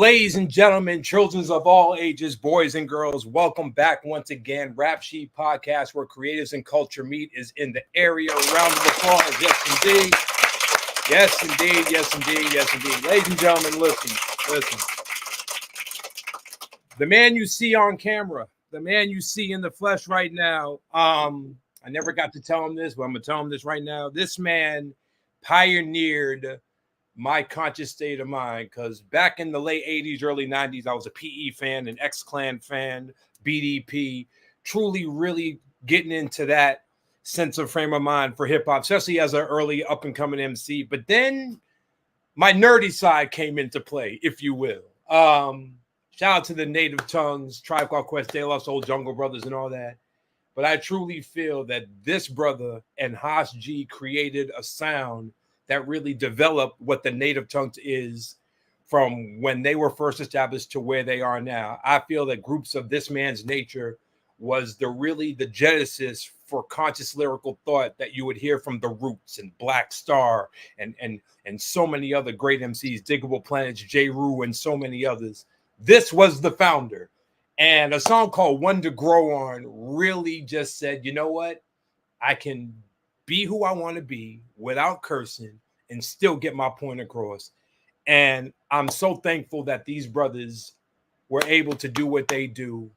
Ladies and gentlemen, children of all ages, boys and girls, welcome back once again. Rap Sheet Podcast, where creatives and culture meet, is in the area. Round of applause. Yes, indeed. Yes, indeed. Yes, indeed. Yes, indeed. Ladies and gentlemen, listen. The man you see on camera, the man you see in the flesh right now, I never got to tell him this, but I'm going to tell him this right now. This man pioneered my conscious state of mind, because back in the late 80s, early 90s, I was a PE fan, an Acclaim fan, BDP, truly really getting into that sense of frame of mind for hip hop, especially as an early up and coming MC. But then my nerdy side came into play, if you will. Shout out to the Native Tongues, Tribe Called Quest, De La Soul, Jungle Brothers, and all that. But I truly feel that this brother and Haas G created a sound that really developed what the Native Tongues is from when they were first established to where they are now. I feel that groups of this man's nature was the genesis for conscious lyrical thought that you would hear from The Roots and Black Star and so many other great MCs, Diggable Planets, J. Rue, and so many others. This was the founder. And a song called One to Grow On really just said, you know what? I can be who I want to be without cursing and still get my point across. And I'm so thankful that these brothers were able to do what they do.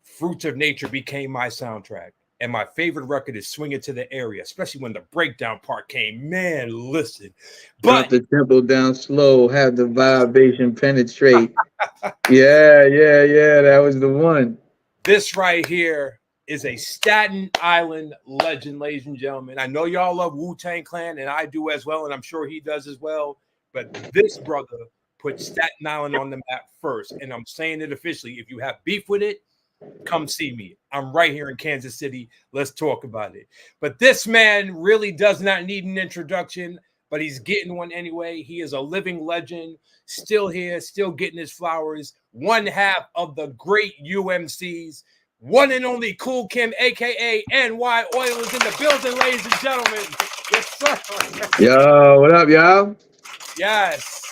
Fruits of Nature became my soundtrack. And my favorite record is Swing It to the Area, especially when the breakdown part came. Man, listen. Drop the tempo down slow, have the vibration penetrate. Yeah, that was the one. This right here is a Staten Island legend, ladies and gentlemen. I know y'all love Wu-Tang Clan, and I do as well, and I'm sure he does as well. But this brother put Staten Island on the map first, and I'm saying it officially. If you have beef with it, come see me. I'm right here in Kansas City. Let's talk about it. But this man really does not need an introduction, but he's getting one anyway. He is a living legend, still here, still getting his flowers. One half of the great UMCs. One and only Kool Kim, a.k.a. NY Oil, is in the building, ladies and gentlemen. Yes, sir. Yo, what up, y'all? Yes.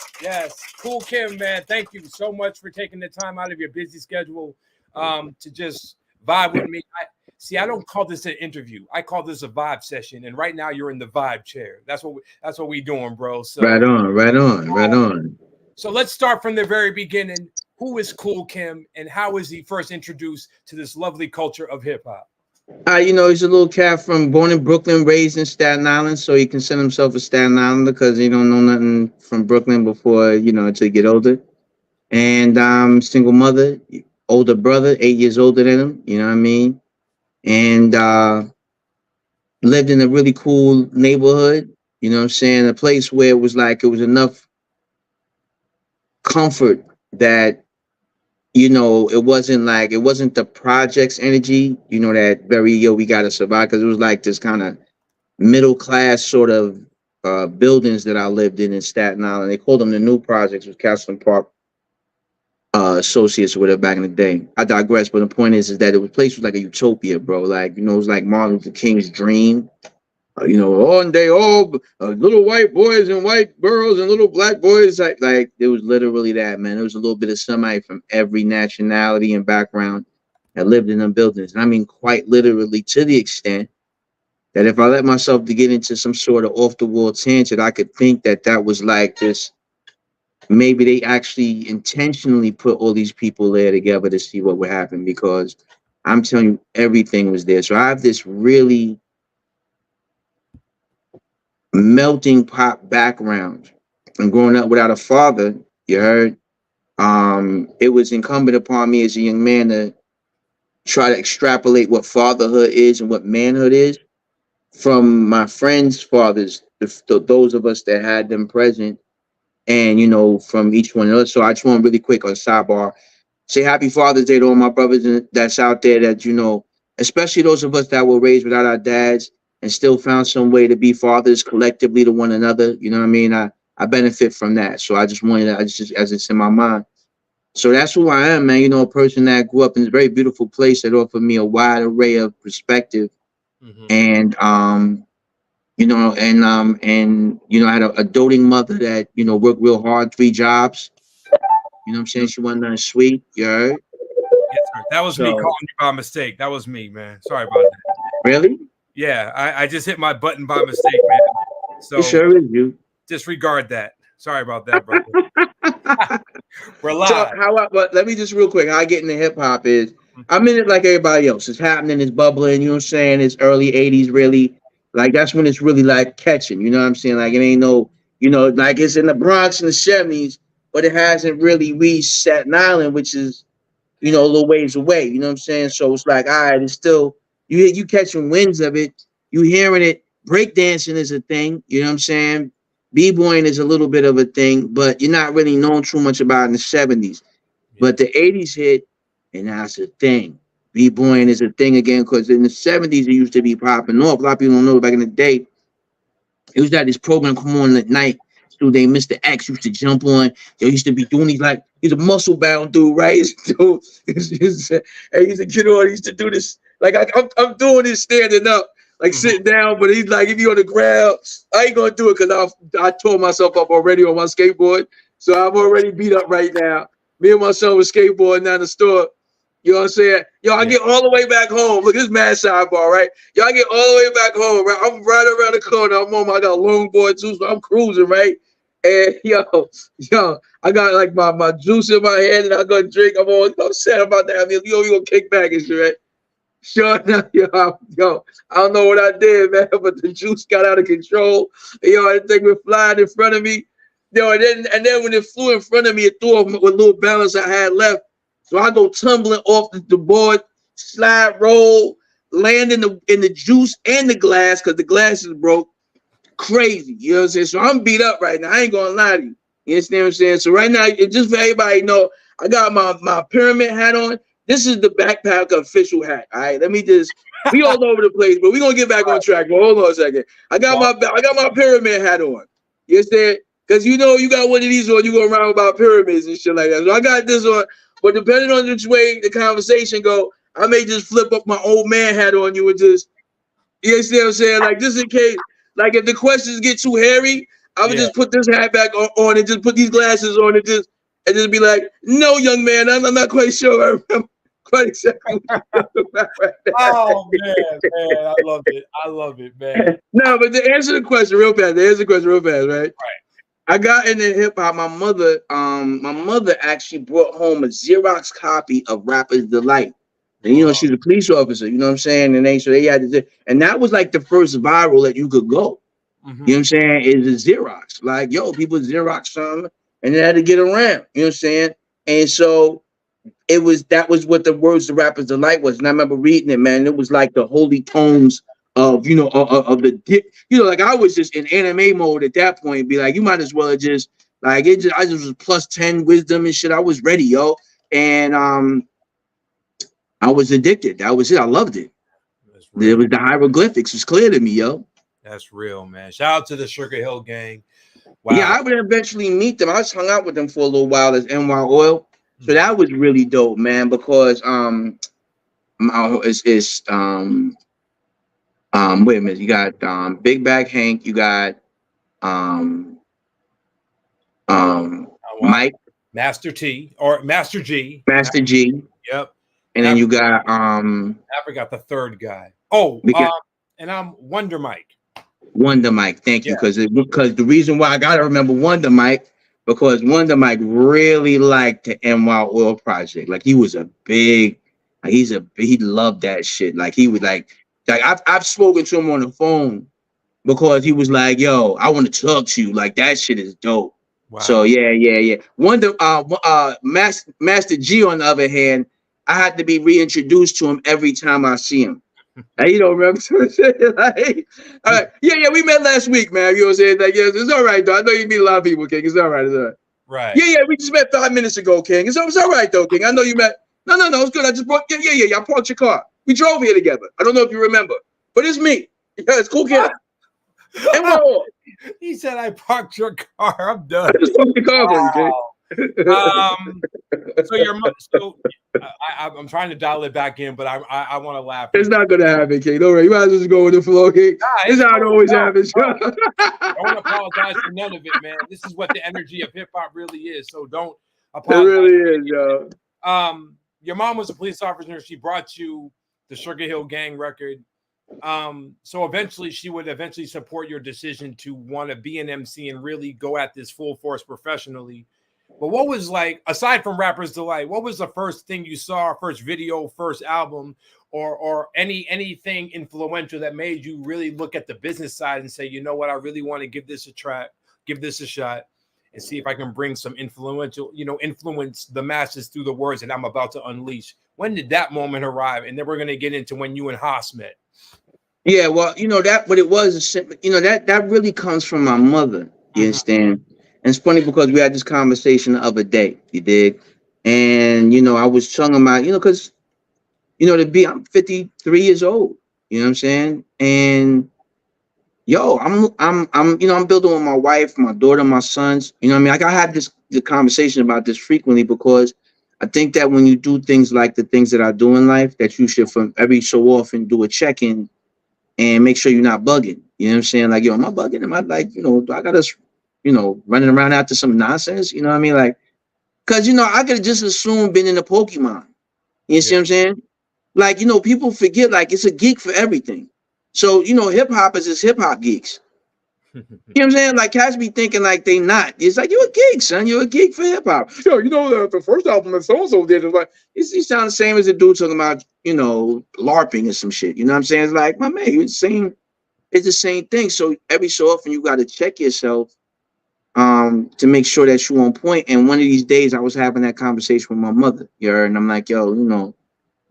Kool Kim, man, thank you so much for taking the time out of your busy schedule to just vibe with me. I don't call this an interview. I call this a vibe session, and right now you're in the vibe chair. That's what we doing, bro. So right on. So let's start from the very beginning. Who is Kool Kim, and how was he first introduced to this lovely culture of hip hop? He's a little cat born in Brooklyn, raised in Staten Island, so he consider himself a Staten Islander because he don't know nothing from Brooklyn before, until he get older. And single mother, older brother, 8 years older than him, you know what I mean? And lived in a really cool neighborhood, you know what I'm saying? A place where it was enough comfort that it wasn't the projects energy, that very, we gotta survive, because it was like this kind of middle class sort of buildings that I lived in Staten Island. They called them the new projects, with Castleton Park associates or whatever back in the day. I digress, but the point is that the place was like a utopia, bro. It was like Martin Luther King's dream. One day all little white boys and white girls and little black boys, like it was literally that, man. There was a little bit of somebody from every nationality and background that lived in them buildings. And I mean, quite literally, to the extent that if I let myself to get into some sort of off the wall tangent, I could think that was like this. Maybe they actually intentionally put all these people there together to see what would happen, because I'm telling you, everything was there. So I have this really melting pot background, and growing up without a father, you heard, it was incumbent upon me as a young man to try to extrapolate what fatherhood is and what manhood is from my friends' fathers, those of us that had them present, and from each one else. So I just want really quick on sidebar, say happy Father's Day to all my brothers that's out there that, especially those of us that were raised without our dads and still found some way to be fathers collectively to one another. You know what I mean? I benefit from that. So I just wanted to, as it's in my mind. So that's who I am, man. A person that grew up in a very beautiful place that offered me a wide array of perspective. Mm-hmm. And, I had a doting mother that, worked real hard, 3 jobs. You know what I'm saying? She wasn't nothing sweet. You heard? Yes, sir. That was me So calling you by mistake. That was me, man. Sorry about that. really? Yeah, I just hit my button by mistake, man. It So sure is you. disregard that. Sorry about that, brother. We're So live. but let me just real quick, how I get into hip hop is I'm in it like everybody else. It's happening, it's bubbling, you know what I'm saying? It's early 80s, really. Like that's when it's really like catching, you know what I'm saying? Like it ain't no, like it's in the Bronx in the 70s, but it hasn't really reached Staten Island, which is, a little ways away, you know what I'm saying? So it's like, all right, it's still you catching winds of it, you hearing it. Breakdancing is a thing, you know what I'm saying? B-boying is a little bit of a thing, but you're not really known too much about in the 70s. But the 80s hit, and that's a thing. B-boying is a thing again, because in the 70s it used to be popping off. A lot of people don't know back in the day. It was that this program come on at night. So they Mr. X used to jump on. They used to be doing these like he's a muscle bound dude, right? And he's a kid on. He used to do this like I'm doing this standing up, like sitting down. But he's like, if you on the ground, I ain't gonna do it because I tore myself up already on my skateboard. So I'm already beat up right now. Me and my son was skateboarding down the store. You know what I'm saying? Yo, I get all the way back home. Look, this mad sidebar, right? Yo, I get all the way back home, right? I'm right around the corner. I got a longboard too, so I'm cruising, right? And yo, I got like my juice in my hand, and I go drink. I'm sad about that. I mean, you gonna kick back and shit, right? Sure enough, yo, I don't know what I did, man, but the juice got out of control. Yo, that thing went flying in front of me. Yo, and then when it flew in front of me, it threw off what little balance I had left. So I go tumbling off the board, slide, roll, land in the juice and the glass because the glass is broke. Crazy, you know what I'm saying? So I'm beat up right now. I ain't gonna lie to you. You understand what I'm saying? So right now, just for everybody know, I got my pyramid hat on. This is the backpack official hat. All right, we all over the place, but we gonna get back on track. But hold on a second. I got my pyramid hat on. You understand? Because you got one of these on, you go around about pyramids and shit like that. So I got this on. But depending on which way the conversation go, I may just flip up my old man hat on you and just, you understand what I'm saying? Like just in case, like if the questions get too hairy, I would just put this hat back on and just put these glasses on and just be like, no, young man, I'm not quite sure. I remember quite exactly. Oh man, I love it, man. No, but to answer the question real fast, right? Right. I got into hip hop. My mother actually brought home a Xerox copy of Rapper's Delight. And she's a police officer, you know what I'm saying? And they had to, and that was like the first viral that you could go. You know what I'm saying? Is a Xerox. Like, yo, people Xerox something and they had to get around, you know what I'm saying? And so that was what the words to Rapper's Delight was. And I remember reading it, man. It was like the holy tones of of the dip, like I was just in anime mode at that point. Be like, you might as well have just like I just was plus 10 wisdom and shit. I was ready, yo, and I was addicted. That was it. I loved it. It was the hieroglyphics. It's clear to me, yo. That's real, man. Shout out to the Sugar Hill gang. Wow. Yeah, I would eventually meet them. I just hung out with them for a little while as NY Oil, so that was really dope, man. Because it's wait a minute. You got Big Bag Hank. You got Mike, Master T or Master G. Master G. Yep. And then you got I forgot the third guy. Oh, and I'm Wonder Mike. Wonder Mike. Thank you, because the reason why I gotta remember Wonder Mike, because Wonder Mike really liked the NY Oil project. Like he was a big, he loved that shit. Like he was like I've spoken to him on the phone because he was like, yo, I want to talk to you. Like that shit is dope. Wow. So yeah. Wonder Master G, on the other hand, I had to be reintroduced to him every time I see him. You don't remember? Like, all right. Yeah, we met last week, man. You know what I'm saying? Like, yeah, it's all right, though. I know you meet a lot of people, King. It's all right. It's all right. Right. Yeah, we just met 5 minutes ago, King. It's all right, though, King. I know you met. No, it's good. I just brought. Yeah. I parked your car. We drove here together. I don't know if you remember, but it's me. Yeah, it's Cool Kid. And we're all. He said I parked your car. I'm done. I just parked your car for you, King. I'm trying to dial it back in, but I want to laugh. It's not gonna happen, King. Don't worry. You might as well just go with the flow, King. It's how it always happens. I don't apologize for none of it, man. This is what the energy of hip hop really is. So don't It really is, yo. Your mom was a police officer. She brought you the Sugar Hill Gang record. So eventually she would support your decision to want to be an MC and really go at this full force professionally. But what was, like, aside from Rapper's Delight, what was the first thing you saw, first video, first album, or anything influential that made you really look at the business side and say, you know what, I really want to give this a shot, and see if I can bring some influence the masses through the words that I'm about to unleash? When did that moment arrive? And then we're going to get into when you and Haas met. Yeah, well, what it was, that really comes from my mother. You understand? And it's funny because we had this conversation the other day, you dig? And, I was telling about, because, I'm 53 years old, you know what I'm saying? And yo, I'm building with my wife, my daughter, my sons, you know what I mean? Like, I had the conversation about this frequently because I think that when you do things like the things that I do in life, that you should from every so often do a check-in and make sure you're not bugging. You know what I'm saying? Like, yo, am I bugging? Am I, like, do I got us, running around after some nonsense? You know what I mean? Like, because, I could have just assumed been in a Pokemon. You see what I'm saying? Like, people forget, like, it's a geek for everything. So, hip hoppers is hip hop geeks. You know what I'm saying? Like, cats be thinking like they not. It's like, you're a geek, son. You're a geek for hip hop. Yo, the first album that so-and-so did is like, he sound the same as a dude talking about, LARPing or some shit. You know what I'm saying? It's like, my man, it's the same thing. So every so often you got to check yourself to make sure that you're on point. And one of these days I was having that conversation with my mother, and I'm like, yo,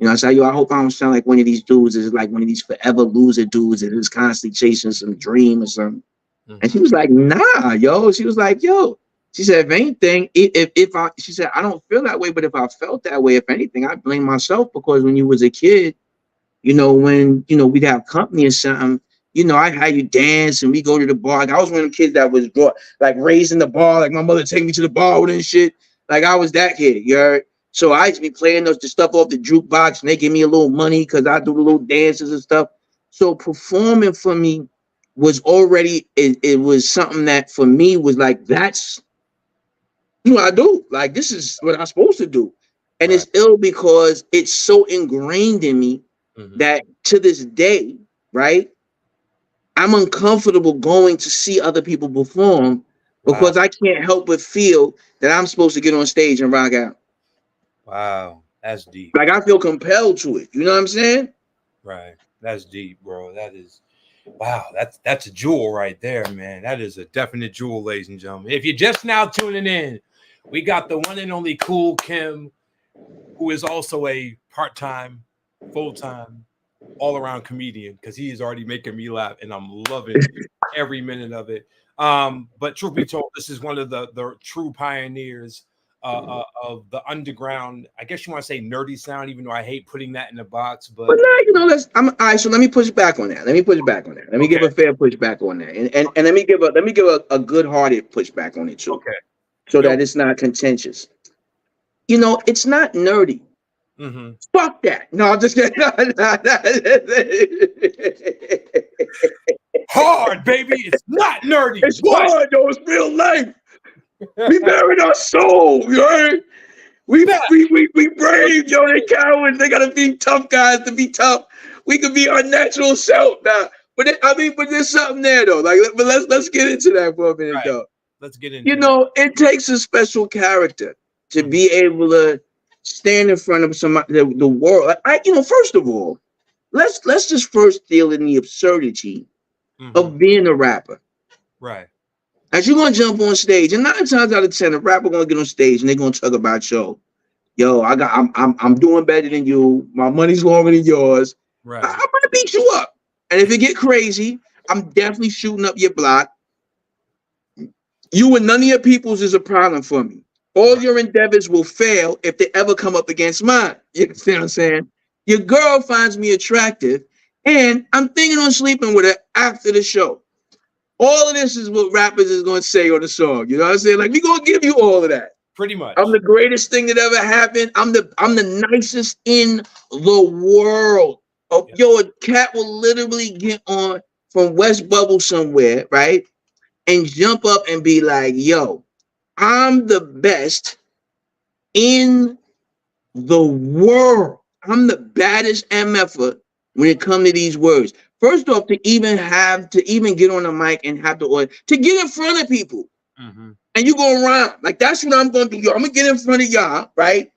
I said, yo, I hope I don't sound like one of these dudes is like one of these forever loser dudes that is constantly chasing some dream or something. And she was like, nah, yo. She was like, yo. She said, if anything, she said, I don't feel that way, but if I felt that way, if anything, I blame myself because when you was a kid, when, we'd have company or something, I had you dance and we go to the bar. Like, I was one of the kids that was raised in the bar. Like, my mother take me to the bar with and shit. Like, I was that kid, you heard? So I used to be playing the stuff off the jukebox and they give me a little money because I do the little dances and stuff. So performing for me was already, it was something that for me was like, that's what I do. Like, this is what I'm supposed to do. And It's ill because it's so ingrained in me that to this day, right, I'm uncomfortable going to see other people perform because I can't help but feel that I'm supposed to get on stage and rock out. Wow, that's deep. Like, I feel compelled to it. You know what I'm saying? Right. That's deep, bro. That is, wow, that's a jewel right there, man. That is a definite jewel, ladies and gentlemen. If you're just now tuning in, we got the one and only Kool Kim, who is also a part-time, full-time, all-around comedian, because he is already making me laugh, and I'm loving every minute of it. But truth be told, this is one of the true pioneers of the underground, I guess you want to say nerdy sound, even though I hate putting that in a box. But now, all right. So let me push back on that. Let me give a fair pushback on that, and let me give a good-hearted pushback on it too. Okay. So that it's not contentious. It's not nerdy. Fuck that. No, I'm just kidding. Hard, baby. It's not nerdy. It's hard, though. It's real life. We buried our soul, you heard? We brave, yo. They cowards. They gotta be tough guys to be tough. We could be our natural self now. But there's something there though. Like, but let's get into that for a minute though. Let's get into it takes a special character to be able to stand in front of the world. First of all, let's just first deal in the absurdity of being a rapper. Right. As you're gonna jump on stage, and 9 times out of 10, a rapper gonna get on stage and they're gonna talk about yo, I'm doing better than you. My money's longer than yours. Right. I'm gonna beat you up. And if it get crazy, I'm definitely shooting up your block. You and none of your peoples is a problem for me. All your endeavors will fail if they ever come up against mine. You see what I'm saying? Your girl finds me attractive, and I'm thinking on sleeping with her after the show. All of this is what rappers is going to say on the song. You know what I'm saying? Like, we going to give you all of that. Pretty much. I'm the greatest thing that ever happened. I'm the nicest in the world. Oh, yo, a cat will literally get on from West Bubble somewhere, right? And jump up and be like, yo, I'm the best in the world. I'm the baddest MFer when it comes to these words. First off, to even get on the mic and have to get in front of people. Mm-hmm. And you go around. Like, that's what I'm going to do. Yo, I'm going to get in front of y'all, right?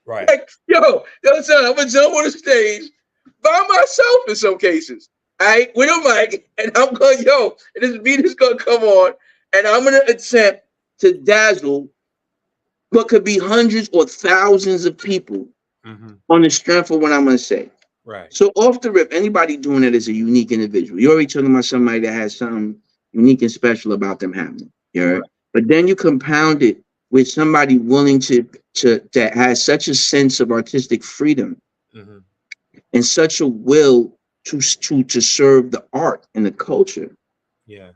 Right. Like, yo, son, I'm going to jump on the stage by myself in some cases, right? With a mic, and I'm going, and this beat is going to come on, and I'm going to attempt to dazzle what could be hundreds or thousands of people on the strength of what I'm going to say. Right. So off the rip, anybody doing it is a unique individual. You're already talking about somebody that has something unique and special about them happening. Right? But then you compound it with somebody willing that has such a sense of artistic freedom and such a will to serve the art and the culture. Yeah.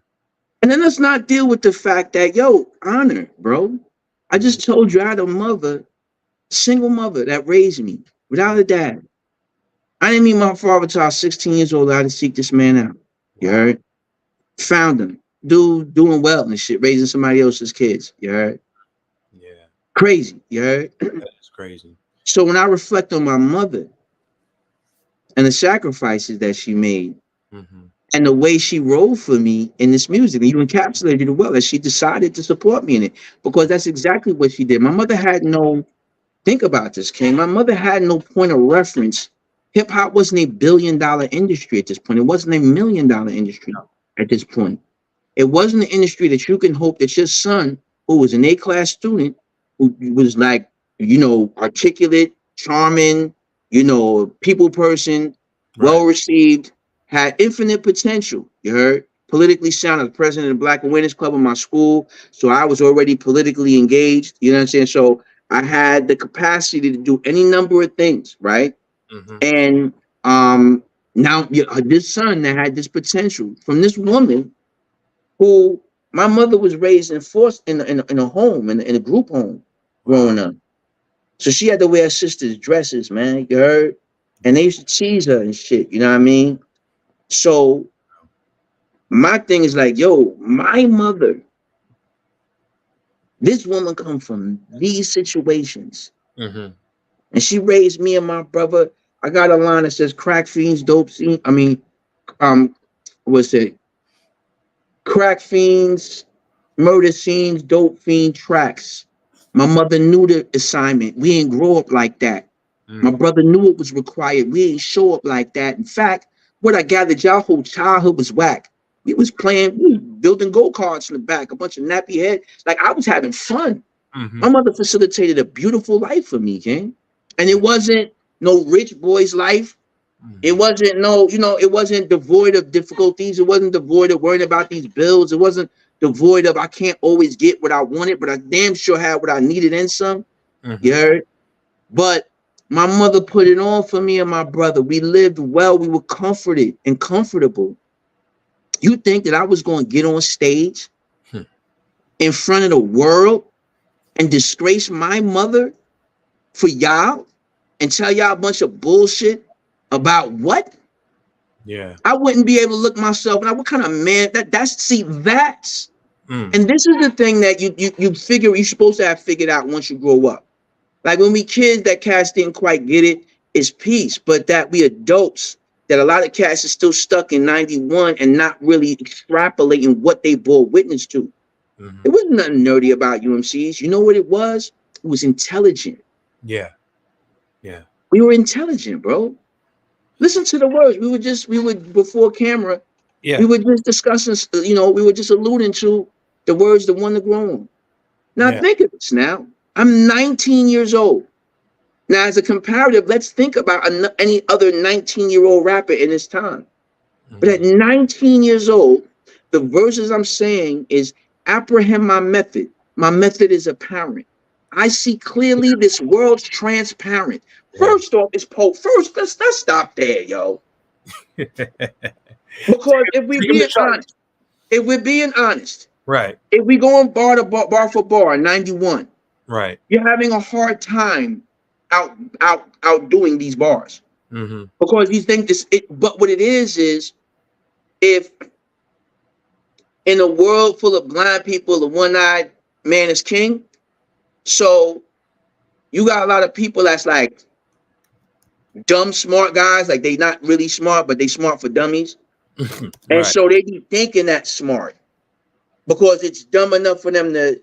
And then let's not deal with the fact that, honor, bro. I just told you I had a single mother that raised me without a dad. I didn't meet my father till I was 16 years old. I had to seek this man out. You heard? Found him. Dude doing well and shit, raising somebody else's kids. You heard? Yeah. Crazy. You heard? That's crazy. So when I reflect on my mother and the sacrifices that she made and the way she rolled for me in this music, and you encapsulated it well, that she decided to support me in it, because that's exactly what she did. My mother had think about this, King. My mother had no point of reference. Hip hop wasn't a $1 billion industry at this point. It wasn't a $1 million industry at this point. It wasn't an industry that you can hope that your son, who was an A-class student, who was like, articulate, charming, people person, well-received, had infinite potential. You heard? Politically sound. I was president of the Black Awareness Club in my school. So I was already politically engaged. You know what I'm saying? So I had the capacity to do any number of things, right? And now this son that had this potential from this woman who my mother was raised in a home, in a group home growing up. So she had to wear her sister's dresses, man. You heard? And they used to tease her and shit. You know what I mean? So my thing is like, my mother, this woman come from these situations. And she raised me and my brother. I got a line that says crack fiends, dope fiends. What's it? Crack fiends, murder scenes, dope fiend tracks. My mother knew the assignment. We didn't grow up like that. My brother knew it was required. We didn't show up like that. In fact, what I gathered, y'all whole childhood was whack. We was building go-karts in the back, a bunch of nappy head. Like, I was having fun. My mother facilitated a beautiful life for me, King. And it wasn't no rich boy's life. It wasn't it wasn't devoid of difficulties. It wasn't devoid of worrying about these bills. It wasn't devoid of I can't always get what I wanted, but I damn sure had what I needed and some. You heard? But my mother put it on for me and my brother. We lived well. We were comforted and comfortable. You think that I was going to get on stage in front of the world and disgrace my mother for y'all and tell y'all a bunch of bullshit about what? Yeah. I wouldn't be able to look myself and what kind of man that's and this is the thing that you figure you're supposed to have figured out once you grow up. Like when we kids, that cats didn't quite get it, it's peace. But that we adults, that a lot of cats are still stuck in 91 and not really extrapolating what they bore witness to. It wasn't nothing nerdy about UMCs. You know what it was? It was intelligent. Yeah. Yeah. We were intelligent, bro. Listen to the words. We were before camera. Yeah. We were just discussing, we were just alluding to the words that want to grow on. Now think of this now. I'm 19 years old. Now, as a comparative, let's think about any other 19-year-old rapper in this time. But at 19 years old, the verses I'm saying is apprehend my method. My method is apparent. I see clearly this world's transparent. First off, it's Pope. First, let's stop there, yo. Because if we're being honest, right. If we go on bar for bar, 91, right, you're having a hard time outdoing these bars because you think this. But what it is if in a world full of blind people, the one-eyed man is king. So you got a lot of people that's like dumb smart guys, like they not really smart, but they smart for dummies. And Right. so they be thinking that's smart because it's dumb enough for them to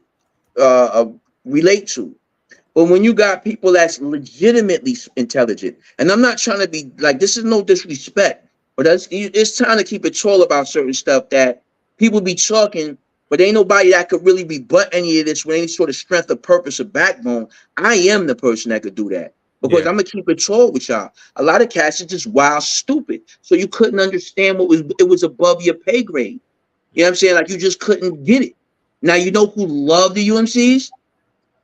relate to. But when you got people that's legitimately intelligent, and I'm not trying to be like, this is no disrespect, but it's time to keep it troll about certain stuff that people be talking, but ain't nobody that could really rebut any of this with any sort of strength or purpose or backbone. I am the person that could do that because Yeah. I'm gonna keep it troll with y'all. A lot of cats are just wild stupid, so you couldn't understand it was above your pay grade. You know what I'm saying? Like you just couldn't get it. Now you know who love the UMCs?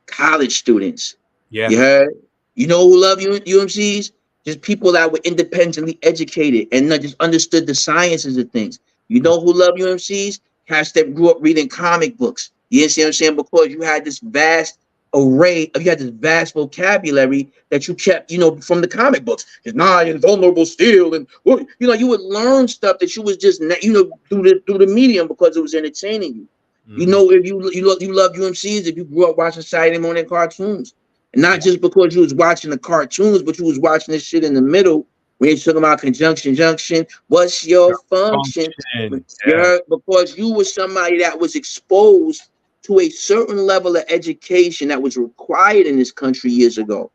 College students. Yeah. You heard? You know who love UMCs? Just people that were independently educated and not just understood the sciences of things. You know who love UMCs? Cats that grew up reading comic books. You see what I'm saying? Because you had this vast array, you had this vast vocabulary that you kept, from the comic books. It's not invulnerable steel, and well, you would learn stuff that you was just, through the medium because it was entertaining you. You Mm-hmm. know, if you love UMCs, if you grew up watching Saturday morning cartoons, and not just because you was watching the cartoons, but you was watching this shit in the middle when you're talking about conjunction junction. What's your function? Function. You Yeah. heard? Because you was somebody that was exposed to a certain level of education that was required in this country years ago.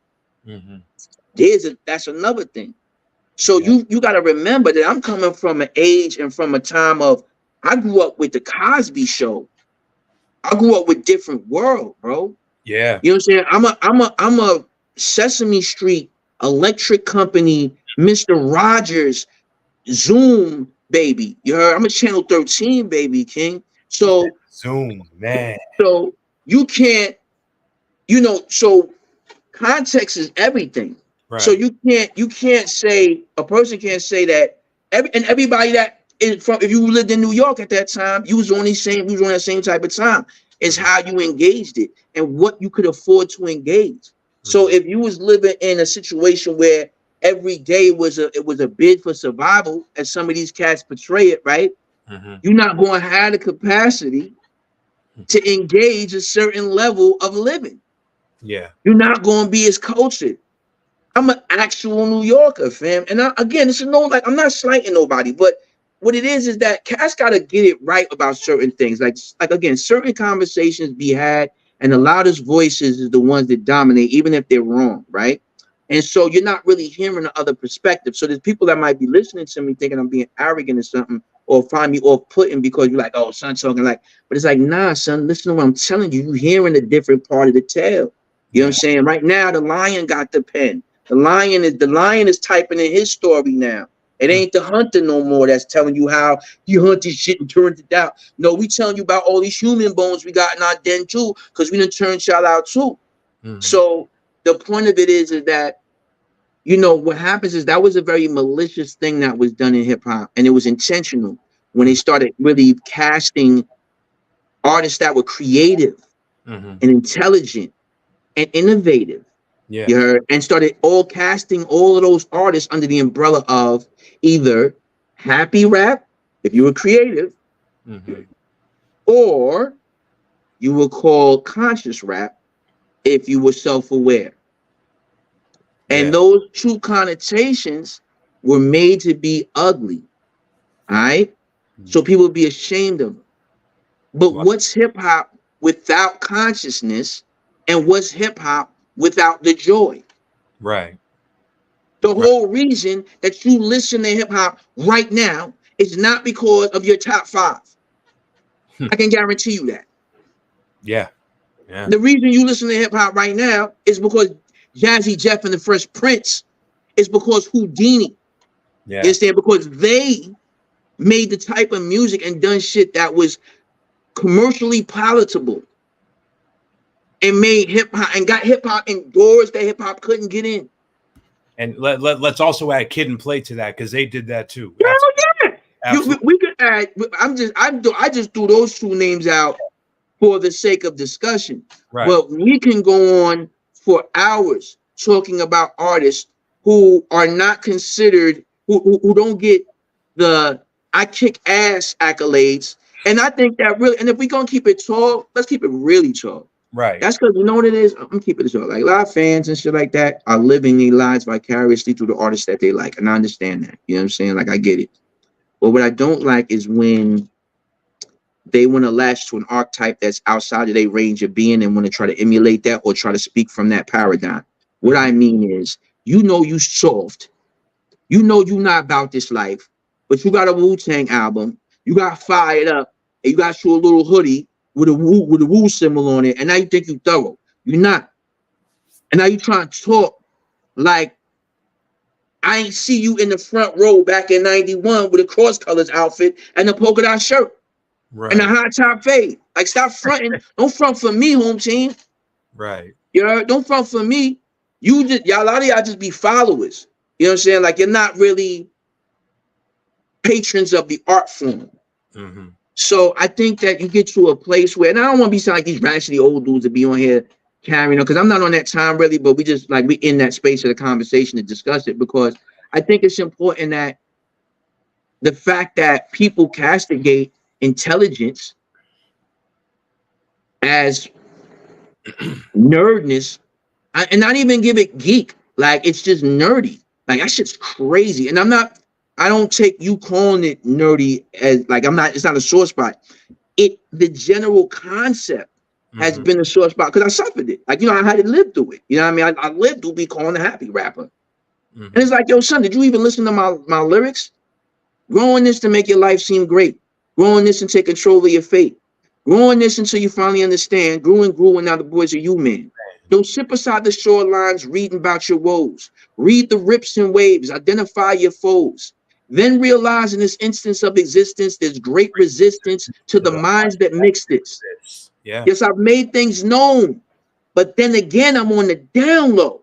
Mm-hmm. That's another thing. So Yeah. you got to remember that I'm coming from an age and from a time of, I grew up with the Cosby Show. I grew up with different world, bro. Yeah. You know what I'm saying? I'm a Sesame Street, Electric Company, Mr. Rogers, Zoom baby. You heard? I'm a Channel 13 baby, King. So Zoom, man. so you can't, so context is everything. So Right. you can't say, a person can't say that everybody that is from, if you lived in New York at that time, you was on that same type of time. It's Mm-hmm. how you engaged it and what you could afford to engage. So Mm-hmm. if you was living in a situation where every day it was a bid for survival, as some of these cats portray it, right? Mm-hmm. You're not going to have the capacity to engage a certain level of living. Yeah. You're not going to be as cultured. I'm an actual New Yorker, fam. And again, this is I'm not slighting nobody, but what it is that cats got to get it right about certain things. Like again, certain conversations be had, and the loudest voices is the ones that dominate, even if they're wrong, right? And so you're not really hearing the other perspective. So there's people that might be listening to me thinking I'm being arrogant or something, or find me off-putting because you're like, oh, son, talking like, but it's like, nah, son, listen to what I'm telling you. You're hearing a different part of the tale. You know what I'm Yeah. saying? Right now, the lion got the pen. The lion is typing in his story now. It ain't the hunter no more that's telling you how you hunt this shit and turned it out. No, we telling you about all these human bones we got in our den too, because we done turned y'all out too. Mm-hmm. So the point of it is that, what happens is that was a very malicious thing that was done in hip hop, and it was intentional when they started really casting artists that were creative Mm-hmm. and intelligent and innovative. Yeah. You heard? And started all casting all of those artists under the umbrella of either happy rap, if you were creative, Mm-hmm. or you were called conscious rap if you were self-aware. Yeah. And those two connotations were made to be ugly. All right. So people would be ashamed of them. But Wow. what's hip hop without consciousness? And what's hip hop without the joy? Right. The Right. whole reason that you listen to hip hop right now is not because of your top five. I can guarantee you that. Yeah. Yeah. The reason you listen to hip hop right now is because Jazzy Jeff and the Fresh Prince, is because Houdini. You Yeah. understand? Because they made the type of music and done shit that was commercially palatable and made hip hop and got hip hop in doors that hip hop couldn't get in. And let's also add Kid and Play to that because they did that too. Hell yeah. Absolutely. We could add. I just threw those two names out for the sake of discussion. Right. But we can go on for hours talking about artists who are not considered, who don't get the I kick ass accolades. And I think that really, and if we're gonna keep it tall, let's keep it really tall. Right. That's because you know what it is. I'm keeping this real. Like a lot of fans and shit like that are living their lives vicariously through the artists that they like, and I understand that. You know what I'm saying? Like I get it. But what I don't like is when they want to latch to an archetype that's outside of their range of being and want to try to emulate that or try to speak from that paradigm. What I mean is, you know, you soft. You know, you not about this life, but you got a Wu-Tang album. You got fired up, and you got you a little hoodie with a Wu symbol on it, and now you think you thorough. You're not. And now you trying to talk like I ain't see you in the front row back in '91 with a cross colors outfit and a polka dot shirt. Right. And a high top fade. Like, stop fronting. Don't front for me, home team. Right. You know, don't front for me. You just, y'all, a lot of y'all just be followers. You know what I'm saying? Like, you're not really patrons of the art form. Mm-hmm. So I think that you get to a place where, and I don't want to be sound like these rationally old dudes to be on here carrying on, because I'm not on that time really, but we just like we in that space of the conversation to discuss it, because I think it's important that the fact that people castigate intelligence as nerdness, and not even give it geek, like it's just nerdy. Like that shit's crazy. And I don't take you calling it nerdy as like it's not a sore spot. The general concept has been a sore spot because I suffered it. Like, you know, I had to live through it. You know what I mean? I lived through be calling a happy rapper. And it's like, yo, son, did you even listen to my lyrics? Growing this to make your life seem great. Growing this and take control of your fate. Growing this until you finally understand. Grew and now the boys are you, man. Don't sit beside the shorelines reading about your woes. Read the rips and waves. Identify your foes. Then realize in this instance of existence, there's great resistance to the minds that mix this. Yeah. Yes, I've made things known. But then again, I'm on the down low.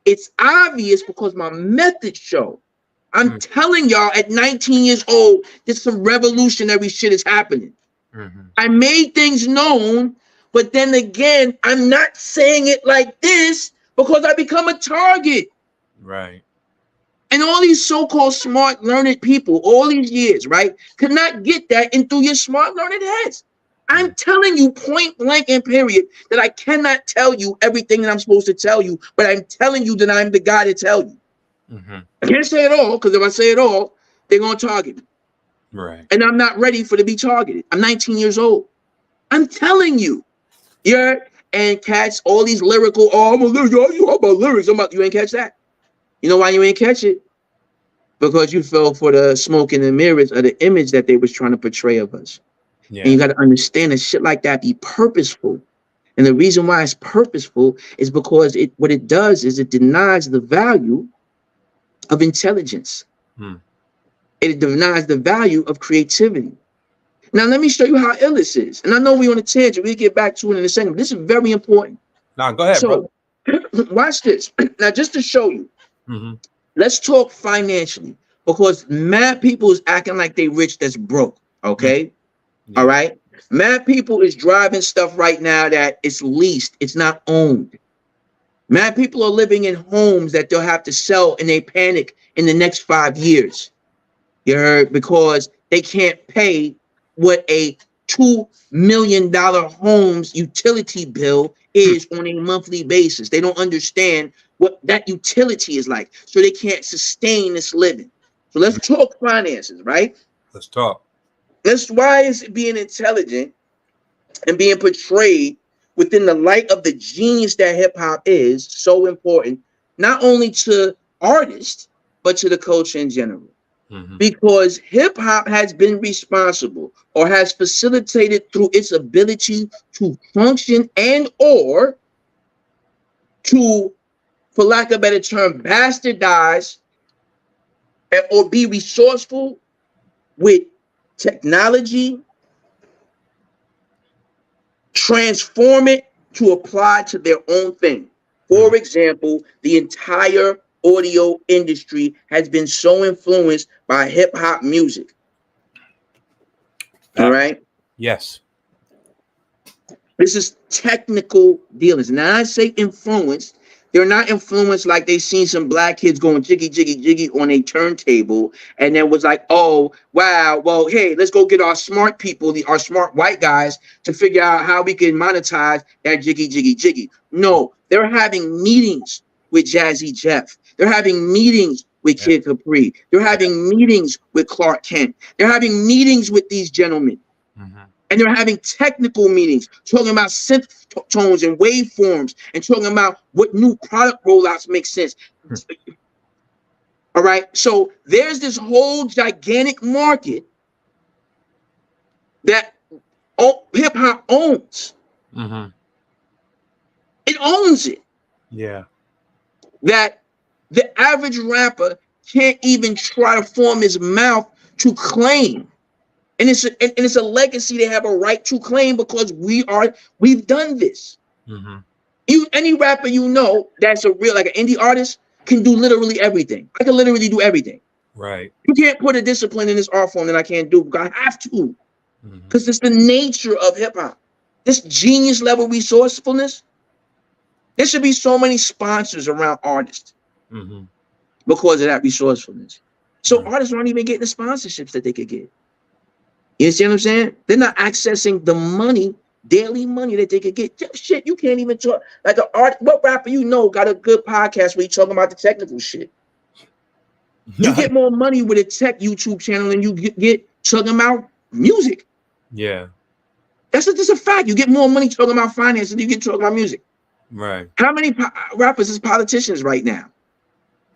It's obvious because my methods show. I'm telling y'all, at 19 years old, there's some revolutionary shit is happening. I made things known, but then again, I'm not saying it like this because I become a target. Right. And all these so-called smart, learned people, all these years, right, could not get that in through your smart, learned heads. I'm telling you point blank and period that I cannot tell you everything that I'm supposed to tell you, but I'm telling you that I'm the guy to tell you. I can't say it all, because if I say it all, they're going to target me. Right. And I'm not ready for to be targeted. I'm 19 years old. I'm telling you. Yeah. And cats, all these lyrical, I'm a lyric, you about lyrics. You ain't catch that. You know why you ain't catch it? Because you fell for the smoke and the mirrors of the image that they was trying to portray of us. Yeah. And you got to understand that shit like that be purposeful. And the reason why it's purposeful is because what it does is it denies the value of intelligence. It denies the value of creativity. Now, let me show you how ill this is. And I know we're on a tangent. We'll get back to it in a second. But this is very important. Now, go ahead, so, bro. Watch this. Now, just to show you, let's talk financially. Because mad people is acting like they rich that's broke. Okay? Yeah. All right? Mad people is driving stuff right now that it's leased. It's not owned. Mad people are living in homes that they'll have to sell and they panic in the next 5 years. You heard? Because they can't pay what a $2 million home's utility bill is on a monthly basis. They don't understand what that utility is like. So they can't sustain this living. So let's talk finances, right? Let's talk. Why is being intelligent and being portrayed within the light of the genius that hip hop is so important, not only to artists, but to the culture in general. Because hip hop has been responsible or has facilitated through its ability to function and or to, for lack of a better term, bastardize or be resourceful with technology, transform it to apply to their own thing. For example, the entire audio industry has been so influenced by hip hop music. All right. Yes. This is technical dealings. Now I say influenced. They're not influenced like they seen some black kids going jiggy, jiggy, jiggy on a turntable and then was like, oh, wow, well, hey, let's go get our smart people, our smart white guys to figure out how we can monetize that jiggy, jiggy, jiggy. No, they're having meetings with Jazzy Jeff. They're having meetings with Kid Capri. They're having meetings with Clark Kent. They're having meetings with these gentlemen. And they're having technical meetings, talking about synth tones and waveforms, and talking about what new product rollouts make sense. All right. So there's this whole gigantic market that hip hop owns. It owns it. Yeah. That the average rapper can't even try to form his mouth to claim. And it's a legacy they have a right to claim because we've done this. Any rapper you know that's a real, like an indie artist, can do literally everything. I can literally do everything. Right. You can't put a discipline in this art form that I can't do. I have to. Because it's the nature of hip hop. This genius level resourcefulness. There should be so many sponsors around artists because of that resourcefulness. So artists aren't even getting the sponsorships that they could get. You understand what I'm saying? They're not accessing the money, daily money that they could get. Shit, you can't even talk. Like what rapper you know got a good podcast where you talking about the technical shit? You get more money with a tech YouTube channel than you get talking about music. Yeah. That's just a fact. You get more money talking about finance than you get talking about music. Right. How many rappers is politicians right now?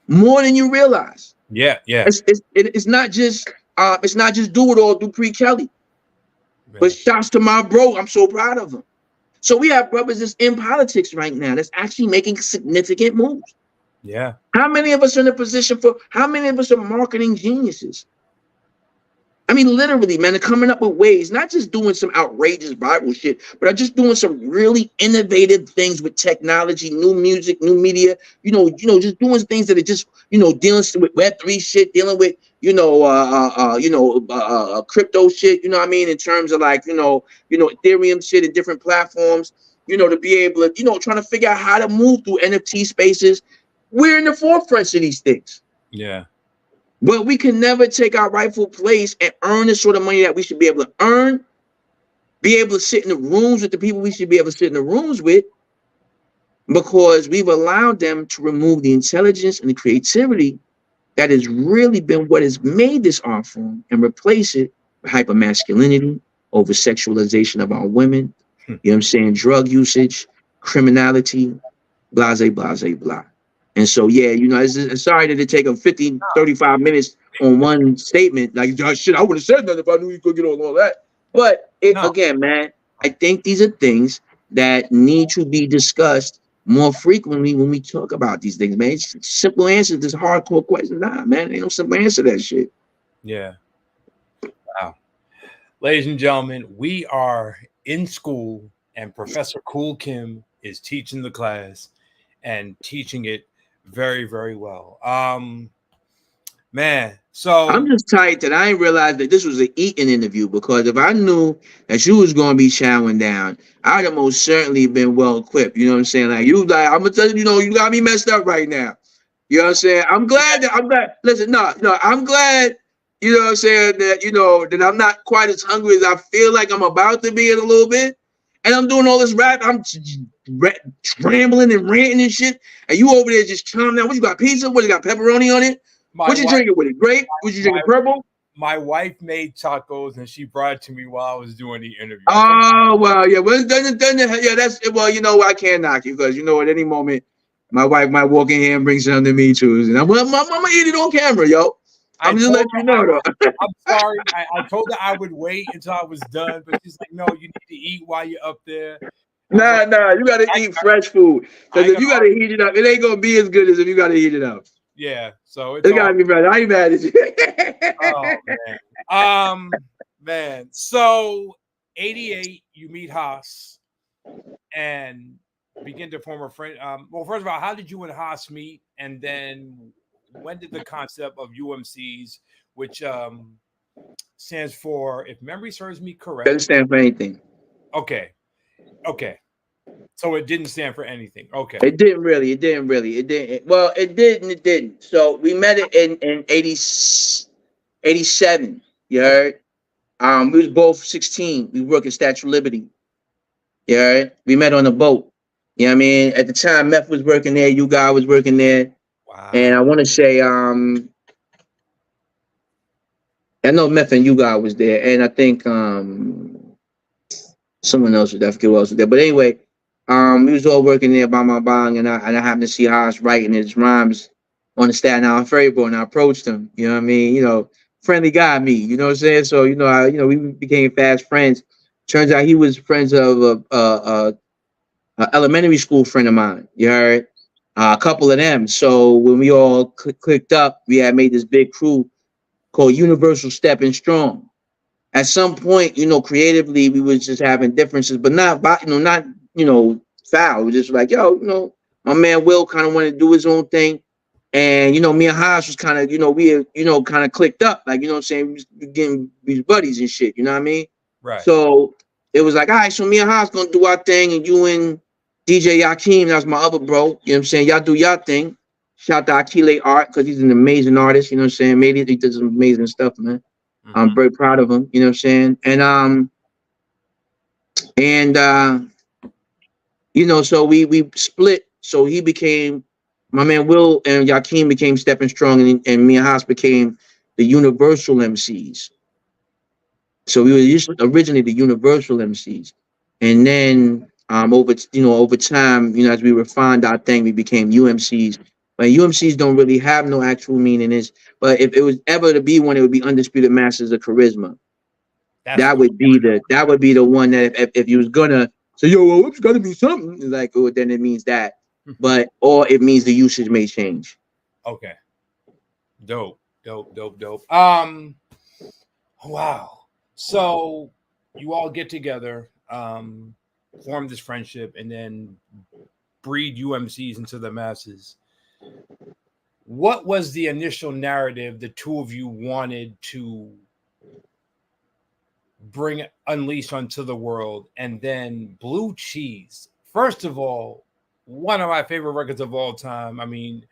More than you realize. Yeah. Yeah. It's not just do it all, Dupree Kelly. Man. But shouts to my bro. I'm so proud of him. So we have brothers that's in politics right now that's actually making significant moves. Yeah. How many of us are in a position how many of us are marketing geniuses? I mean, literally, man, they're coming up with ways, not just doing some outrageous Bible shit, but are just doing some really innovative things with technology, new music, new media, just doing things that are just, dealing with Web3 shit, dealing with, crypto shit, you know what I mean? In terms of like, Ethereum shit and different platforms, to be able to, trying to figure out how to move through NFT spaces. We're in the forefront of these things. Yeah. But we can never take our rightful place and earn the sort of money that we should be able to earn, be able to sit in the rooms with the people we should be able to sit in the rooms with, because we've allowed them to remove the intelligence and the creativity that has really been what has made this art form and replace it with hypermasculinity, over sexualization of our women, you know what I'm saying, drug usage, criminality, blase, blase, blah. And so, yeah, it's sorry that it take 35 minutes on one statement. Like, shit, I would have said nothing if I knew you could get on all that. But again, man, I think these are things that need to be discussed more frequently when we talk about these things, man. It's simple answers, this hardcore question. Nah, man, ain't no simple answer to that shit. Yeah. Wow. Ladies and gentlemen, we are in school and Professor Kool Kim is teaching the class and teaching it very, very well. Man, so I'm just tight that I didn't realize that this was an eating interview, because if I knew that you was gonna be chowing down, I'd have most certainly been well equipped. You know what I'm saying? Like I'm gonna tell you, you got me messed up right now. You know what I'm saying? I'm glad. Listen, no, I'm glad. You know what I'm saying, that that I'm not quite as hungry as I feel like I'm about to be in a little bit. And I'm doing all this rap. I'm rambling and ranting and shit. And you over there just chowing down. What you got? Pizza? What you got? Pepperoni on it? What you drinking with it? Grape? What you drinking? Purple? My wife made tacos and she brought it to me while I was doing the interview. Oh, well, yeah. Well, yeah, I can't knock you, because at any moment my wife might walk in here and bring something to me too. And I'm gonna eat it on camera, yo. I'm just letting you know, though. I'm sorry. I told her I would wait until I was done, but she's like, no, you need to eat while you're up there. Nah, you gotta eat fresh food. Because if you gotta heat it up, it ain't gonna be as good as if you gotta heat it up. Yeah, so it's gotta be better. I ain't mad at you. Oh man. So 88, you meet Haas and begin to form a friend. Well, first of all, how did you and Haas meet? And then when did the concept of UMCs, which stands for, if memory serves me correct, Doesn't stand for anything. Okay. So it didn't stand for anything. Okay. It didn't really. It didn't really. It didn't. Well, it did and it didn't. So we met it in 87. You Okay. heard? We was both 16. We worked at Statue of Liberty. You heard? We met on a boat. You know what I mean? At the time, Meth was working there. You guy was working there. And Wow. I want to say, I know Meth and you guy was there. And I think someone else was there. I forget who else was there. But anyway, we was all working there by my bong, and I happened to see Haas writing his rhymes on the Staten Island ferry boat, and I approached him. You know what I mean? You know, friendly guy, me. You know what I'm saying? So we became fast friends. Turns out he was friends of a elementary school friend of mine. You heard? A couple of them. So when we all clicked up, we had made this big crew called Universal Stepping Strong. At some point, creatively, we was just having differences, but not, not, foul. It was just like, my man Will kind of wanted to do his own thing. And, me and Haas was kind of, we, kind of clicked up. Like, what I'm saying? We was getting these buddies and shit. You know what I mean? Right. So it was like, all right, so me and Haas gonna do our thing, and you and DJ Yakeem, that's my other bro. You know what I'm saying? Y'all do y'all thing. Shout out to Akile Art, because he's an amazing artist. You know what I'm saying? Maybe he does some amazing stuff, man. I'm very proud of him. You know what I'm saying? And so we split. So he became, my man Will and Yakeem became Stepping Strong, and me and Haas became the Universal MCs. So we were just originally the Universal MCs, and then over time, as we refined our thing, we became UMCs. But UMCs don't really have no actual meaning. But if it was ever to be one, it would be Undisputed Masters of Charisma. That would be the one that if you was gonna say, yo, well, it's gonna be something, it's like, oh, then it means that. But or it means the usage may change. Okay. Dope. Wow. So you all get together, form this friendship, and then breed UMCs into the masses. What was the initial narrative the two of you wanted to bring unleash onto the world? And then Blue Cheese, first of all, one of my favorite records of all time. I mean,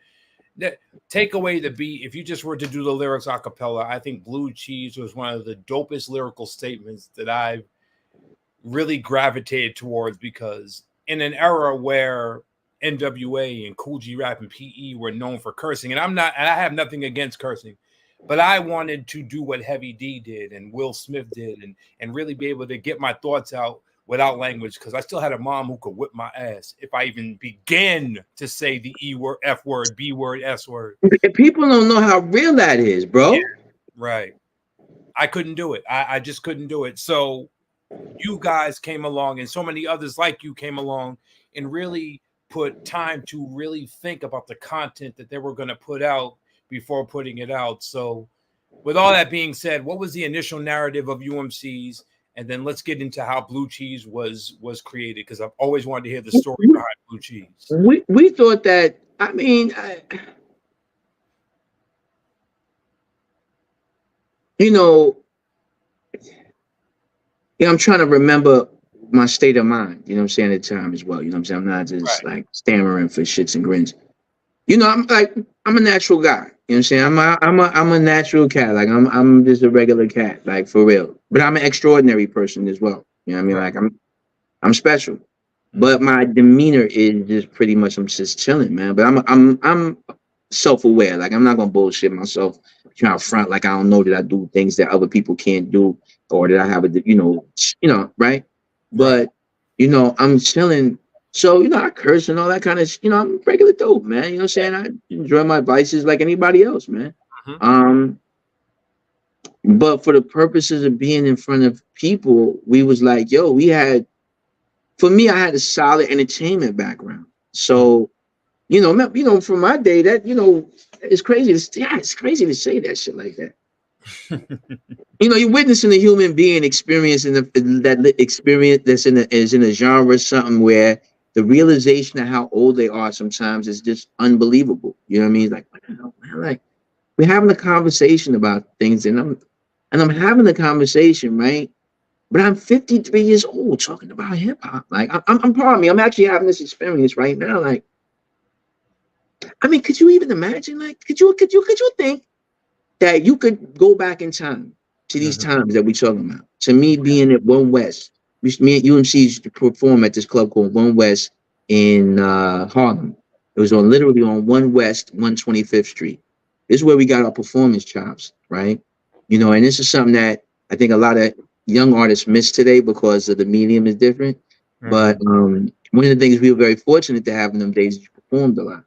take away the beat. If you just were to do the lyrics a cappella, I think Blue Cheese was one of the dopest lyrical statements that I've really gravitated towards, because in an era where NWA and Kool Rap and PE were known for cursing, and I have nothing against cursing, but I wanted to do what Heavy D did and Will Smith did, and really be able to get my thoughts out without language, because I still had a mom who could whip my ass if I even began to say the E word, F word, B word, S word. People don't know how real that is, bro. Yeah, right. I couldn't do it. I just couldn't do it. So you guys came along, and so many others like you came along, and really put time to really think about the content that they were going to put out before putting it out. So with all that being said, what was the initial narrative of UMCs? And then let's get into how Blue Cheese was created, because I've always wanted to hear the story behind Blue Cheese. We thought that, I mean, I'm trying to remember my state of mind, you know what I'm saying, at the time as well. You know what I'm saying? I'm not just like stammering for shits and grins. I'm a natural guy. You know what I'm saying? I'm a natural cat. Like I'm just a regular cat, like for real. But I'm an extraordinary person as well. You know what I mean? Like I'm special. But my demeanor is just pretty much, I'm just chilling, man. But I'm self-aware. Like I'm not gonna bullshit myself, trying to front like I don't know that I do things that other people can't do, or that I have right? But I'm chilling. So, I curse and all that kind of, I'm regular dope, man. You know what I'm saying? I enjoy my vices like anybody else, man. But for the purposes of being in front of people, we was like, yo, for me, I had a solid entertainment background. So, from my day, that, it's crazy. It's crazy to say that shit like that. You're witnessing a human being experiencing that experience is in a genre, something where the realization of how old they are sometimes is just unbelievable. You know what I mean? Like, what the hell, man? Like, we're having a conversation about things, and I'm having a conversation, right? But I'm 53 years old talking about hip hop. Like I'm pardon me. I'm actually having this experience right now. Like, I mean, could you even imagine? Like, could you think that you could go back in time to these Mhm. times that we're talking about? To me, being at One West, me and UMC used to perform at this club called One West in Harlem. It was on literally on One West, 125th Street. This is where we got our performance chops, right? You know, and this is something that I think a lot of young artists miss today because of the medium is different. But Mhm. one of the things we were very fortunate to have in them days is you performed a lot.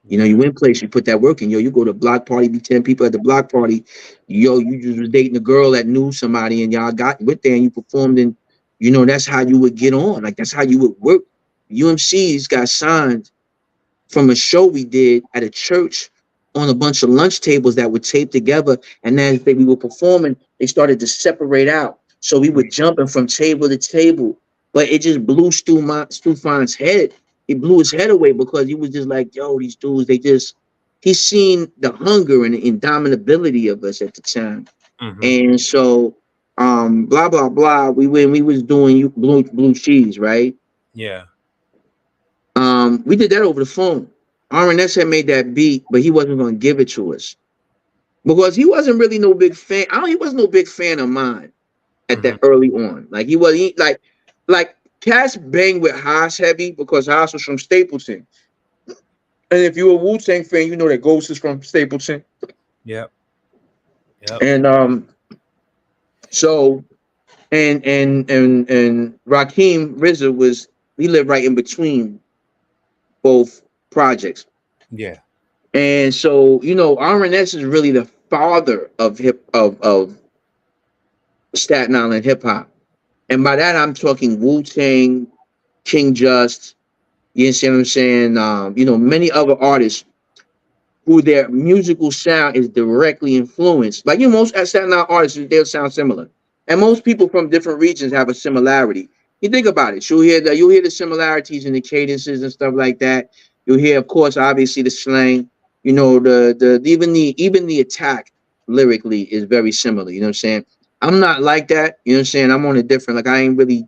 You know, you Yeah. win place, you put that work in. Yo, you go to a block party, be 10 people at the block party. Yo, you just was dating a girl that knew somebody and y'all got went there and you performed and you know, that's how you would get on. Like that's how you would work. UMCs got signed from a show we did at a church on a bunch of lunch tables that were taped together. And then as we were performing, they started to separate out. So we were jumping from table to table. But it just blew Stufan's head. It blew his head away because he was just like, yo, these dudes, he's seen the hunger and the indomitability of us at the time. Mhm. And so blah blah blah. We was doing blue cheese, right? Yeah. We did that over the phone. RNS had made that beat, but he wasn't going to give it to us because he wasn't really no big fan. He wasn't no big fan of mine at Mhm. that early on. Like like Cass banged with Haas heavy because Haas was from Stapleton. And if you're a Wu-Tang fan, you know that Ghost is from Stapleton. Yep. Yep. And so and Raheem Rizza was he lived right in between both projects. Yeah. And so, you know, RNS is really the father of Staten Island hip hop. And by that I'm talking Wu-Tang, King Just, you understand what I'm saying? You know, many other artists who their musical sound is directly influenced. Like you know, most Staten Island artists, they'll sound similar. And most people from different regions have a similarity. You think about it, you'll hear the similarities in the cadences and stuff like that. You'll hear, of course, obviously the slang. You know, the even the attack lyrically is very similar. You know what I'm saying? I'm not like that. You know what I'm saying? I'm on a different. Like I ain't really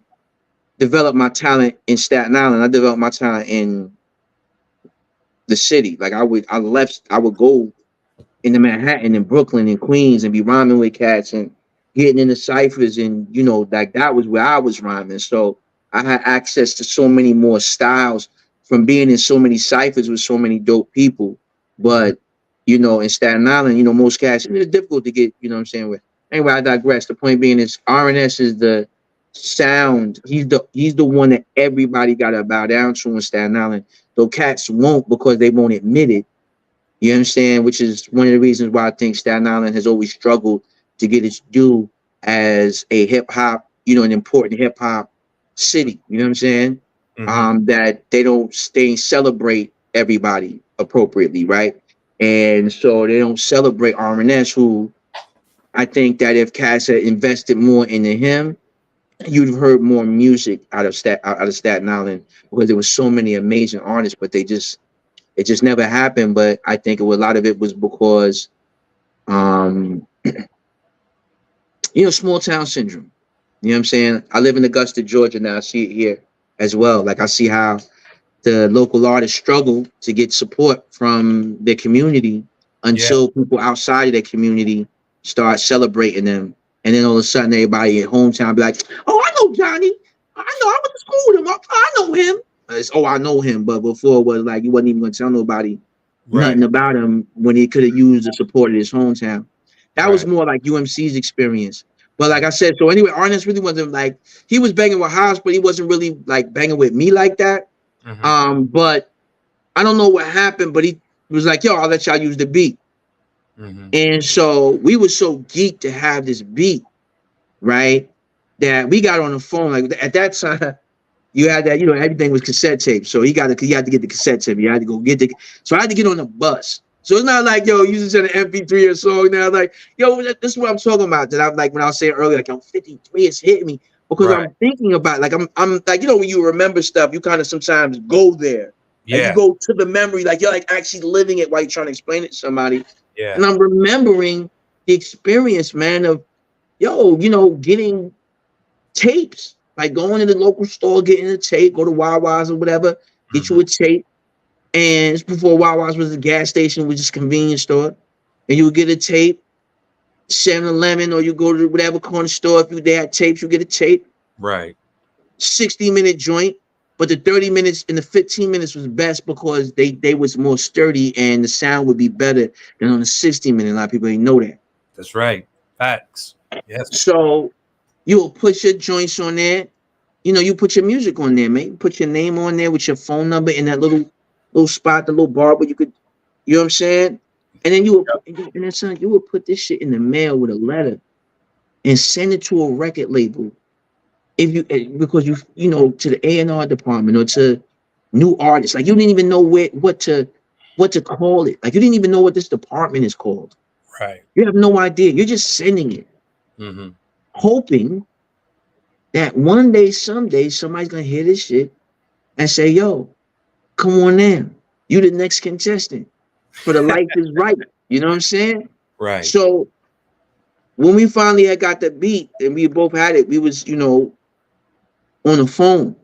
developed my talent in Staten Island. I developed my talent in the city. Like I would go into Manhattan and Brooklyn and Queens and be rhyming with cats and getting into ciphers and you know like that was where I was rhyming. So I had access to so many more styles from being in so many ciphers with so many dope people. Mhm. But you know, in Staten Island, you know, most cats it's difficult to get. You know what I'm saying? With anyway, I digress. The point being is RNS is the sound. He's the one that everybody got to bow down to in Staten Island. Though cats won't because they won't admit it. You understand? Which is one of the reasons why I think Staten Island has always struggled to get its due as a hip hop, you know, an important hip hop city. You know what I'm saying? Mhm. That they celebrate everybody appropriately, right? And so they don't celebrate RNS, who I think that if Cass had invested more into him, you'd have heard more music out of Staten Island because there was so many amazing artists, but it just never happened. But I think a lot of it was because, um, you know, small town syndrome. You know what I'm saying? I live in Augusta, Georgia now. I see it here as well. Like I see how the local artists struggle to get support from their community Yeah. until people outside of their community start celebrating them. And then all of a sudden, everybody in hometown be like, "Oh, I know Johnny. I went to school with him. I know him." It's, "Oh, I know him." But before it was like you wasn't even gonna tell nobody Right. nothing about him when he could have used the support of his hometown. That was Right. more like UMC's experience. But like I said, so anyway, Arnest really wasn't like he was banging with Haas, but he wasn't really like banging with me like that. Mhm. But I don't know what happened, but he was like, "Yo, I'll let y'all use the beat." Mhm. And so we were so geeked to have this beat, right? That we got on the phone. Like at that time, you had that, you know, everything was cassette tape. So he had to get the cassette tape. You had to go get the so I had to get on the bus. So it's not like, yo, you just said an MP3 or song now. Like, yo, this is what I'm talking about. That I'm like when I was saying earlier, like, yo, 53 is hitting me. Because Right. I'm thinking about like I'm like, you know, when you remember stuff, you kind of sometimes go there. Like you Yeah. go to the memory, like you're like actually living it while you're trying to explain it to somebody. Yeah. And I'm remembering the experience, man, of yo, you know, getting tapes. Like going to the local store, getting a tape, go to Wawa's or whatever, get you a tape. And it's before Wawa's was a gas station, was just a convenience store. And you would get a tape, 7-Eleven, or you go to whatever corner store. If they had tapes, you get a tape. Right. 60-minute joint. But the 30 minutes and the 15 minutes was best because they was more sturdy and the sound would be better than on the 60-minute. A lot of people didn't know that. That's right. Facts. Yes. So you'll put your joints on there. You know, you put your music on there, man. You put your name on there with your phone number in that little spot, the little bar where you could, you know what I'm saying? And then you would put this shit in the mail with a letter and send it to a record label. If you, because you know, to the A&R department or to new artists, like you didn't even know what to call it. Like you didn't even know what this department is called. Right. You have no idea. You're just sending it, hoping that one day, someday, somebody's gonna hear this shit and say, "Yo, come on now, you the next contestant for the Life is Right." You know what I'm saying? Right. So when we finally had got the beat and we both had it, we was, you know, on the phone.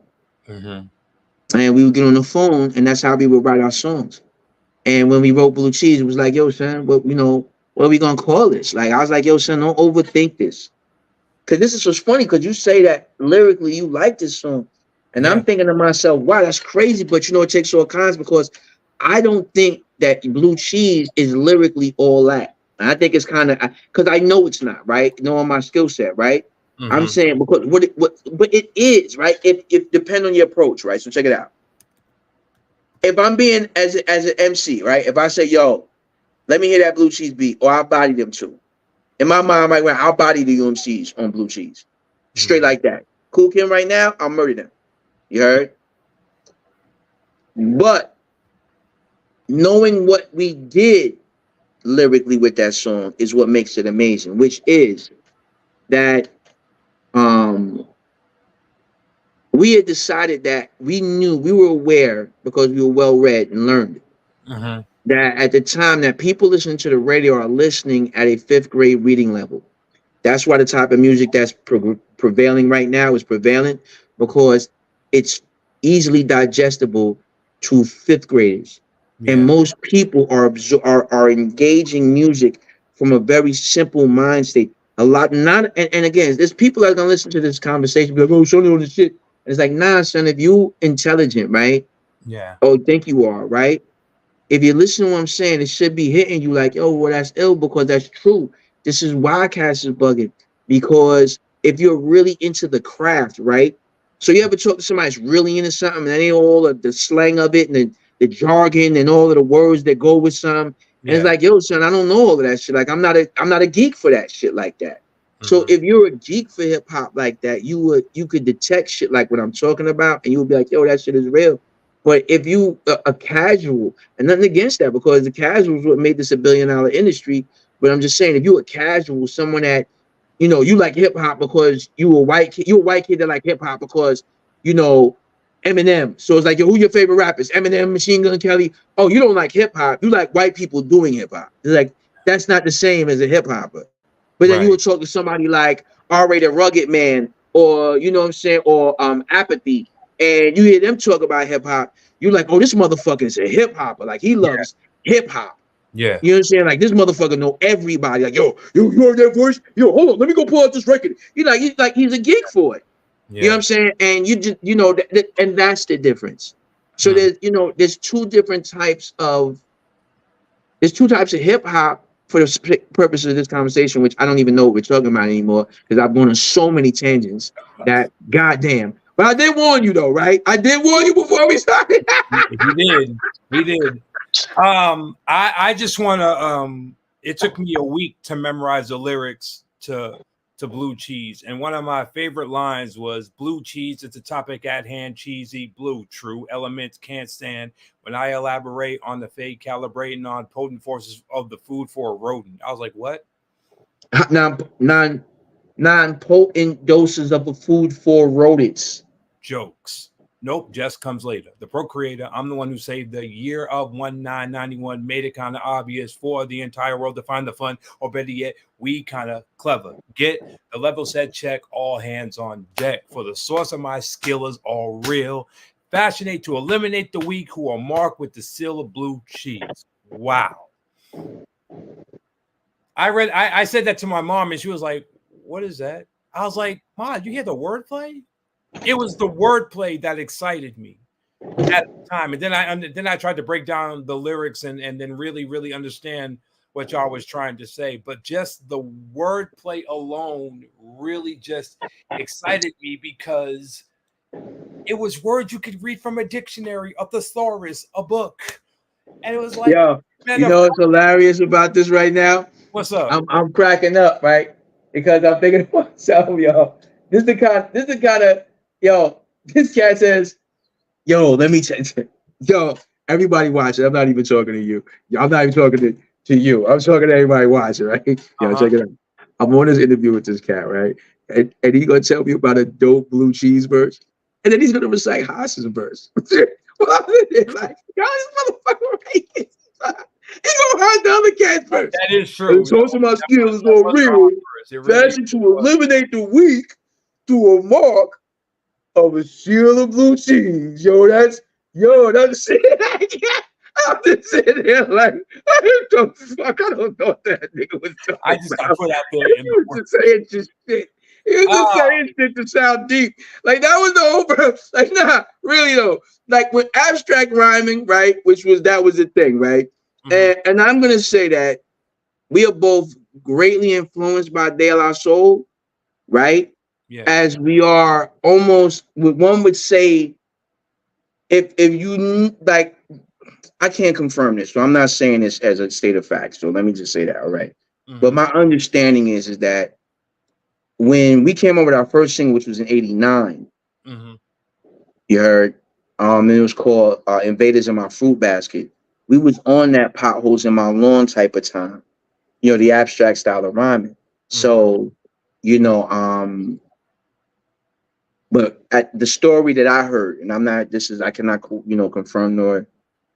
And we would get on the phone, and that's how we would write our songs. And when we wrote Blue Cheese, it was like, "Yo, son, what are we gonna call this?" Like I was like, "Yo, son, don't overthink this." Cause this is what's funny, because you say that lyrically you like this song. And I'm thinking to myself, wow, that's crazy. But you know, it takes all kinds, because I don't think that Blue Cheese is lyrically all that. I think it's kind of, because I know it's not, right? Knowing my skill set, right? I'm saying because but it is, right? If depend on your approach, right? So check it out. If I'm being as an MC, right? If I say, "Yo, let me hear that Blue Cheese beat," or "I'll body them too." In my mind, I'm like, "Well, I'll body the UMCs on Blue Cheese." Straight like that. Kool Kim right now, I'll murder them. You heard? But knowing what we did lyrically with that song is what makes it amazing, which is that we had decided that we were aware, because we were well read and learned, that at the time that people listening to the radio are listening at a 5th grade reading level. That's why the type of music that's prevailing right now is prevalent, because it's easily digestible to 5th graders. And most people are engaging music from a very simple mind state. A lot, not, and again, there's people that are gonna listen to this conversation, be like, "Oh, show me all this shit." And it's like, nah, son, if you intelligent, right? Yeah. Oh, think you are, right? If you listen to what I'm saying, it should be hitting you like, "Oh, well, that's ill," because that's true. This is why Cass is bugging, because if you're really into the craft, right? So you ever talk to somebody that's really into something, and they all of the slang of it and the jargon and all of the words that go with some, and it's like, "Yo, son, I don't know all of that shit. Like, I'm not a geek for that shit like that." So if you're a geek for hip hop like that, you could detect shit like what I'm talking about, and you would be like, "Yo, that shit is real." But if you a casual, and nothing against that, because the casual is what made this a billion-dollar industry. But I'm just saying, if you a casual, someone that, you know, you like hip hop because you a white kid that like hip hop because, you know, Eminem. So it's like, "Yo, who your favorite rappers?" Eminem, Machine Gun Kelly. Oh, you don't like hip hop. You like white people doing hip hop. It's like, that's not the same as a hip hopper. But then you would talk to somebody like R. the Rugged Man, or, you know what I'm saying, or Apathy, and you hear them talk about hip hop. You're like, "Oh, this motherfucker is a hip hopper. Like, he loves hip hop." Yeah. You know what I'm saying? Like, this motherfucker know everybody. Like, "Yo, you heard that voice? Yo, hold on, let me go pull out this record." He's a geek for it. You know what I'm saying? And you just, you know, and that's the difference. So there's two types of hip hop for the purposes of this conversation, which I don't even know what we're talking about anymore, because I've gone on so many tangents that goddamn. But I did warn you though, right? I did warn you before we started. He did. I just want to. It took me a week to memorize the lyrics to Blue Cheese, and one of my favorite lines was, "Blue cheese, it's a topic at hand, cheesy blue, true elements can't stand when I elaborate on the fade calibrating on potent forces of the food for a rodent." I was like, what? Non-potent doses of a food for rodents. Jokes. Nope, just comes later. The procreator, I'm the one who saved the year of 1991, made it kind of obvious for the entire world to find the fun, or better yet, we kind of clever. Get the level set check, all hands on deck. For the source of my skill is all real. Fashionate to eliminate the weak who are marked with the seal of blue cheese. Wow. I said that to my mom, and she was like, "What is that?" I was like, "Ma, you hear the wordplay?" It was the wordplay that excited me at the time, and then I tried to break down the lyrics and then really understand what y'all was trying to say. But just the wordplay alone really just excited me because it was words you could read from a dictionary, a thesaurus, a book, and it was like, Yo, man, you know what's hilarious about this right now? what's up? I'm cracking up, right? Because I'm thinking to myself, yo, this the kind of, yo, this cat says, yo, let me tell you, yo, everybody watching. I'm not even talking to you. I'm not even talking to you. I'm talking to everybody watching, right? Yo, check it out. I'm on this interview with this cat, right? And he's gonna tell me about a dope blue cheese verse, and then he's gonna recite Haas's verse. Well, I'm like, yo, this motherfucker right here. He gonna hurt the other cat first. That is true. The source of my skill is on real. Fashion to eliminate the weak through a mark of a seal of blue cheese. That's shit. I'm just sitting here like, I don't know what that nigga was talking I just got about. put out there. He was just saying just shit. He was just saying shit to sound deep. Like that was the over. Like nah, really though. Like with abstract rhyming, right? That was the thing, right? Mm-hmm. And I'm gonna say that we are both greatly influenced by De La Soul, right? Yeah. As we are almost, one would say, if you like, I can't confirm this, so I'm not saying this as a state of fact. So let me just say that, all right? Mm-hmm. But my understanding is that when we came up with our first single, which was in '89, mm-hmm. you heard, it was called "Invaders in My Fruit Basket." We was on that potholes in my lawn type of time, the abstract style of rhyming. Mm-hmm. So, but at the story that I heard, and I cannot, confirm nor,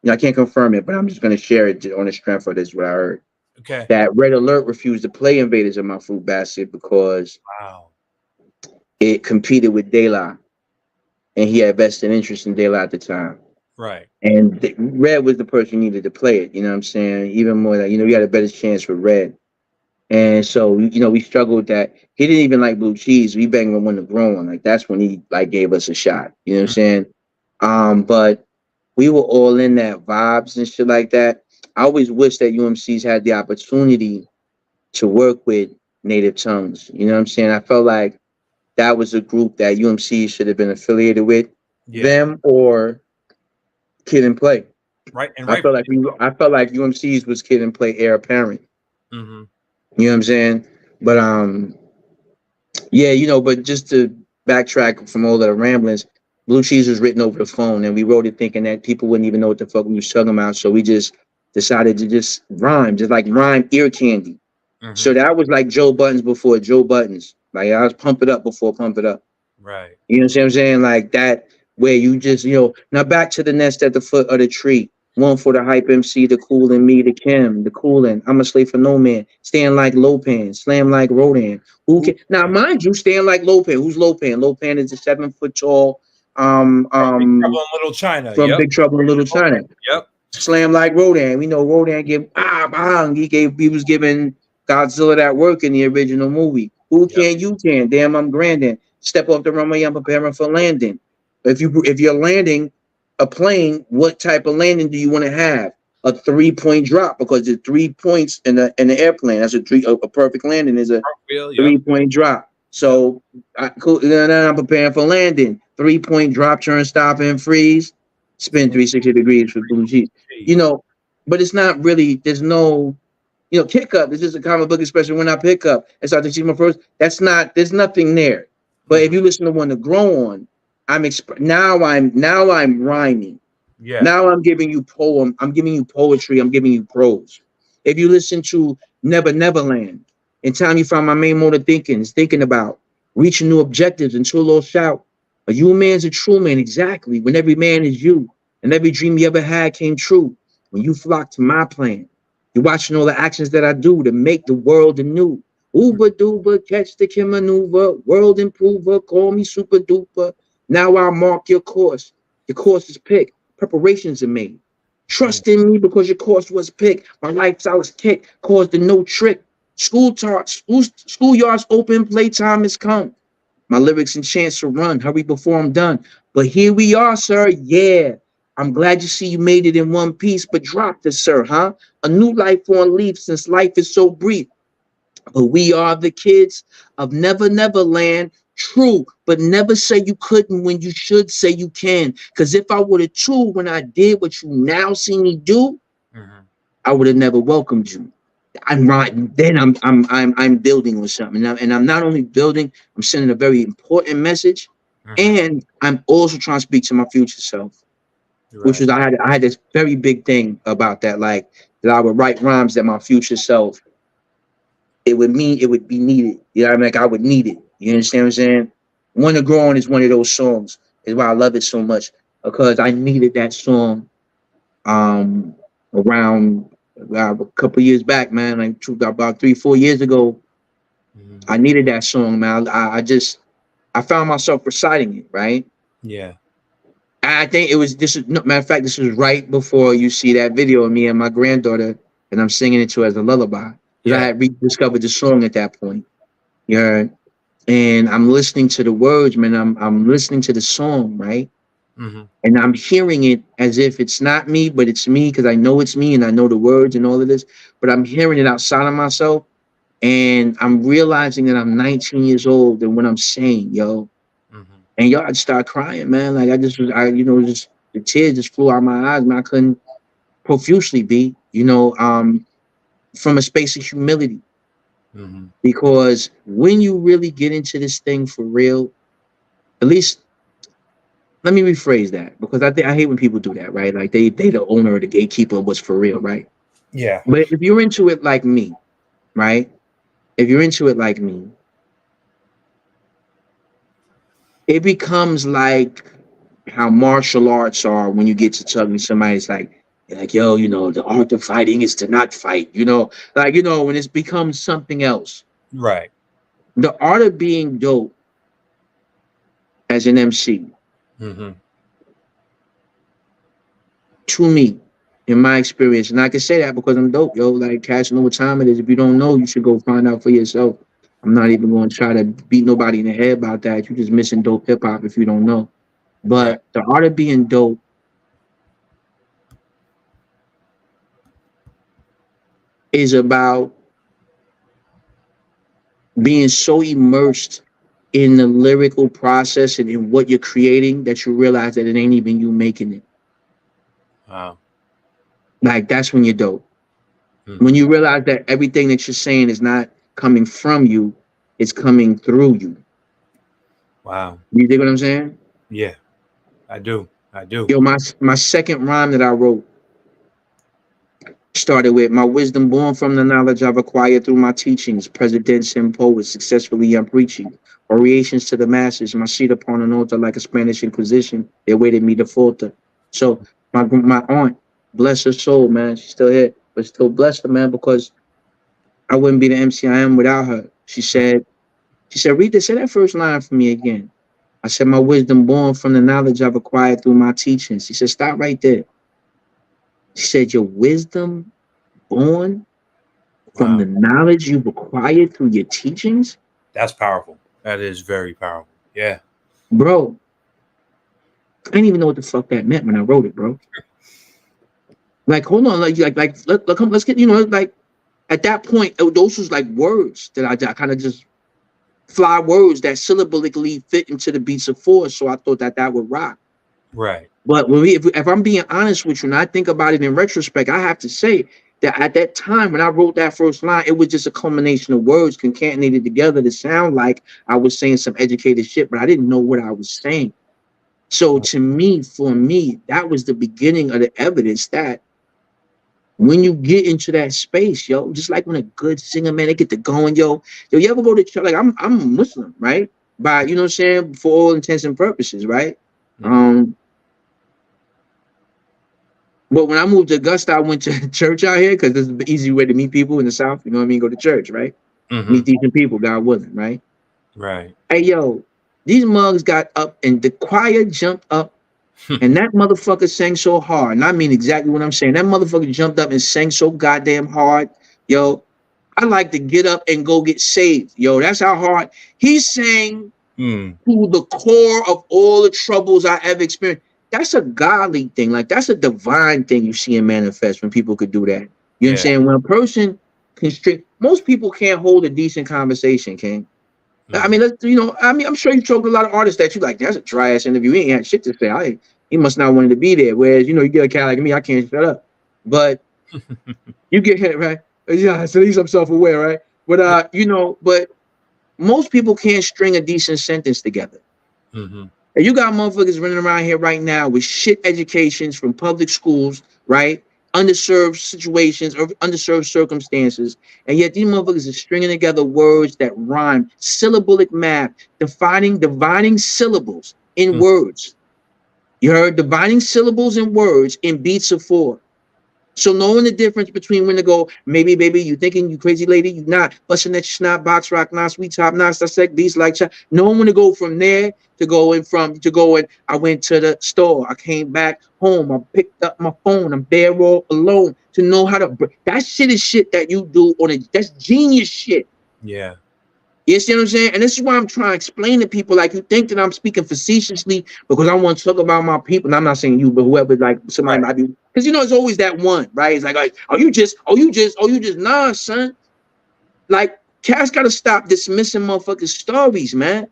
I can't confirm it, but I'm just going to share it on the strength of this, what I heard. Okay. That Red Alert refused to play Invaders in My Fruit Basket because it competed with De La, and he had vested interest in De La at the time. Right. And Red was the person who needed to play it, you know what I'm saying? Even more that, we had a better chance with Red. And so, we struggled with that. He didn't even like blue cheese. We banged him when the growing. Like that's when he gave us a shot. You know what I'm saying? But we were all in that vibes and shit like that. I always wish that UMCs had the opportunity to work with native tongues. You know what I'm saying? I felt like that was a group that UMC should have been affiliated with, them or Kid and Play. Right. And I felt like UMC's was Kid and Play heir apparent. Mm-hmm. You know what I'm saying? But but just to backtrack from all the ramblings, Blue Cheese was written over the phone, and we wrote it thinking that people wouldn't even know what the fuck we was talking about. So we just decided to just rhyme ear candy. Mm-hmm. So that was like Joe Buttons before Joe Buttons. Like I was Pump It Up before Pump It Up. Right. You know what I'm saying? Like that, where you just, now back to the nest at the foot of the tree. One for the hype MC, the Kool and me, the Kim, the Coolin'. I'm a slave for no man. Stand like Lopan, slam like Rodan. Who can now mind you, stand like Lopan. Who's Lopan? Lopan is a 7 foot tall from Big Trouble in Little China. Big Trouble in Little China. Yep. Slam like Rodan. We know Rodan he was giving Godzilla that work in the original movie. Who can, you can. Damn, I'm grandin'. Step off the runway, I'm preparing for landing. If you're landing a plane, what type of landing do you want to have? A 3-point drop, because there's 3 points in the airplane. That's a perfect landing is a 3-point drop. So I'm preparing for landing. 3-point drop, turn, stop, and freeze. Spin 360 degrees for blue cheese. But it's not really. There's no, kick up. This is a comic book expression. When I pick up and start to see my first, that's not. There's nothing there. But if you listen to One to Grow On, now I'm rhyming. Yeah. Now I'm giving you poem. I'm giving you poetry. I'm giving you prose. If you listen to Never Neverland, in time you find my main mode of thinking is thinking about reaching new objectives and to a little shout. A you man's a true man, exactly. When every man is you, and every dream you ever had came true. When you flock to my plan, you're watching all the actions that I do to make the world anew. Uber duper, catch the Kim maneuver, world improver, call me super duper. Now I'll mark your course. Your course is picked, preparations are made. Mm. Trust in me because your course was picked. My lifestyle is kicked, caused the no trick. Schoolyards open, playtime has come. My lyrics and chance to run. Hurry before I'm done. But here we are, sir. Yeah. I'm glad you see you made it in one piece, but drop this, sir, huh? A new life on leaf since life is so brief. But we are the kids of Never Never Land. True, but never say you couldn't when you should say you can. Because if I would have true when I did what you now see me do, Mhm. I would have never welcomed you. I'm right. Then I'm building with something, and I'm not only building. I'm sending a very important message, Mhm. and I'm also trying to speak to my future self. Which Right. was I had this very big thing about that, like that I would write rhymes that my future self it would be needed. You know what I mean? Like I would need it. You understand what I'm saying? Wanna Grow On is one of those songs. Is why I love it so much because I needed that song um around a couple years back, man, like about 3-4 years ago. Mhm. I needed that song, man. I found myself reciting it, right? Yeah. I think it was this is no, matter of fact, this was right before you see that video of me and my granddaughter, and I'm singing it to her as a lullaby because I Yeah. had rediscovered the song at that point. You heard? And I'm listening to the words, man. I'm listening to the song, right? Mhm. And I'm hearing it as if it's not me, but it's me because I know it's me and I know the words and all of this. But I'm hearing it outside of myself, and I'm realizing that I'm 19 years old and what I'm saying, yo. Mhm. And yo, I just started crying, man. Like I just was, just the tears just flew out my eyes, man. I couldn't profusely be, from a space of humility. Mhm. Because when you really get into this thing for real, at least let me rephrase that because I think I hate when people do that, right? Like they the owner or the gatekeeper of what's for real, right? Yeah. But if you're into it like me, right? If you're into it like me, it becomes like how martial arts are when you get to talking to somebody. It's like, yo, the art of fighting is to not fight, when it's become something else. Right. The art of being dope as an MC, Mhm. to me, in my experience, and I can say that because I'm dope, yo. Like, cats know what time it is. If you don't know, you should go find out for yourself. I'm not even going to try to beat nobody in the head about that. You're just missing dope hip hop if you don't know. Right. But the art of being dope is about being so immersed in the lyrical process and in what you're creating that you realize that it ain't even you making it. Wow. Like that's when you're dope. When Mhm. you realize that everything that you're saying is not coming from you, it's coming through you. Wow. You dig what I'm saying? Yeah. I do. I do. Yo, my second rhyme that I wrote started with my wisdom born from the knowledge I've acquired through my teachings, presidents and poets successfully I'm preaching. Orations to the masses, my seat upon an altar like a Spanish Inquisition. They waited me to falter. So my aunt, bless her soul, man, she's still here, but still bless her, man, because I wouldn't be the MC I am without her. She said, read this, say that first line for me again. I said, my wisdom born from the knowledge I've acquired through my teachings. She said, stop right there. She said, your wisdom born from Wow. the knowledge you've acquired through your teachings, That's powerful. That is very powerful. Yeah. bro. I didn't even know what the fuck that meant when I wrote it, bro. Like, hold on, let's get, like at that point, those was like words that I kind of just fly words that syllabically fit into the beats of four. So I thought that would rock. Right. But if I'm being honest with you, and I think about it in retrospect, I have to say that at that time when I wrote that first line, it was just a culmination of words concatenated together to sound like I was saying some educated shit, but I didn't know what I was saying. So to me, for me, that was the beginning of the evidence that when you get into that space, yo, just like when a good singer, man, they get to going, yo, you ever go to church? Like I'm Muslim, right? by, you know what I'm saying, for all intents and purposes, right? Mhm. But when I moved to Augusta, I went to church out here because it's an easy way to meet people in the South. You know what I mean? Go to church, right? Meet Mhm. decent people, God willing, right? Right. Hey, yo, these mugs got up and the choir jumped up and that motherfucker sang so hard. And I mean exactly what I'm saying. That motherfucker jumped up and sang so goddamn hard. Yo, I like to get up and go get saved. Yo, that's how hard he sang Mm. to the core of all the troubles I ever experienced. That's a godly thing. Like that's a divine thing you see and manifest when people could do that. You know what I'm Yeah. saying? When a person constrict, most people can't hold a decent conversation, King. I Mhm. mean, let's, you know, I mean, I'm sure you talked to a lot of artists that you like. That's a dry ass interview. He ain't had shit to say. He must not wanted to be there. Whereas, you know, you get a cat like me, I can't shut up. But you get hit, right? Yeah, so he's I'm self-aware, right? But Yeah. you know, but most people can't string a decent sentence together. Mhm. And you got motherfuckers running around here right now with shit educations from public schools, right? Underserved situations or underserved circumstances. And yet these motherfuckers are stringing together words that rhyme, syllabic math, dividing syllables in Mm. words. You heard dividing syllables in words in beats of four. So knowing the difference between when to go, maybe, baby, you thinking you crazy lady, you not busting that snot box rock, not sweet top, not suspect these like knowing when to go from there to going, I went to the store, I came back home, I picked up my phone, I'm there all alone. To know how to that shit is shit that you do on a that's genius shit. Yeah. You see what I'm saying? And this is why I'm trying to explain to people. Like you think that I'm speaking facetiously because I want to talk about my people. And I'm not saying you, but whoever, like somebody Right. might be, because you know it's always that one, right? It's like, oh, you just, nah, son. Like cats got to stop dismissing motherfucking stories, man. Mhm.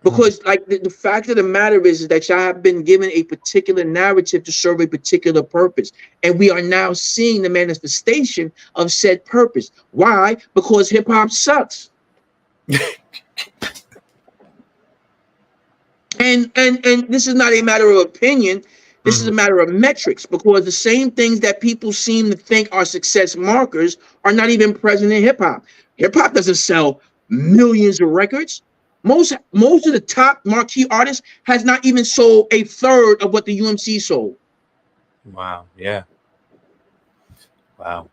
Because like the fact of the matter is that y'all have been given a particular narrative to serve a particular purpose. And we are now seeing the manifestation of said purpose. Why? Because hip hop sucks. And this is not a matter of opinion. This is a Mhm. matter of metrics because the same things that people seem to think are success markers are not even present in hip hop. Hip hop doesn't sell millions of records. Most of the top marquee artists has not even sold a third of what the UMC sold. Wow. Yeah. Wow.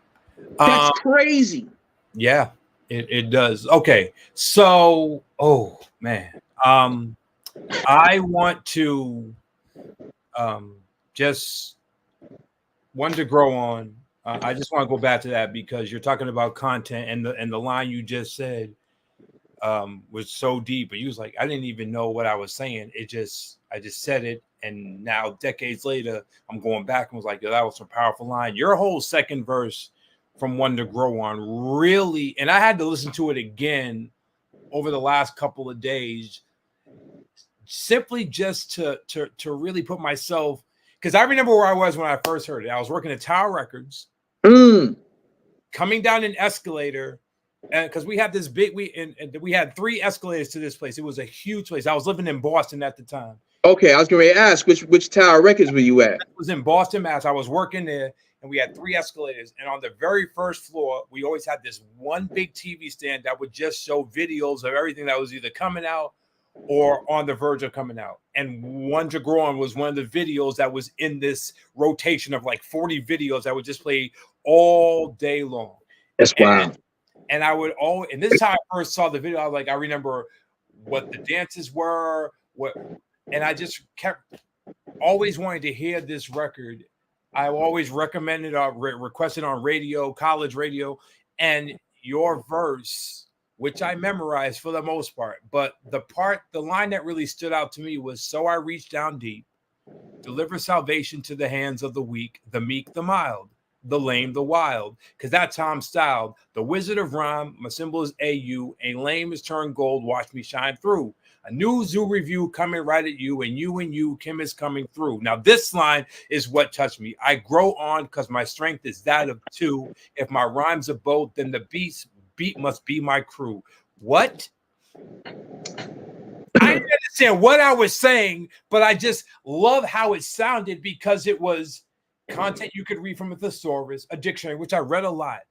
That's Um. crazy. Yeah. It does. Okay. So. Oh man. Um. I want to um just one to grow on. I just want to go back to that because you're talking about content and the line you just said was so deep. But you was like, I didn't even know what I was saying. I just said it, and now decades later, I'm going back and was like, that was a powerful line. Your whole second verse from One to Grow On really, and I had to listen to it again over the last couple of days simply just to really put myself because I remember where I was when I first heard it. I was working at Tower Records, Mm. coming down an escalator, and because we had this big and we had three escalators to this place. It was a huge place. I was living in Boston at the time. Okay, I was going to ask which Tower Records were you at? It was in Boston, Mass. I was working there, and we had three escalators. And on the very first floor, we always had this one big TV stand that would just show videos of everything that was either coming out or on the verge of coming out. And One to Grow On was one of the videos that was in this rotation of like 40 videos that would just play all day long. That's And wild. and I would always, and this is how I first saw the video. I was like, I remember what the dances were, and I just kept always wanting to hear this record. I always recommended or requested on radio, college radio, and your verse, which I memorized for the most part, but the line that really stood out to me was, "So I reached down deep, deliver salvation to the hands of the weak, the meek, the mild, the lame, the wild." Because that's how I'm styled. The wizard of rhyme, my symbol is AU, a lame is turned gold, watch me shine through. A new zoo review coming right at you, and you, Kim is coming through. Now, this line is what touched me. I grow on because my strength is that of two. If my rhymes are both, then the beat must be my crew. What? I didn't understand what I was saying, but I just love how it sounded because it was content you could read from a thesaurus, a dictionary, which I read a lot,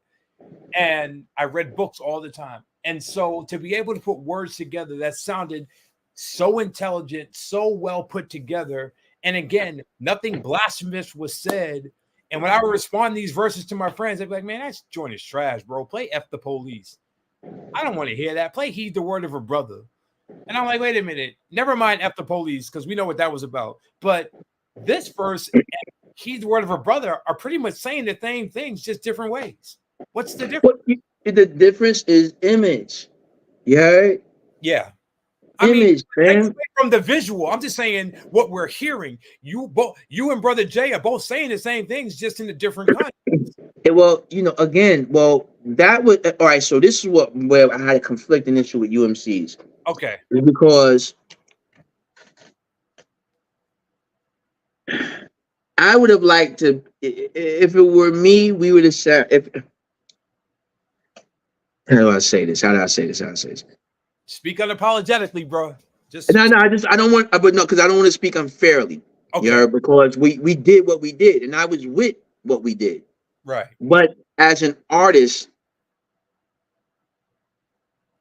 and I read books all the time. And so to be able to put words together that sounded so intelligent, so well put together. And again, nothing blasphemous was said. And when I would respond these verses to my friends, they'd be like, man, that joint is trash, bro. Play F the Police. I don't want to hear that. Play Heed the Word of a Brother. And I'm like, wait a minute. Never mind F the Police, because we know what that was about. But this verse, Heed the Word of a Brother, are pretty much saying the same things, just different ways. What's the difference? The difference is image. You heard? Yeah. Image, man. From the visual, I'm just saying what we're hearing. You and Brother Jay are both saying the same things, just in a different context. Well, again, that would all right. So this is where I had a conflicting issue with UMCs. Okay. Because I would have liked to, if it were me, we would have said, how do I say this? Speak unapologetically, bro. I don't want, but no, because I don't want to speak unfairly. Okay. Yeah, because we did what we did, and I was with what we did. Right. But as an artist,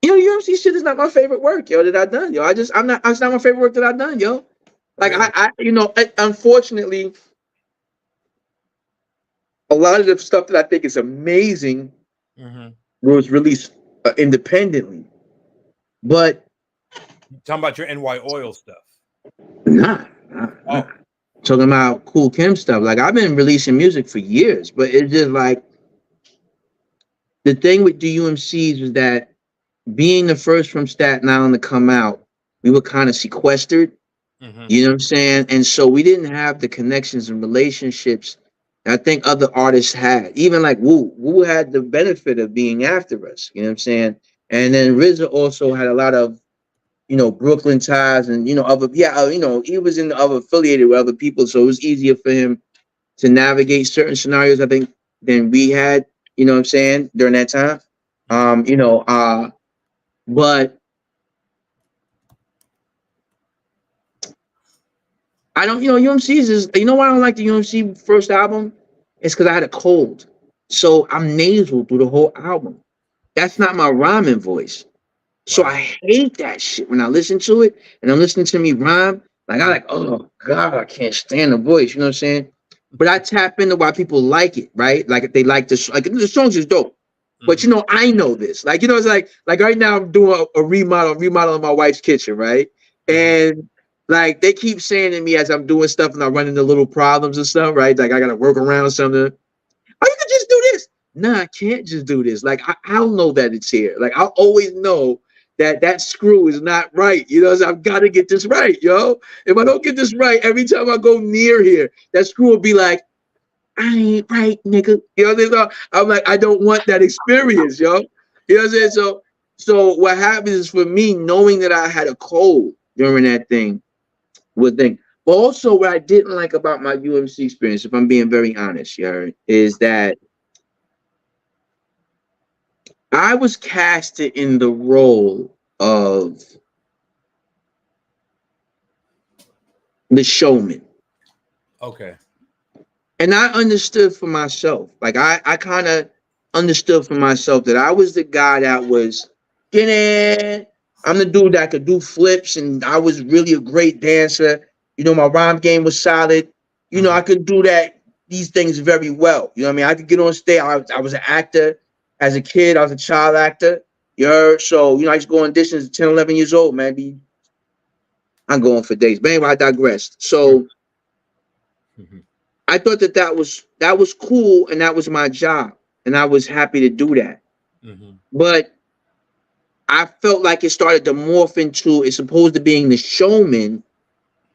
UMC shit is not my favorite work, that I've done, yo. It's not my favorite work that I've done, yo. Like unfortunately, a lot of the stuff that I think is amazing was released independently. But talking about your NY Oil stuff. Nah. Talking about Kool Kim stuff. Like, I've been releasing music for years, but it's just like the thing with the UMCs was that being the first from Staten Island to come out, we were kind of sequestered. You know what I'm saying? And so we didn't have the connections and relationships I think other artists had. Even like Wu. Wu had the benefit of being after us. You know what I'm saying? And then RZA also had a lot of, Brooklyn ties and, he was in the other affiliated with other people. So it was easier for him to navigate certain scenarios, I think, than we had, you know what I'm saying, during that time. But I don't, UMC's is, why I don't like the UMC first album? It's because I had a cold. So I'm nasal through the whole album. That's not my rhyming voice. So I hate that shit when I listen to it and I'm listening to me rhyme. Like, I'm like, oh God, I can't stand the voice. You know what I'm saying? But I tap into why people like it, right? Like, if they like the songs is dope. But I know this. Like, it's like right now I'm doing a remodel of my wife's kitchen, right? And like, they keep saying to me as I'm doing stuff and I run into little problems and stuff, right? Like, I gotta work around something. Oh, you can just do this. Nah, I can't just do this. Like, I'll know that it's here. Like, I'll always know that screw is not right. So I've got to get this right, yo. If I don't get this right, every time I go near here, that screw will be like, I ain't right, nigga. You know what I'm saying? I'm like, I don't want that experience, yo. You know what I'm saying? So what happens is, for me, knowing that I had a cold during that thing was thing. But also, what I didn't like about my UMC experience, if I'm being very honest, is that I was casted in the role of the showman. Okay. And I understood for myself. Like, I kind of understood for myself that I was the guy that was, I'm the dude that could do flips, and I was really a great dancer. My rhyme game was solid. I could do these things very well. You know what I mean? I could get on stage. I was an actor. As a kid, I was a child actor. So, I used to go on auditions at 10, 11 years old, man. I'm going for days. But anyway, I digressed. So I thought that was cool, and that was my job. And I was happy to do that. But I felt like it started to morph into, it's supposed to being the showman.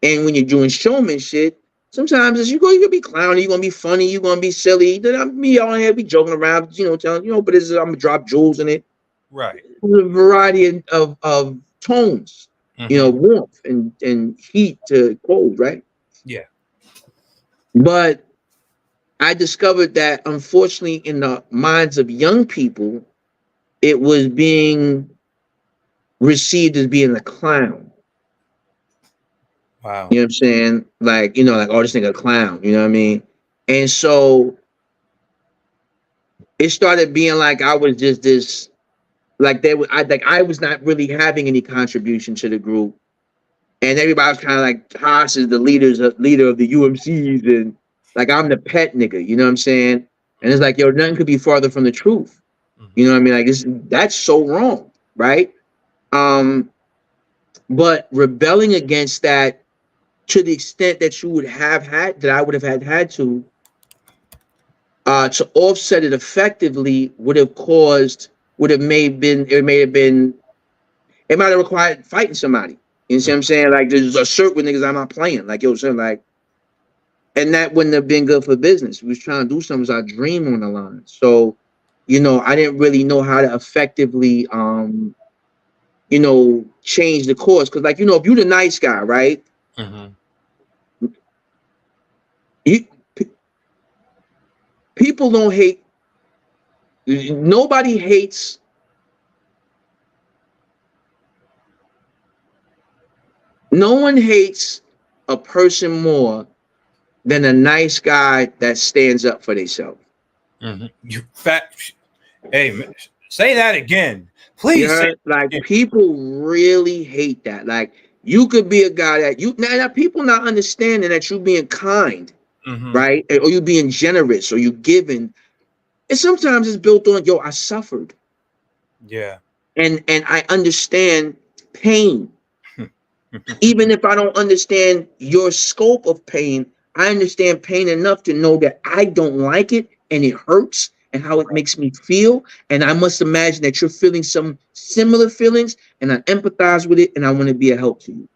And when you're doing showman shit, sometimes you're going to be clowny, you're going to be funny, you're going to be silly. Then me on here be joking around, telling, but I'm going to drop jewels in it. Right. There's a variety of tones, warmth and heat to cold, right? Yeah. But I discovered that, unfortunately, in the minds of young people, it was being received as being a clown. Wow. You know what I'm saying? Like, oh, this nigga a clown. You know what I mean? And so it started being like I was just this, like I was not really having any contribution to the group. And everybody's kind of like Haas is the leader of the UMCs, and like I'm the pet nigga, you know what I'm saying? And it's like, yo, nothing could be farther from the truth. You know what I mean? Like that's so wrong, right? But rebelling against that to the extent that you would have had, that I would have had to offset it effectively would have it might have required fighting somebody. You see what I'm saying? Like there's a circle with niggas I'm not playing. Like, yo, son, like, and that wouldn't have been good for business. We was trying to do something, our dream on the line. So, you know, I didn't really know how to effectively you know, change the course. Cause like, you know, if you're the nice guy, right? People don't hate. Nobody hates. No one hates a person more than a nice guy that stands up for themselves. You fat. Hey, man, say that again, please. Like people really hate that. Like you could be a guy that now people not understanding that you being kind, right? Or you being generous, or you giving. And sometimes it's built on, yo, I suffered. Yeah. And I understand pain. Even if I don't understand your scope of pain, I understand pain enough to know that I don't like it and it hurts and how it makes me feel. And I must imagine that you're feeling some similar feelings and I empathize with it and I want to be a help to you.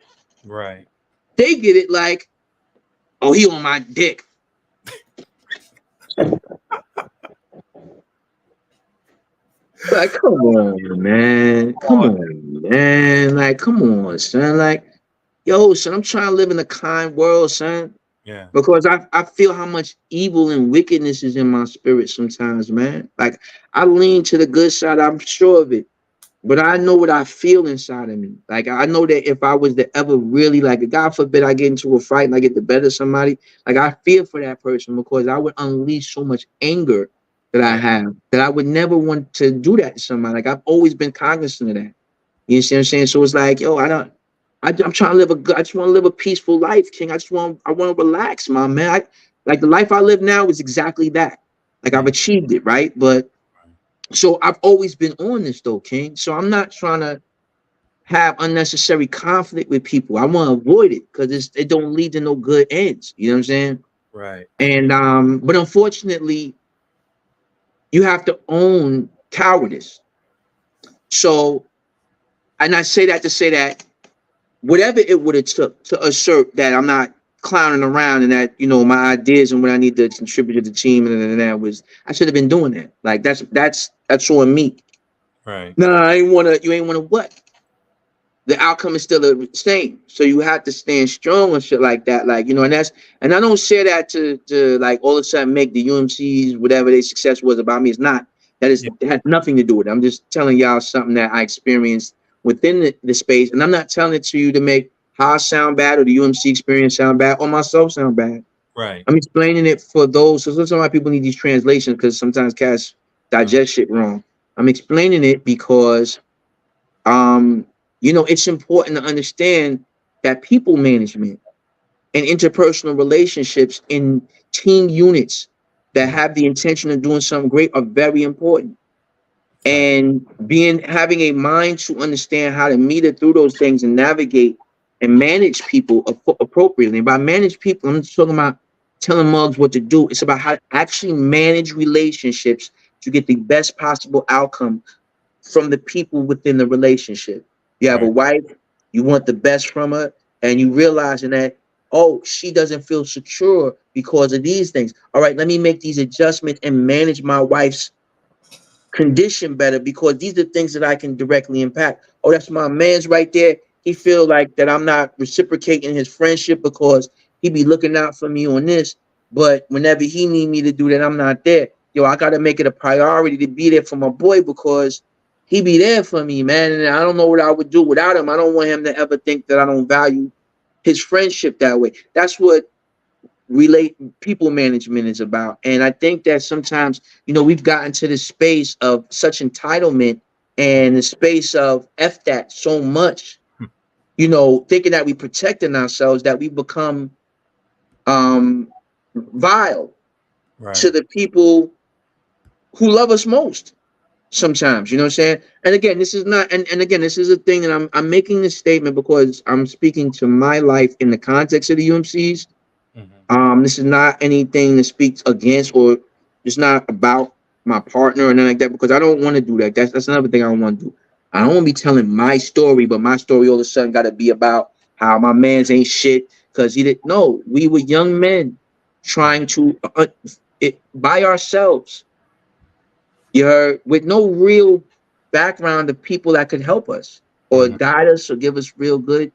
Right. They get it like, oh, he on my dick. Like, come on, man. Come on, man. Like, come on, son. Like, yo, son, I'm trying to live in a kind world, son. Yeah. Because I feel how much evil and wickedness is in my spirit sometimes, man. Like, I lean to the good side, I'm sure of it. But I know what I feel inside of me. Like, I know that if I was to ever really, like, God forbid I get into a fight and I get the better of somebody, like, I fear for that person because I would unleash so much anger that I have that I would never want to do that to somebody. Like, I've always been cognizant of that. You see what I'm saying? So it's like, yo, I'm trying to live I just want to live a peaceful life, King. I want to relax, my man. Like the life I live now is exactly that. Like I've achieved it, right? But so I've always been on this though, King. So I'm not trying to have unnecessary conflict with people. I want to avoid it because it don't lead to no good ends. You know what I'm saying? Right. And but unfortunately, you have to own cowardice. So, and I say that to say that whatever it would have took to assert that I'm not clowning around and that, you know, my ideas and what I need to contribute to the team and that was, I should have been doing that. Like that's on me. Right. No, you ain't wanna what? The outcome is still the same. So you have to stand strong and shit like that. Like, you know, and I don't share that to like all of a sudden make the UMCs, whatever their success was about me. It's not. It has nothing to do with it. I'm just telling y'all something that I experienced within the space. And I'm not telling it to you to make Haas sound bad or the UMC experience sound bad or myself sound bad. Right. I'm explaining it for those. So some people need these translations because sometimes cats digest shit wrong. I'm explaining it because you know, it's important to understand that people management and interpersonal relationships in team units that have the intention of doing something great are very important. And having a mind to understand how to meter through those things and navigate and manage people appropriately. And by manage people, I'm not talking about telling mugs what to do. It's about how to actually manage relationships to get the best possible outcome from the people within the relationship. You have a wife, you want the best from her, and you realizing that, oh, she doesn't feel secure because of these things. All right, let me make these adjustments and manage my wife's condition better because these are things that I can directly impact. Oh, that's my man's right there. He feel like that I'm not reciprocating his friendship because he be looking out for me on this. But whenever he need me to do that, I'm not there. Yo, I got to make it a priority to be there for my boy because he be there for me, man. And I don't know what I would do without him. I don't want him to ever think that I don't value his friendship that way. That's what people management is about. And I think that sometimes, you know, we've gotten to this space of such entitlement and the space of F that so much. you know, thinking that we protecting ourselves, that we become vile to the people who love us most sometimes, you know what I'm saying? And again, this is not, and again, this is a thing, and I'm making this statement because I'm speaking to my life in the context of the UMCs. This is not anything that speaks against, or it's not about my partner or nothing like that, because I don't want to do that. That's another thing I don't want to do. I don't want to be telling my story, but my story all of a sudden got to be about how my man's ain't shit because he didn't. No, we were young men trying to by ourselves. You heard, with no real background of people that could help us or guide us or give us real good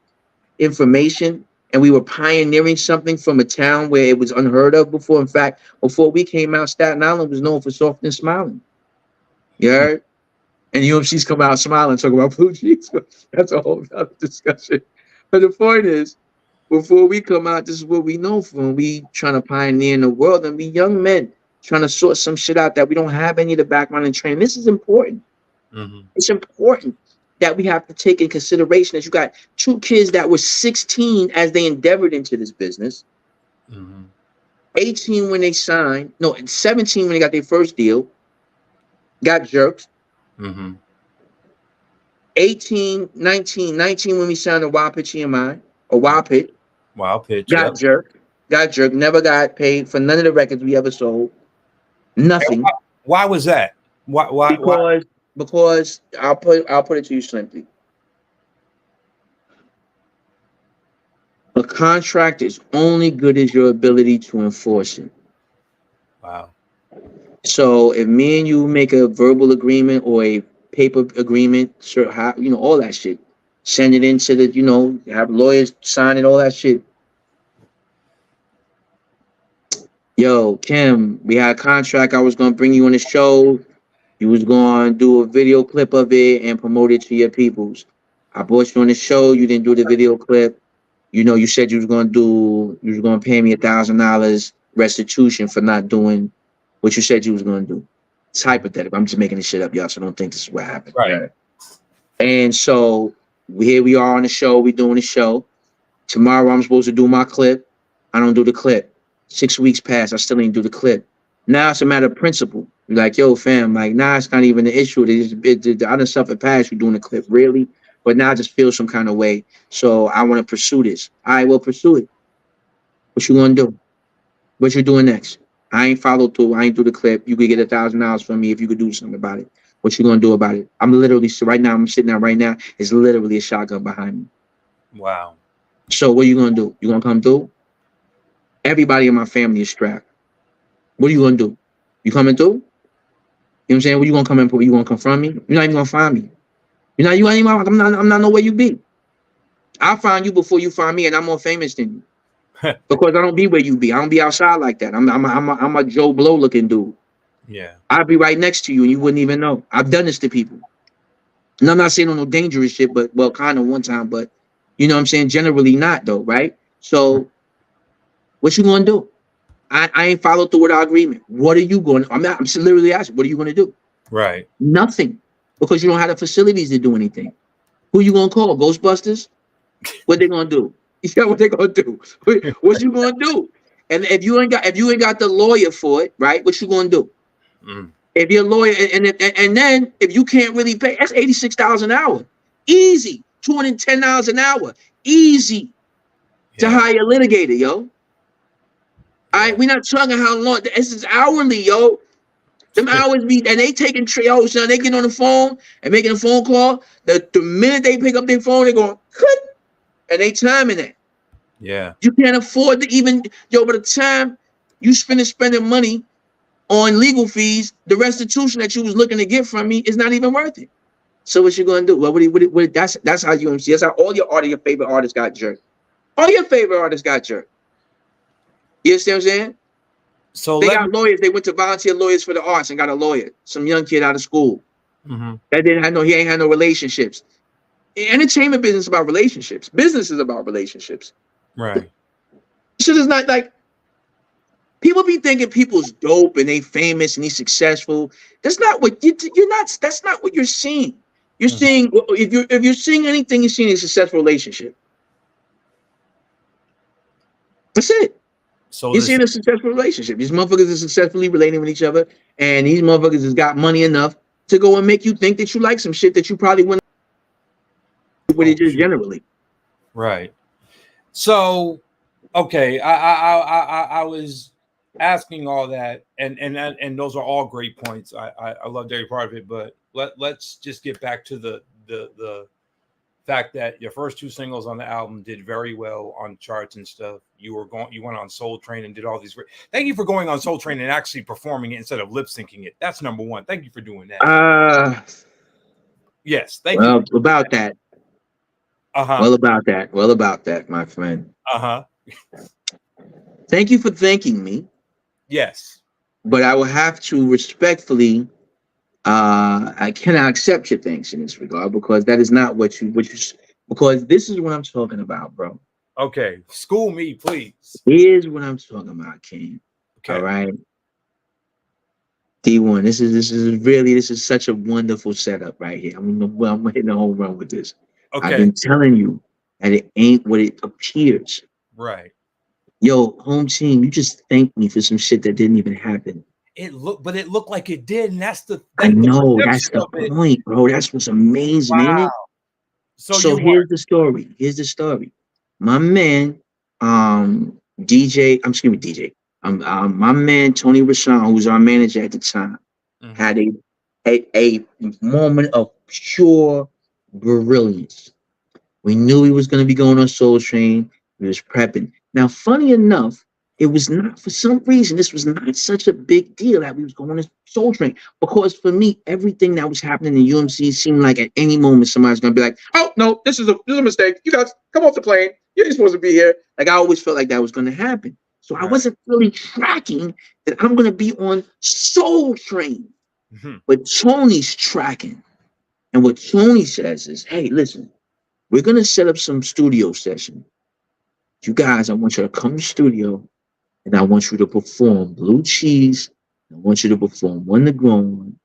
information. And we were pioneering something from a town where it was unheard of before. In fact, before we came out, Staten Island was known for soft and smiling. You heard? And UMC's come out smiling, talking about blue cheese. That's a whole other discussion. But the point is, before we come out, this is what we know from. We trying to pioneer in the world, and we young men trying to sort some shit out that we don't have any of the background and training. This is important. It's important that we have to take in consideration that you got two kids that were 16 as they endeavored into this business, 18 when they signed, no, and 17 when they got their first deal, got jerked. 18, 19 when we signed a Wild Pitch EMI, or Wild Pitch. Wild Pitch. Got jerked, never got paid for none of the records we ever sold. Nothing. Why was that? Why? Because I'll put it to you simply. A contract is only good as your ability to enforce it. Wow. So if me and you make a verbal agreement or a paper agreement, sure, you know, all that shit, send it into the, you know, have lawyers sign it, all that shit. Yo, Kim, we had a contract. I was gonna bring you on the show. You was going to do a video clip of it and promote it to your peoples. I brought you on the show. You didn't do the video clip. You know, you said you was going to pay me $1,000 restitution for not doing what you said you was going to do. It's hypothetical. I'm just making this shit up, y'all, so don't think this is what happened. Right. And so here we are on the show. We doing the show. Tomorrow I'm supposed to do my clip. I don't do the clip. 6 weeks pass. I still ain't do the clip. Now it's a matter of principle. You're like, yo, fam, like, nah, it's not even an issue. I done suffered past you doing the clip, really. But now I just feel some kind of way. So I want to pursue this. I will pursue it. What you gonna do? What you doing next? I ain't followed through. I ain't do the clip. You could get $1,000 from me if you could do something about it. What you gonna do about it? I'm literally, so right now, I'm sitting down right now. It's literally a shotgun behind me. Wow. So what are you gonna do? You gonna come through? Everybody in my family is strapped. What are you gonna do? You coming through? You know what I'm saying? What you gonna come in for? You gonna confront me? You're not even gonna find me. I'm not know where you be. I'll find you before you find me, and I'm more famous than you. Because I don't be where you be. I don't be outside like that. I'm a Joe Blow looking dude. Yeah. I'd be right next to you and you wouldn't even know. I've done this to people. And I'm not saying on no dangerous shit, but well, kind of one time, but you know what I'm saying? Generally not though, right? So what you gonna do? I ain't followed through with our agreement. What are you going to, I'm literally asking, what are you going to do? Right. Nothing. Because you don't have the facilities to do anything. Who you going to call? Ghostbusters? What they going to do? Yeah, what they going to do? What you going to do? And if you ain't got the lawyer for it, right? What you going to do? If you're a lawyer, and then if you can't really pay, that's $86 an hour. Easy. $210 an hour. Easy to hire a litigator, yo. All right, we're not talking how long. This is hourly, yo. Them hours be, and they taking yo, son. They get on the phone and making a phone call. The minute they pick up their phone, they going click, and they timing it. Yeah. You can't afford to even, yo. By the time you spending money on legal fees, the restitution that you was looking to get from me is not even worth it. So what you gonna do? Well, that's how UMC. That's how all your favorite artists got jerked. All your favorite artists got jerked. You understand what I'm saying? So they got lawyers. They went to volunteer lawyers for the arts and got a lawyer. Some young kid out of school that he ain't had no relationships. Entertainment business is about relationships. Business is about relationships. Right. Shit is not like people be thinking people's dope and they famous and he's successful. That's not what you're not. That's not what you're seeing. You're seeing, if you're seeing anything, you're seeing a successful relationship. That's it. So You're seeing a successful relationship. These motherfuckers are successfully relating with each other, and these motherfuckers has got money enough to go and make you think that you like some shit that you probably wouldn't with it just generally. Right. So, okay, I was asking all that, and those are all great points. I loved every part of it, but let's just get back to the fact that your first two singles on the album did very well on charts and stuff. You went on Soul Train and did all these great. Thank you for going on Soul Train and actually performing it instead of lip syncing it. That's number one. Thank you for doing that. Yes, thank you. About that. Well, about that, my friend. Thank you for thanking me. Yes. But I will have to respectfully, I cannot accept your thanks in this regard, because that is not what you, because this is what I'm talking about, bro. Okay. School me, please. Here's what I'm talking about, King. Okay. All right. D1, this is such a wonderful setup right here. I'm hitting a home run with this. Okay. I've been telling you that it ain't what it appears. Right. Yo, home team, you just thanked me for some shit that didn't even happen. It looked like it did, and that's the. I know, that's the point, bro. That's what's amazing, ain't it? So here's the story. My man, DJ. My man Tony Rashawn, who was our manager at the time, had a moment of pure brilliance. We knew he was going to be going on Soul Train. He was prepping. Now, funny enough, it was not, for some reason, this was not such a big deal that we was going to Soul Train, because for me, everything that was happening in UMC seemed like at any moment somebody's going to be like, oh, no, this is a mistake. You guys come off the plane. You're supposed to be here. Like, I always felt like that was going to happen. So I wasn't really tracking that I'm going to be on Soul Train. But Tony's tracking. And what Tony says is, hey, listen, we're going to set up some studio session. You guys, I want you to come to the studio, and I want you to perform Blue Cheese. I want you to perform When the Grown,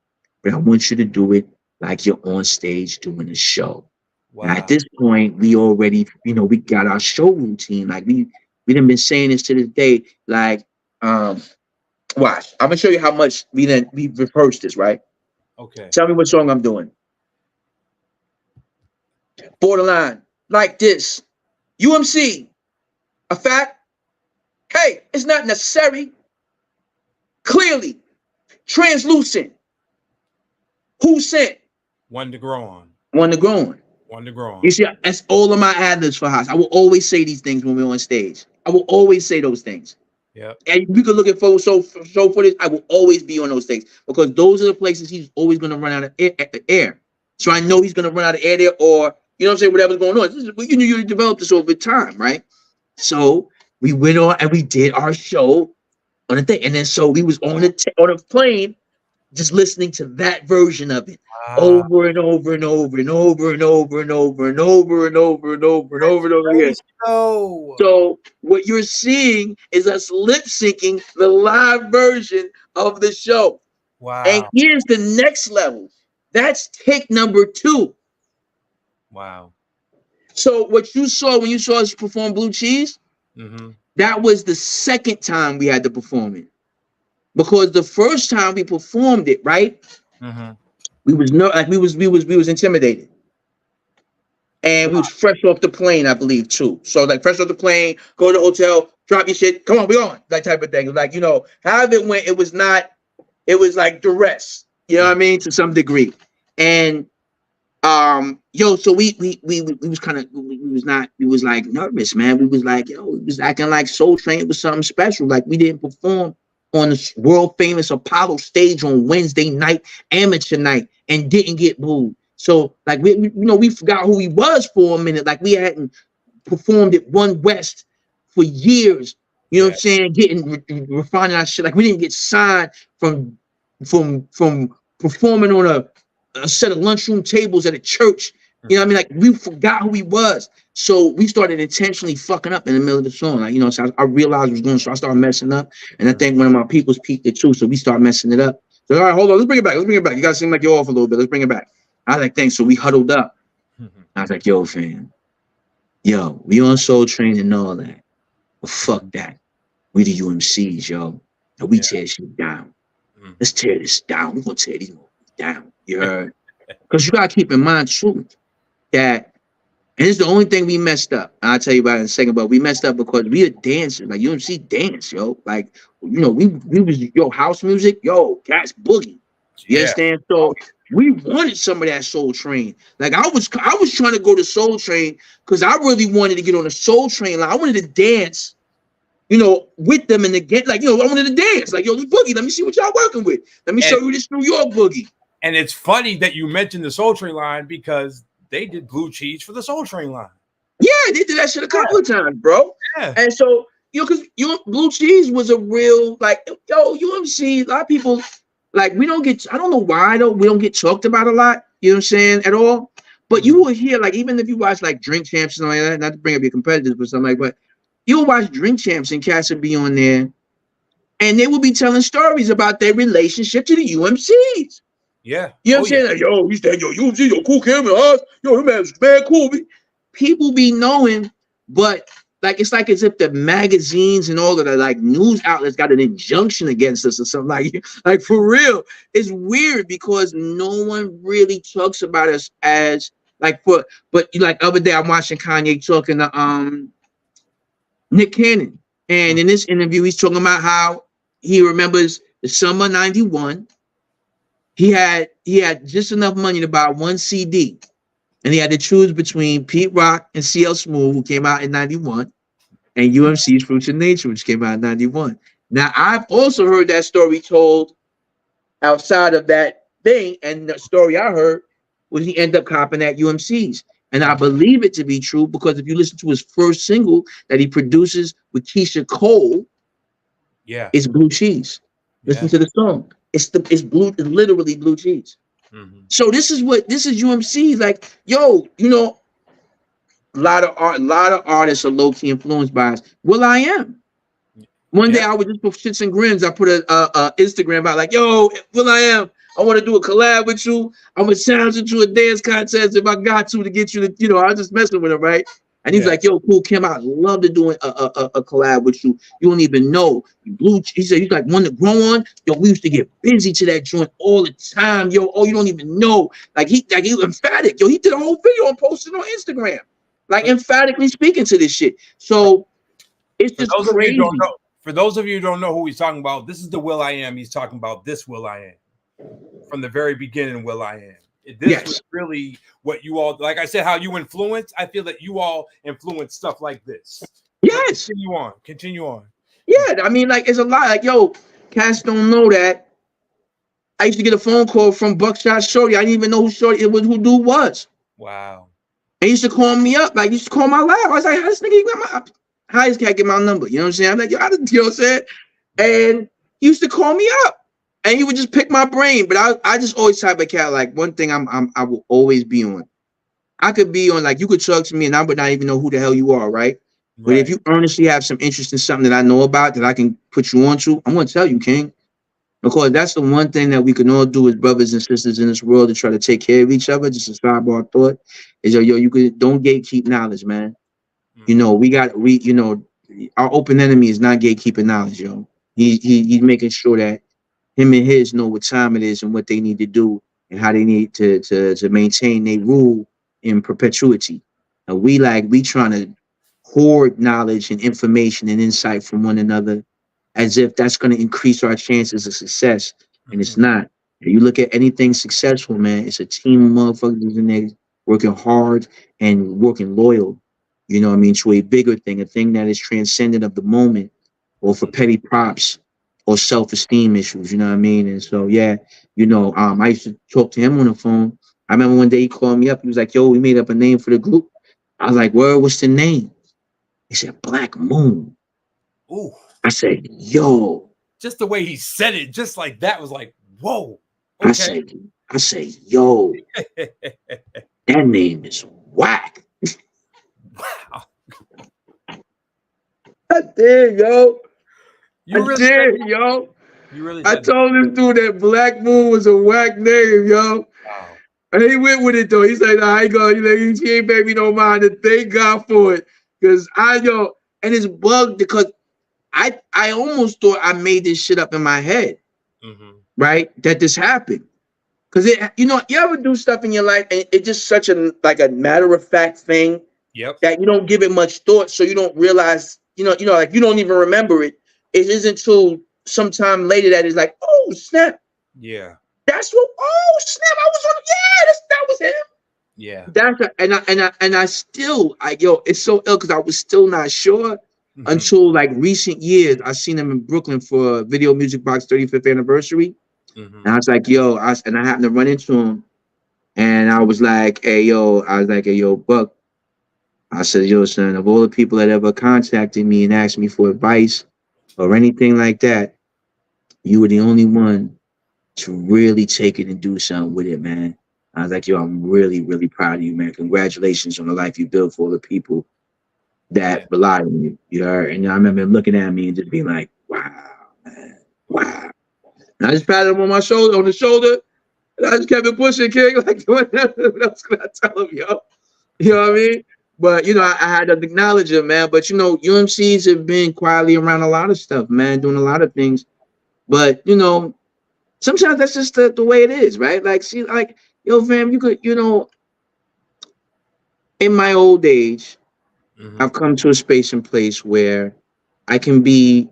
but I want you to do it like you're on stage doing a show. Wow. Now, at this point, we already, we got our show routine. Like we done been saying this to this day. Like, watch. I'm gonna show you how much we rehearsed this, right? Okay. Tell me what song I'm doing. Borderline, like this. UMC, a fact. Hey, it's not necessary. Clearly, translucent. Who sent? One to grow on. You see, that's all of my ad-libs for Haas. I will always say these things when we're on stage. I will always say those things. Yeah. And you can look at show footage. I will always be on those things, because those are the places he's always going to run out of air. So I know he's going to run out of air there, or whatever's going on. You develop this over time, right? So we went on and we did our show on the thing, and then so we was on a plane, just listening to that version of it over and over and over and over and over and over and over and over and over and over and over again. So what you're seeing is us lip syncing the live version of the show. Wow. And here's the next level. That's take number 2. Wow. So what you saw when you saw us perform Blue Cheese, that was the second time we had to perform it. Because the first time we performed it, right? We was intimidated. And we was fresh off the plane, I believe, too. So like fresh off the plane, go to the hotel, drop your shit, come on, we on, that type of thing. Like, however it went, it was like duress, what I mean, to some degree. And so we was like nervous, man. We was like, we was acting like Soul Train was something special. Like we didn't perform on the world famous Apollo stage on Wednesday night, amateur night, and didn't get booed. So like we forgot who he was for a minute. Like we hadn't performed at One West for years. You know what I'm saying? Getting refining our shit. Like we didn't get signed from performing on a set of lunchroom tables at a church. You know what I mean? Like we forgot who he was. So we started intentionally fucking up in the middle of the song. Like, so I realized what was going on. So I started messing up. And I think one of my people's peeked it too. So we started messing it up. So all right, hold on, let's bring it back. You guys seem like you're off a little bit. Let's bring it back. I was like, thanks. So we huddled up. I was like, yo, fam, yo, we on Soul Train and all that. But fuck that. We the UMCs, yo. And we tear shit down. Let's tear this down. We're gonna tear these movies down. You heard? Because you gotta keep in mind too that, and it's the only thing we messed up. I'll tell you about it in a second, but we messed up because we are dancing, like UMC dance, yo. Like, you know, we was house music, yo, cats boogie. You understand? So we wanted some of that Soul Train. Like I was trying to go to Soul Train because I really wanted to get on the Soul Train line. I wanted to dance, you know, with them and to get like, you know, I wanted to dance. Like, yo, the boogie, let me see what y'all working with. Let me show you this New York boogie. And it's funny that you mentioned the Soul Train line because they did Blue Cheese for the Soul Train line. Yeah, they did that shit a couple of times, bro. Yeah. And so, you know, because Blue Cheese was a real, like, yo, UMC, a lot of people, like, we don't get, I don't know why, though, we don't get talked about a lot, you know what I'm saying, at all. But you will hear, like, even if you watch, like, Drink Champs and something like that, not to bring up your competitors, but something like that, but you'll watch Drink Champs and cats will be on there, and they will be telling stories about their relationship to the UMCs. Yeah. You know what I'm saying? Like, yo, we stand, yo, UMC, yo, Kool Kim and Haas, yo, that man's mad cool. People be knowing, but like it's like as if the magazines and all of the like news outlets got an injunction against us or something. Like for real. It's weird because no one really talks about us as like but like other day I'm watching Kanye talking to Nick Cannon. And in this interview, he's talking about how he remembers the summer '91. He had just enough money to buy one CD. And he had to choose between Pete Rock and CL Smooth, who came out in '91, and UMC's Fruits of Nature, which came out in '91. Now, I've also heard that story told outside of that thing, and the story I heard was he ended up copping at UMC's. And I believe it to be true because if you listen to his first single that he produces with Keisha Cole, it's Blue Cheese. Listen to the song. It's literally Blue Cheese. So this is UMC. Like, yo, you know, a lot of artists are low-key influenced by us. will.i.am. One day I was just for shits and grins, I put a Instagram out like, yo, will.i.am, I want to do a collab with you. I'm gonna challenge you to a dance contest if I got to get you to, you know, I was just messing with him, right? And he's like, yo, Kool Kim, I'd love to do a collab with you. You don't even know. He said, he's like one to grow on. Yo, we used to get busy to that joint all the time. Yo, oh, you don't even know. Like he emphatic. Yo, he did a whole video and posted on Instagram. Like emphatically speaking to this shit. So it's just crazy. For those of you who don't know who he's talking about, this is the will.i.am he's talking about. This will.i.am. From the very beginning, will.i.am. This was really what you all, like I said, how you influence. I feel that you all influence stuff like this. Yes. Continue on. Yeah, I mean, like, it's a lot. Like, yo, cats don't know that. I used to get a phone call from Buckshot Shorty. I didn't even know who dude was. Wow. And he used to call me up. Like, he used to call my lab. I was like, how this nigga how this cat get my number? You know what I'm saying? I'm like, yo, you know what I'm saying? And he used to call me up. And he would just pick my brain, but I just always type of cat. Like one thing I will always be on. I could be on, like, you could talk to me and I would not even know who the hell you are, right? But if you earnestly have some interest in something that I know about that I can put you on to, I'm gonna tell you, King. Because that's the one thing that we can all do as brothers and sisters in this world to try to take care of each other. Just a sidebar thought is, yo, you don't gatekeep knowledge, man. You know, you know, our open enemy is not gatekeeping knowledge, yo. He's making sure that him and his know what time it is and what they need to do and how they need to maintain their rule in perpetuity. And we trying to hoard knowledge and information and insight from one another as if that's going to increase our chances of success. And it's not. If you look at anything successful, man, it's a team of motherfuckers in there working hard and working loyal, you know what I mean, to a bigger thing, a thing that is transcendent of the moment or for petty props or self-esteem issues, you know what I mean? And so, yeah, you know, I used to talk to him on the phone. I remember one day he called me up. He was like, yo, we made up a name for the group. I was like, word, what's the name? He said, Black Moon. Ooh. I said, yo. Just the way he said it, just like that, was like, whoa. Okay. I say, yo, that name is whack. Wow. I did, yo. You really I told this dude that Black Moon was a whack name, yo. Wow. And he went with it though. He's like, nah, I ain't going, he ain't pay me no mind. And thank God for it. Cause and it's bugged because I almost thought I made this shit up in my head, right? That this happened. Cause you ever do stuff in your life and it's just such a like a matter of fact thing that you don't give it much thought, so you don't realize, like you don't even remember it. It isn't until sometime later that it's like, oh snap. Yeah. That's what. Oh snap! I was on. Yeah, that was him. Yeah. I still, it's so ill because I was still not sure until like recent years. I seen him in Brooklyn for Video Music Box 35th anniversary, and I was like, and I happened to run into him, and I was like, hey, Buck. I said, yo, son, of all the people that ever contacted me and asked me for advice or anything like that, you were the only one to really take it and do something with it, man. I was like, yo, I'm really, really proud of you, man. Congratulations on the life you built for all the people that rely on you. You know, and I remember him looking at me and just being like, wow, man, wow. And I just patted him on the shoulder, and I just kept it pushing, King. Like, what else could I tell him, yo? You know what I mean? But, I had to acknowledge him, man. But, UMCs have been quietly around a lot of stuff, man, doing a lot of things. But, sometimes that's just the way it is, right? Like, see, like, yo, fam, you could, in my old age, I've come to a space and place where I can be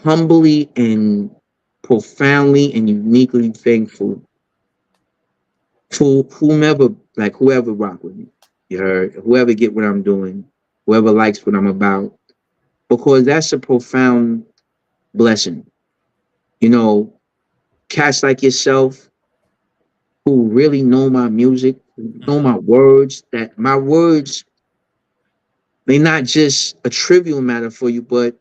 humbly and profoundly and uniquely thankful for whoever rock with me. You heard? Whoever get what I'm doing, whoever likes what I'm about, because that's a profound blessing. Cats like yourself who really know my music, know my words, that my words, they're not just a trivial matter for you, but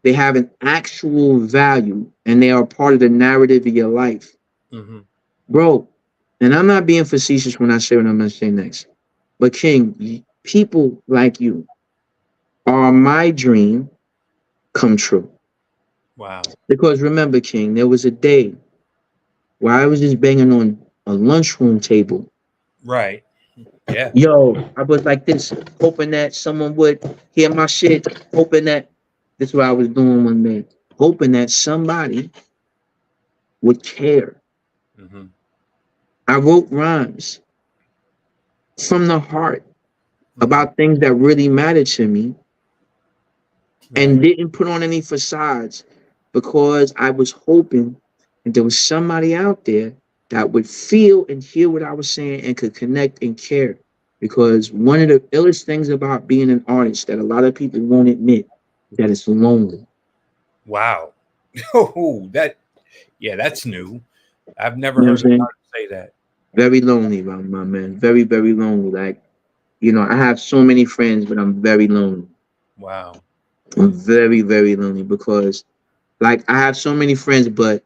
they have an actual value and they are part of the narrative of your life. Bro, and I'm not being facetious when I say what I'm going to say next, but King, people like you are my dream come true. Wow. Because remember, King, there was a day where I was just banging on a lunchroom table. Right. Yeah. Yo, I was like this, hoping that someone would hear my shit, hoping that this is what I was doing one day, hoping that somebody would care. I wrote rhymes from the heart about things that really mattered to me and didn't put on any facades because I was hoping that there was somebody out there that would feel and hear what I was saying and could connect and care. Because one of the illest things about being an artist that a lot of people won't admit is that it's lonely. Wow. Oh, that's new. I've never heard an artist say that. Very lonely, my man. Very, very lonely. Like, I have so many friends, but I'm very lonely. Wow. I'm very, very lonely because, like, I have so many friends, but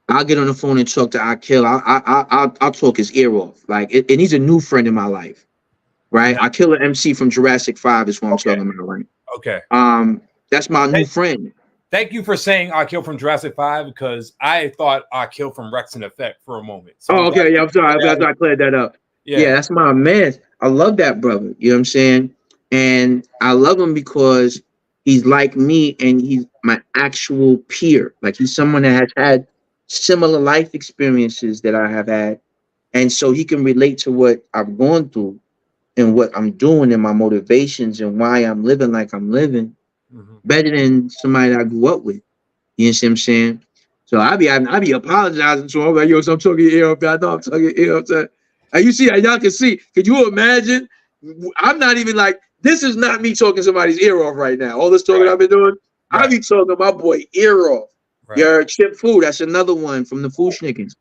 I'll get on the phone and talk to Akil. I'll talk his ear off. Like, and he's a new friend in my life, right? Akil, an MC from Jurassic 5 is what I'm talking about, right? Okay. That's my new friend. Thank you for saying Akil from Jurassic 5 because I thought Akil from Rex and Effect for a moment. So okay. Yeah, I'm sorry. I cleared that up. Yeah, that's my man. I love that brother. You know what I'm saying? And I love him because he's like me and he's my actual peer. Like he's someone that has had similar life experiences that I have had. And so he can relate to what I've gone through and what I'm doing and my motivations and why I'm living like I'm living better than somebody that I grew up with. You know what I'm saying? So I be apologizing to him. I'm like, yo, so I'm talking your ear up. I know I'm talking your ear up. And you see, y'all can see. Could you imagine? I'm not even like, this is not me talking somebody's ear off right now. All this talking I've been doing, I be talking my boy ear off. Your Chip Food, that's another one from the Fushnikins.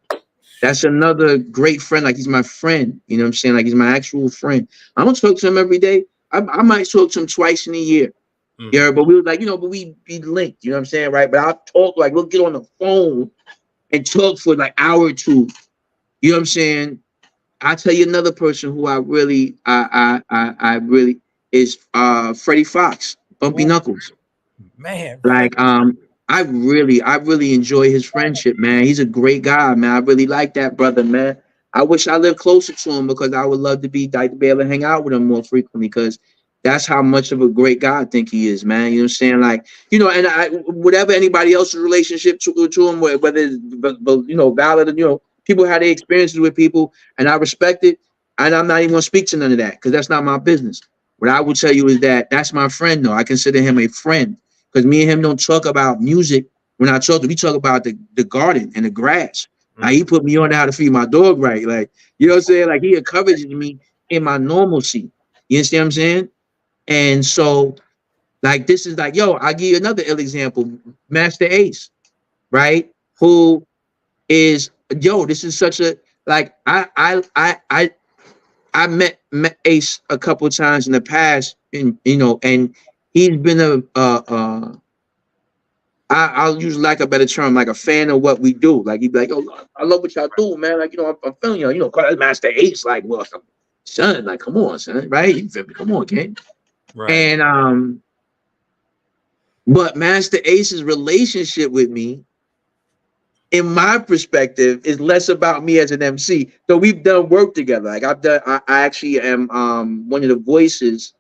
That's another great friend. Like he's my friend. You know what I'm saying? Like he's my actual friend. I don't talk to him every day. I might talk to him twice in a year. Yeah, but we were like, but we be linked, you know what I'm saying, right? But I'll talk, like, we'll get on the phone and talk for like an hour or two. You know what I'm saying? I'll tell you another person who I really is Freddie Fox, Bumpy Knuckles. Man. Like, I really enjoy his friendship, man. He's a great guy, man. I really like that brother, man. I wish I lived closer to him because I would love to be like to be able to hang out with him more frequently because that's how much of a great guy I think he is, man. You know what I'm saying? Like, you know, and I whatever anybody else's relationship to him, whether it's you know, valid, you know, people have their experiences with people, and I respect it. And I'm not even gonna speak to none of that because that's not my business. What I will tell you is that that's my friend, though. I consider him a friend because me and him don't talk about music. When I talk to, we talk about the garden and the grass. Like he put me on how to feed my dog right. Like, you know what I'm saying? Like he encourages me in my normalcy. You understand what I'm saying? And so, like, this is like, yo, I'll give you another ill example. Master Ace, right? Who is, yo, this is such a, like, I met Ace a couple of times in the past, and you know, and he's been I'll use like a better term, like a fan of what we do. Like he'd be like, "Yo, I love what y'all do, man. Like, you know, I'm feeling you. You know, call that Master Ace. Like, well, son, like, come on, son, right? You feel me? Come on, King." Right. And but Master Ace's relationship with me, in my perspective, is less about me as an MC. So we've done work together. Like I actually am one of the voices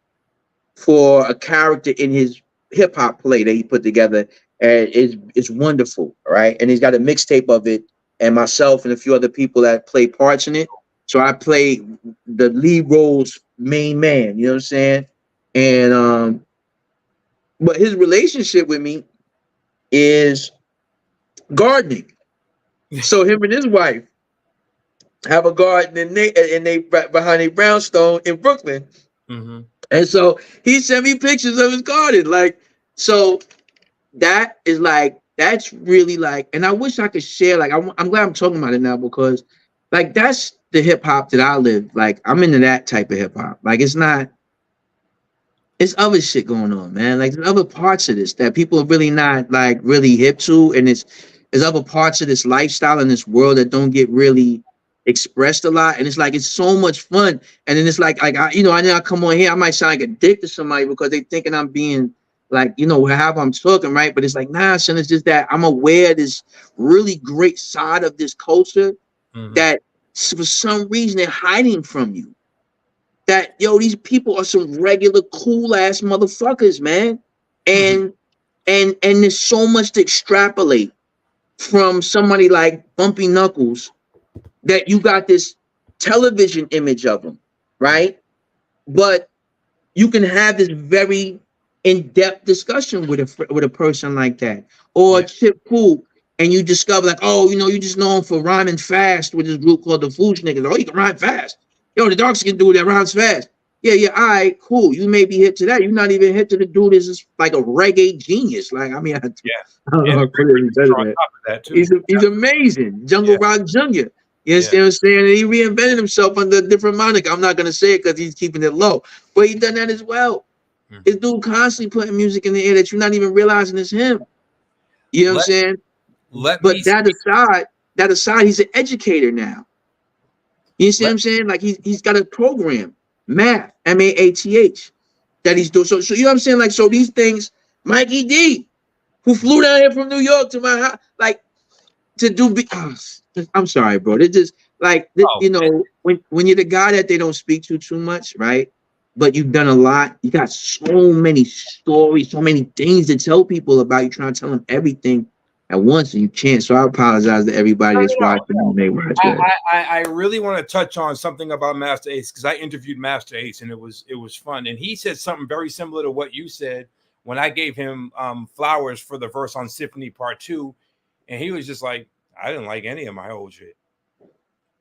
for a character in his hip hop play that he put together, and it's wonderful, right? And he's got a mixtape of it, and myself and a few other people that play parts in it. So I play the lead role's main man. You know what I'm saying? And but his relationship with me is gardening. So him and his wife have a garden and they behind a brownstone in Brooklyn. Mm-hmm. And so he sent me pictures of his garden. Like, so that is like, that's really like, and I wish I could share, like, I'm glad I'm talking about it now because like, that's the hip hop that I live. Like, I'm into that type of hip hop. Like, it's not, it's other shit going on, man. Like, there's other parts of this that people are really not like really hip to. And there's other parts of this lifestyle in this world that don't get really expressed a lot. And it's like, it's so much fun. And then it's like I, you know, I come on here, I might sound like a dick to somebody because they thinking I'm being like, you know, how I'm talking, right? But it's like, nah, son, it's just that I'm aware of this really great side of this culture that for some reason they're hiding from you. That, yo, these people are some regular cool ass motherfuckers, man. And there's so much to extrapolate from somebody like Bumpy Knuckles that you got this television image of them, right? But you can have this very in-depth discussion with a person like that, or Chip Fool, and you discover like, oh, you know, you just know him for rhyming fast with this group called the Foosh Niggas. Oh, he can rhyme fast. Yo, the dark skin dude that rhymes fast. Yeah, all right, cool. You may be hit to that. You're not even hit to the dude is just like a reggae genius. Like, I mean, I don't know how to put it in that. He's amazing. Jungle Rock Jr. You understand what I'm saying? And he reinvented himself under a different moniker. I'm not gonna say it because he's keeping it low, but he done that as well. This dude constantly putting music in the air that you're not even realizing is him. You know what I'm saying? But that aside, he's an educator now. You see what I'm saying? Like he's got a program, math, MAATH, that he's doing. So you know what I'm saying? Like, so these things, Mikey D, who flew down here from New York to my house, like to do. I'm sorry, bro. It's just like you know, when you're the guy that they don't speak to too much, right? But you've done a lot. You got so many stories, so many things to tell people about. You trying to tell them everything at once, and you can't. So I apologize to everybody that's watching. I really want to touch on something about Master Ace because I interviewed Master Ace and it was fun. And he said something very similar to what you said when I gave him flowers for the verse on Symphony Part 2, and he was just like, I didn't like any of my old shit.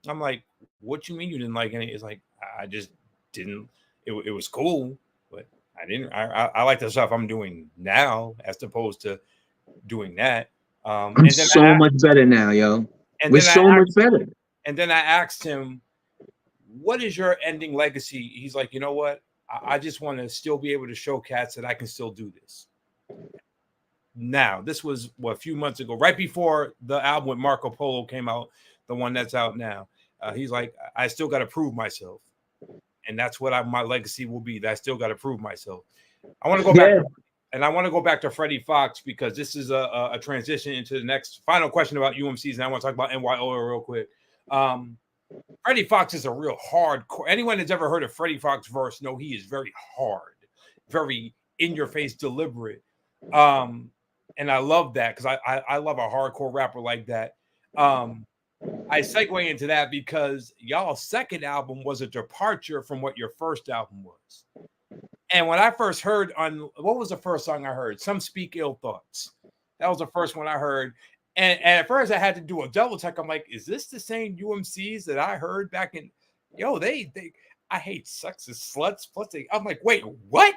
I'm like, what you mean you didn't like any? It's like, I just didn't. It was cool, but I didn't. I like the stuff I'm doing now as opposed to doing that. I'm so much better now, yo. We're so much better. And then I asked him, what is your ending legacy? He's like, you know what? I just want to still be able to show cats that I can still do this. Now, this was a few months ago, right before the album with Marco Polo came out, the one that's out now. He's like, I still got to prove myself. And that's what my legacy will be. That I still got to prove myself. I want to go back. and I want to go back to Freddie Fox because this is a transition into the next final question about UMCs, and I want to talk about NYO real quick. Freddie Fox is a real hardcore. Anyone that's ever heard a Freddie Fox verse know he is very hard, very in your face, deliberate. And I love that because I love a hardcore rapper like that. I segue into that because y'all's second album was a departure from what your first album was. And when I first heard on, what was the first song I heard? Some Speak Ill Thoughts. That was the first one I heard. And at first I had to do a double check. I'm like, is this the same UMCs that I heard back in, I hate sexist sluts. Plus I'm like, wait, what?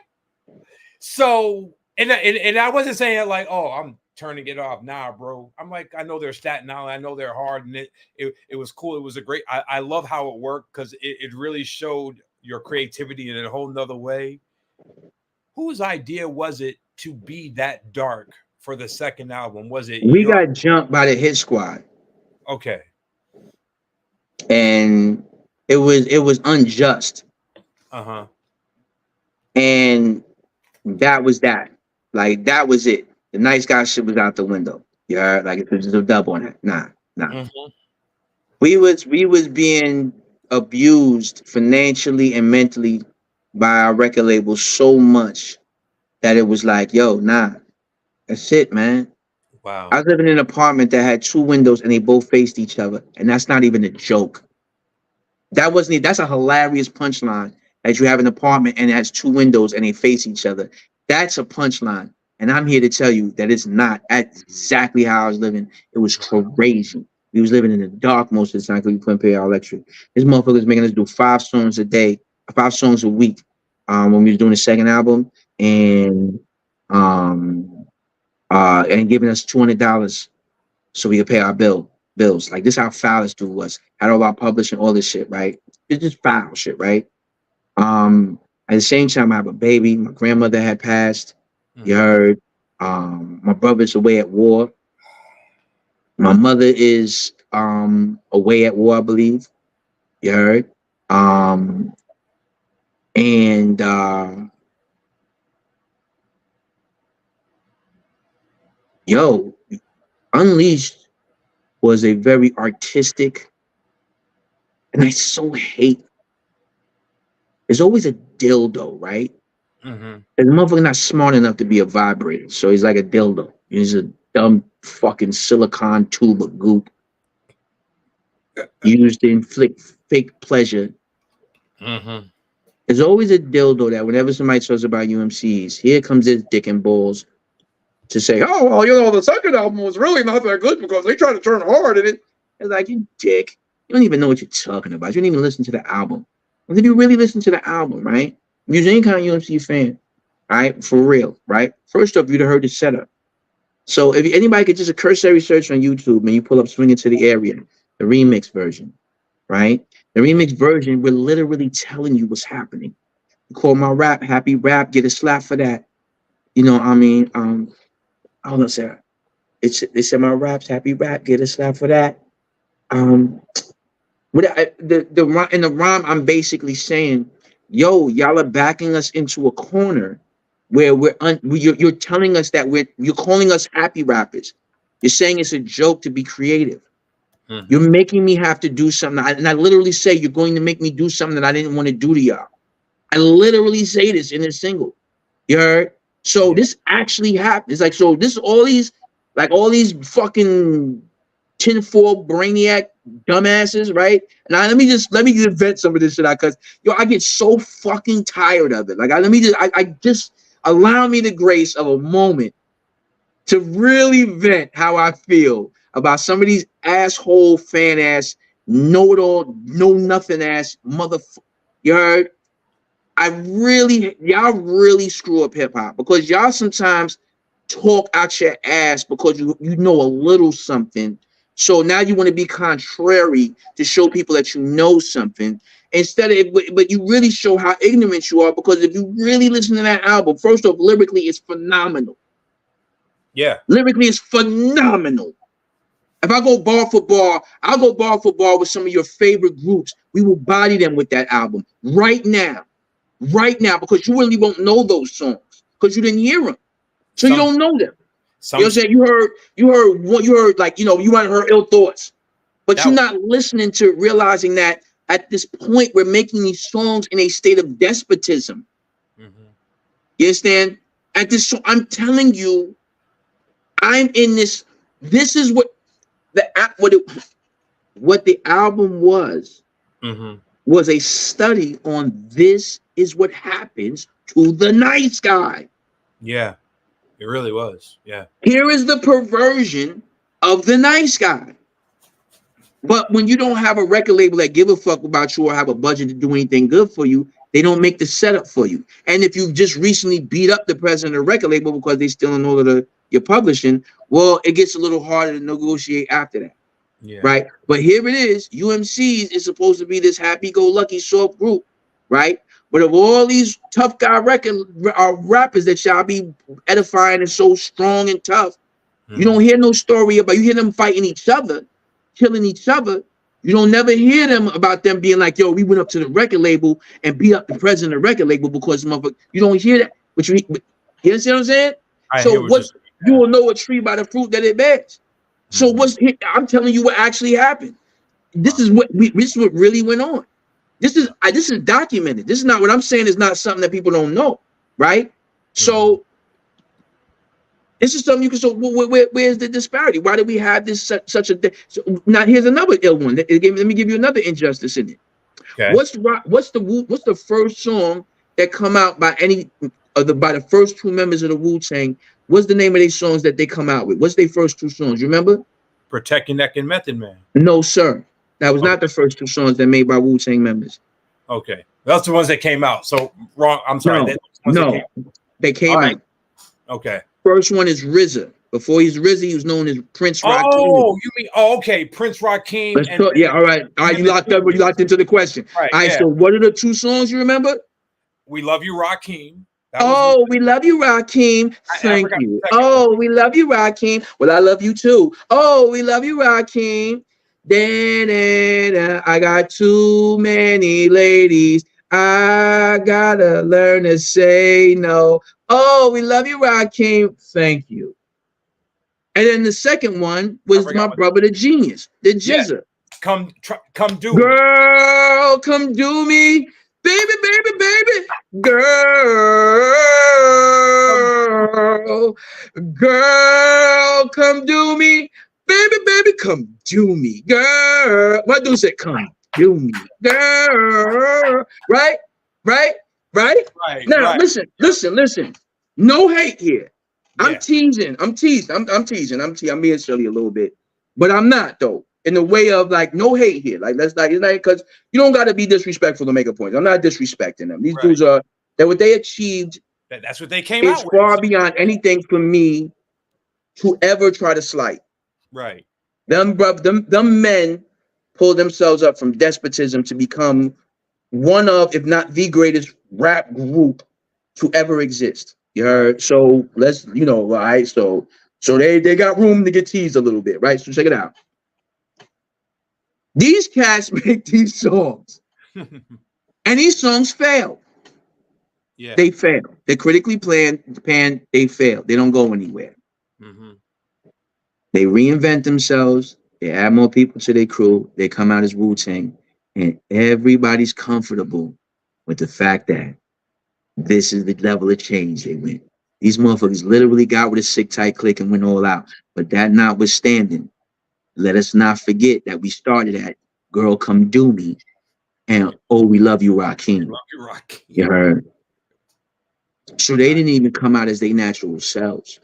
So, and I wasn't saying it like, oh, I'm turning it off. Nah, bro. I'm like, I know they're Staten Island. I know they're hard. And it was cool. It was a great, I love how it worked because it really showed your creativity in a whole nother way. Whose idea was it to be that dark for the second album? Was it we got jumped by the Hit Squad? Okay. And it was unjust. Uh-huh. And that was that. Like that was it. The nice guy shit was out the window. You heard? Like it was just a double on that. Nah. Mm-hmm. We was being abused financially and mentally by our record label so much that it was like, yo, nah, that's it, man. Wow. I was living in an apartment that had 2 windows and they both faced each other. And that's not even a joke. That's a hilarious punchline that you have an apartment and it has 2 windows and they face each other. That's a punchline. And I'm here to tell you that it's not. That's exactly how I was living. It was crazy. We was living in the dark most of the time because we couldn't pay our electric. This motherfucker was making us do 5 songs a day, 5 songs a week when we was doing the second album, and giving us $200 so we could pay our bills. Like this how foul this dude was. Had all our publishing, all this shit, right? It's just foul shit, right? At the same time, I have a baby. My grandmother had passed. You heard. My brother's away at war. My mother is away at war, I believe. You heard. Unleashed was a very artistic, and I so hate. There's always a dildo, right? Mm-hmm. And the motherfucker not smart enough to be a vibrator, so he's like a dildo. He's a dumb fucking silicone tube of goop used to inflict fake pleasure. Mm-hmm. There's always a dildo that whenever somebody talks about UMCs, here comes this dick and balls to say, oh, well, the second album was really not that good because they tried to turn hard in it. It's like, you dick. You don't even know what you're talking about. You didn't even listen to the album. Well, did you really listen to the album, right? If you're any kind of UMC fan, right? For real, right? First off, you'd have heard the setup. So if anybody could just a cursory search on YouTube and you pull up Swing Into the Area, the remix version, right? The remix version, we're literally telling you what's happening. You call my rap, happy rap, get a slap for that. You know, I mean, hold on, Sarah. They said my rap's happy rap, get a slap for that. In the rhyme, I'm basically saying, yo, y'all are backing us into a corner where you're telling us that you're calling us happy rappers. You're saying it's a joke to be creative. Mm-hmm. You're making me have to do something. And I literally say, you're going to make me do something that I didn't want to do to y'all. I literally say this in a single. You heard? So this actually happened. It's like, so this all these fucking tinfoil brainiac dumbasses, right? And let me just vent some of this shit out, because I get so fucking tired of it. Like I just allow me the grace of a moment to really vent how I feel about some of these asshole fan ass, know-it-all, know-nothing ass motherfucker. You heard? Y'all really screw up hip-hop, because y'all sometimes talk out your ass because you know a little something. So now you want to be contrary to show people that you know something, but you really show how ignorant you are, because if you really listen to that album, first off, lyrically, it's phenomenal. Yeah. Lyrically, it's phenomenal. If I go bar for bar, I'll go bar for bar with some of your favorite groups. We will body them with that album right now, because you really won't know those songs because you didn't hear them. So you don't know them. Some, you know what I'm saying? You heard like, you might have heard Ill Thoughts, but you're not listening to realizing that at this point we're making these songs in a state of despotism. You understand? At this, so I'm telling you, I'm in this. This is what the album was a study on. This is what happens to the nice guy. Yeah, it really was. Yeah. Here is the perversion of the nice guy. But when you don't have a record label that give a fuck about you or have a budget to do anything good for you, they don't make the setup for you. And if you've just recently beat up the president of the record label because they still in all of your publishing, well, it gets a little harder to negotiate after that. Yeah. Right. But here it is. UMCs is supposed to be this happy-go-lucky soft group, right? But of all these tough guy rappers that y'all be edifying and so strong and tough, you don't hear no story about. You hear them fighting each other, killing each other. You don't never hear them about them being like, yo, we went up to the record label and beat up the president of the record label because motherfucker. You don't hear that. But you understand what I'm saying? You will know a tree by the fruit that it bears. So I'm telling you what actually happened. This is what really went on. This is documented. This is not what I'm saying. Is not something that people don't know, right? So this is something you can. So where's the disparity? Why do we have this such a? So now here's another ill one. Let me give you another injustice in it. Okay. What's the first song that come out by by the first two members of the Wu-Tang? What's the name of these songs that they come out with? What's their first two songs? You remember? Protect Your Neck and Method Man. No, sir. That was not the first two songs that made by Wu-Tang members. Okay. That's the ones that came out. So wrong. I'm sorry. They came out. Okay. First one is RZA. Before he's RZA, he was known as Prince Rakeem. Oh, you mean okay, Prince Rakeem. Yeah, all right. You locked into the question. Right, all right, so what are the two songs you remember? We Love You, Rakeem. We love you, Rakeem. Thank you. We love you, Rakeem. Well, I love you too. Oh, we love you, Rakeem. Then I got too many ladies. I gotta learn to say no. Oh, we love you, Rakeem. Thank you. And then the second one was my brother, the Genius, the Jizza. Come do me. Girl, come do me. Baby, baby, baby. Girl, come do me. Baby, baby, come do me. Girl. What do you say? Come do me. Girl. Right? Now, listen. No hate here. I'm teasing. I'm being silly a little bit, but I'm not though. In the way of like no hate here. Like it's not because you don't got to be disrespectful to make a point. I'm not disrespecting them. These dudes are that what they achieved. That's what they came out with. It's far beyond anything for me to ever try to slight. Right. Them men pulled themselves up from despotism to become one of, if not the greatest rap group to ever exist. You heard? So let's, all right. So they got room to get teased a little bit, right? So check it out. These cats make these songs, and these songs fail. Yeah, they fail. They're critically panned. They fail. They don't go anywhere. They reinvent themselves. They add more people to their crew. They come out as Wu-Tang, and everybody's comfortable with the fact that this is the level of change they went. These motherfuckers literally got with a sick tight click and went all out. But that notwithstanding, let us not forget that we started at Girl Come Do Me and Oh We Love You, Rakeem. You heard? So they didn't even come out as their natural selves.